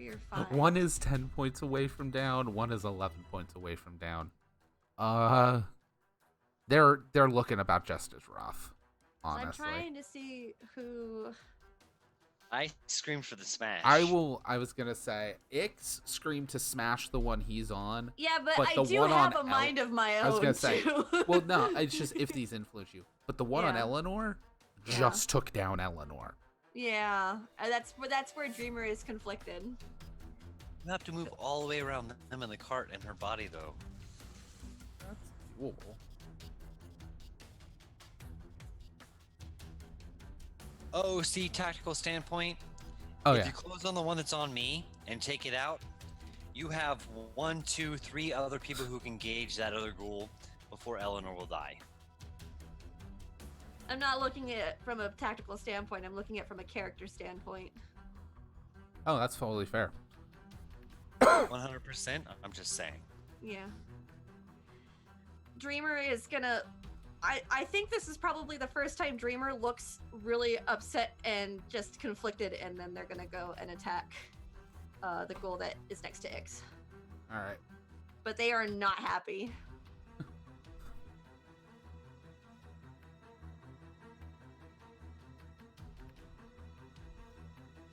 or 5? one is 10 points away from down, one is 11 points away from down. They're looking about just as rough, honestly. I'm trying to see who. I screamed for the smash. I was gonna say Ix screamed to smash the one he's on. Yeah, but But I the do one have on a mind of my own. I was gonna say, too. well, no, it's just if these influence you. But the one on Yeah. Eleanor Yeah. just took down Eleanor. Yeah, that's where Dreamer is conflicted. You have to move all the way around them in the cart and her body, though. That's doable. Oh, see, tactical standpoint. Oh If yeah. you close on the one that's on me and take it out, you have 1, 2, 3 other people who can gauge that other ghoul before Eleanor will die. I'm not looking at it from a tactical standpoint. I'm looking at it from a character standpoint. Oh, that's totally fair. 100%. I'm just saying. Yeah. Dreamer is gonna. I think this is probably the first time Dreamer looks really upset and just conflicted, and then they're gonna go and attack the ghoul that is next to Ix. All right. But they are not happy.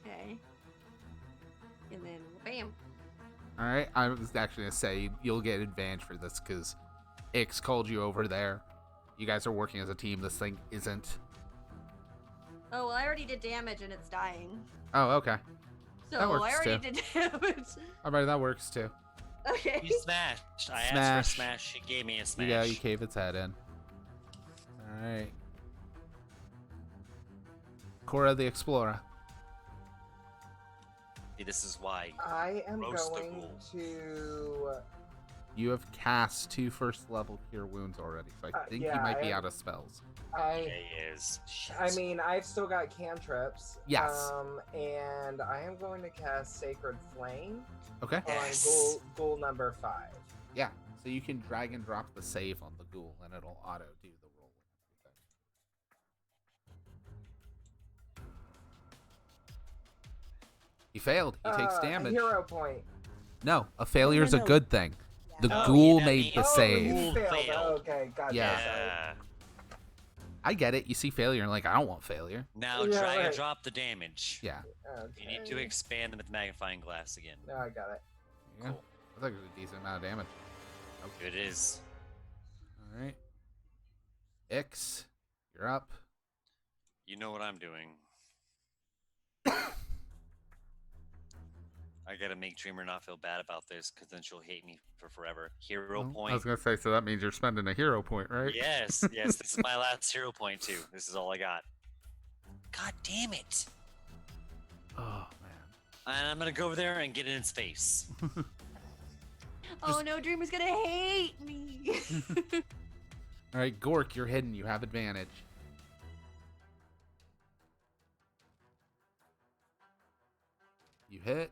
Okay. And then bam. All right. I was actually gonna say you'll get advantage for this because Ix called you over there. You guys are working as a team. This thing isn't. Oh, well, I already did damage and it's dying. Oh, okay. So That works, I already too. did damage. All right, that works too. Okay. You smashed. I asked for a Smash. smash. She gave me a smash. Yeah, you cave its head in. All right. Cora the Explorer. See, this is why. I am Roast the going ghoul. to. You have cast 2 first-level cure wounds already, so I think yeah, you might I be am- out of spells. It is. Shit. I mean, I've still got cantrips. Yes. And I am going to cast Sacred Flame Okay. on Yes. goal number 5. Yeah. So you can drag and drop the save on the ghoul, and it'll auto do the roll and everything. He failed. He takes A damage. hero point. No, a failure's no. a good thing. The Yeah. Oh, ghoul that made the means- save. He Ghoul failed. failed. Okay, gotcha. Yeah. Yeah. I get it. You see failure and like, I don't want failure. Now Yeah, drag and right. drop the damage. Yeah. Okay. You need to expand them with magnifying glass again. No, I got it. Yeah. Cool. I think it was a decent amount of damage. It is. All right. Ix, you're up. You know what I'm doing. I gotta make Dreamer not feel bad about this, because then she'll hate me for forever. Hero point. I was gonna say, so that means you're spending a hero point, right? Yes, yes, this is my last hero point too. This is all I got. God damn it! Oh man. And I'm gonna go over there and get in its face. Oh no, Dreamer's gonna hate me. All right, Gork, you're hidden. You have advantage. You hit.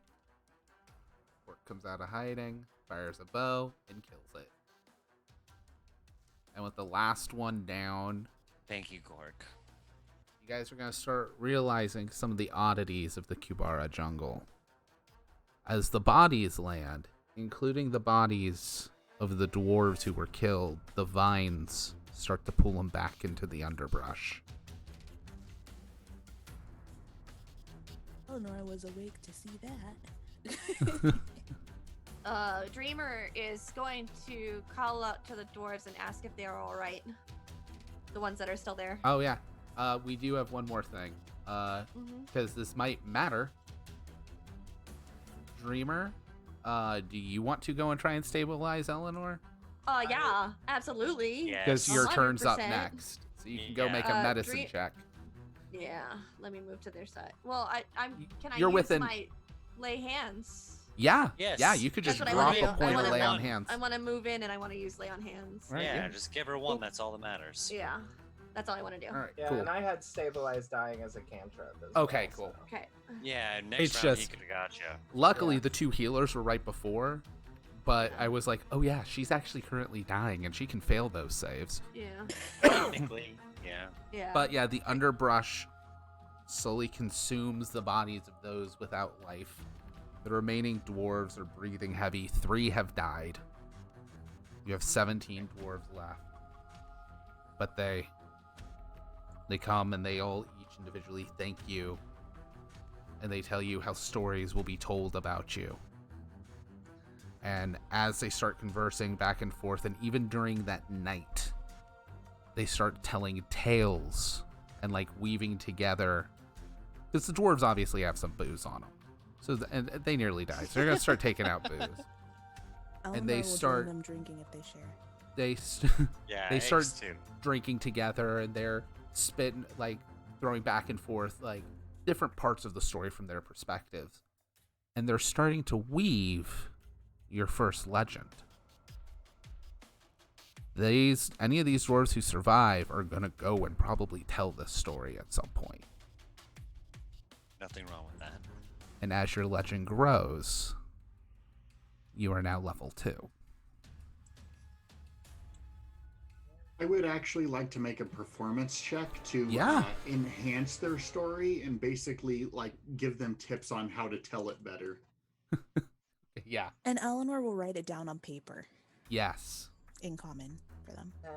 Gork comes out of hiding, fires a bow, and kills it. And with the last one down, Thank you, Gork. you guys are going to start realizing some of the oddities of the Kubara jungle. As the bodies land, including the bodies of the dwarves who were killed, the vines start to pull them back into the underbrush. Eleanor was awake to see that. Dreamer is going to call out to the dwarves and ask if they're all right. The ones that are still there. Oh, yeah. We do have one more thing. Because this might matter. Dreamer, do you want to go and try and stabilize Eleanor? Yeah, absolutely. Yes. Because your turn's up 100%. next. So you can go Yeah. make a medicine Dream- check. Yeah, let me move to their side. Well, can I You're use within- my lay hands? Yeah. Yes. Yeah, you could That's just what I drop wanna a do. point I of wanna lay on one. hands. I want to move in and I want to use lay on hands. Right, Yeah, yeah. just give her one. That's all that matters. Yeah, that's all I want to do. All right, Yeah, cool. and I had stabilized dying as a cantrip. As Okay, well, cool. so. Okay. Yeah, next It's round he just- could have got you. Luckily, Yeah. the two healers were right before, but I was like, oh yeah, she's actually currently dying, and she can fail those saves. Yeah. Technically, yeah. Yeah. But yeah, the underbrush slowly consumes the bodies of those without life. The remaining dwarves are breathing heavy. 3 have died. You have 17 dwarves left. But they come and they all each individually thank you. And they tell you how stories will be told about you. And as they start conversing back and forth, and even during that night, they start telling tales and like weaving together. Because the dwarves obviously have some booze on them. So and they nearly die. So they're going to start taking out booze. Eleanor they will join start- them drinking if they share. Yeah, They eggs start too. drinking together, and they're spitting, like throwing back and forth, like different parts of the story from their perspectives. And they're starting to weave your first legend. Any of these dwarves who survive are going to go and probably tell this story at some point. Nothing wrong with that. And as your legend grows, you are now level 2. I would actually like to make a performance check to Yeah. enhance their story and basically like give them tips on how to tell it better. Yeah. And Eleanor will write it down on paper Yes. in common for them. And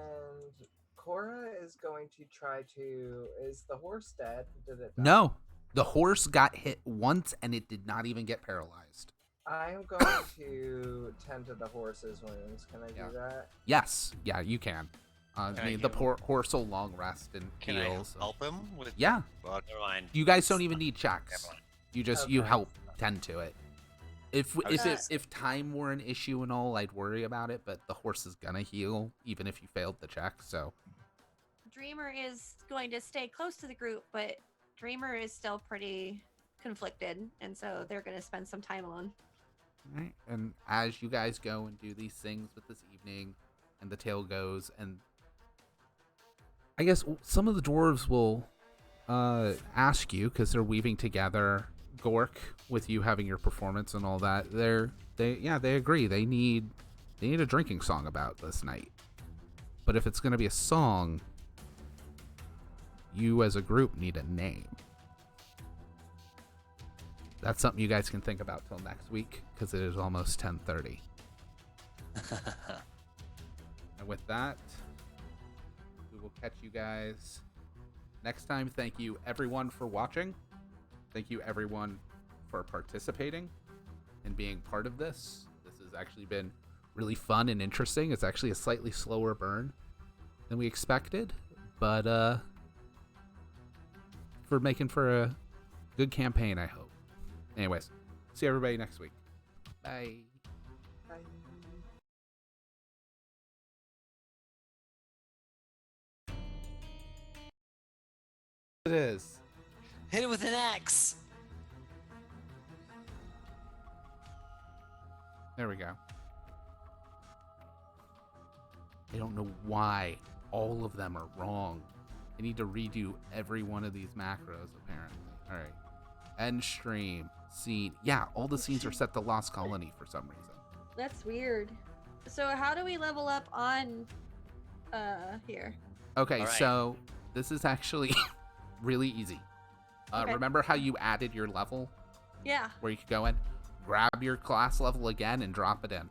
Cora is going to try to. Is the horse dead? Did it die? No. The horse got hit once and it did not even get paralyzed. I am going to tend to the horse's wounds. Can I Yeah. do that? Yes. Yeah, you can. Can I I mean, the give poor horse will long rest and Can heal. I so- help him with? Yeah. Well, never mind. You guys don't even need checks. Never mind. You just you Okay. help tend to it. If I was if time were an issue and all, I'd worry about it. But the horse is gonna heal even if you failed the check. So Dreamer is going to stay close to the group, but Dreamer is still pretty conflicted, and so they're going to spend some time alone. right. And as you guys go and do these things with this evening, and the tale goes, and I guess some of the dwarves will ask you because they're weaving together. Gork, with you having your performance and all that, they agree. They need They need a drinking song about this night. But if it's going to be a song, you as a group need a name. That's something you guys can think about till next week, because it is almost 10:30. And with that, we will catch you guys next time. Thank you everyone for watching. Thank you everyone for participating and being part of this. This has actually been really fun and interesting. It's actually a slightly slower burn than we expected, but for making for a good campaign, I hope. Anyways, see everybody next week. Bye. It is. Hit it with an axe. There we go. I don't know why all of them are wrong. I need to redo every one of these macros, apparently. All right. End stream. Scene. Yeah, all the scenes are set to Lost Colony for some reason. That's weird. So how do we level up on here? Okay, All right. so this is actually really easy. Okay. Remember how you added your level Yeah. where you could go in? Grab your class level again and drop it in.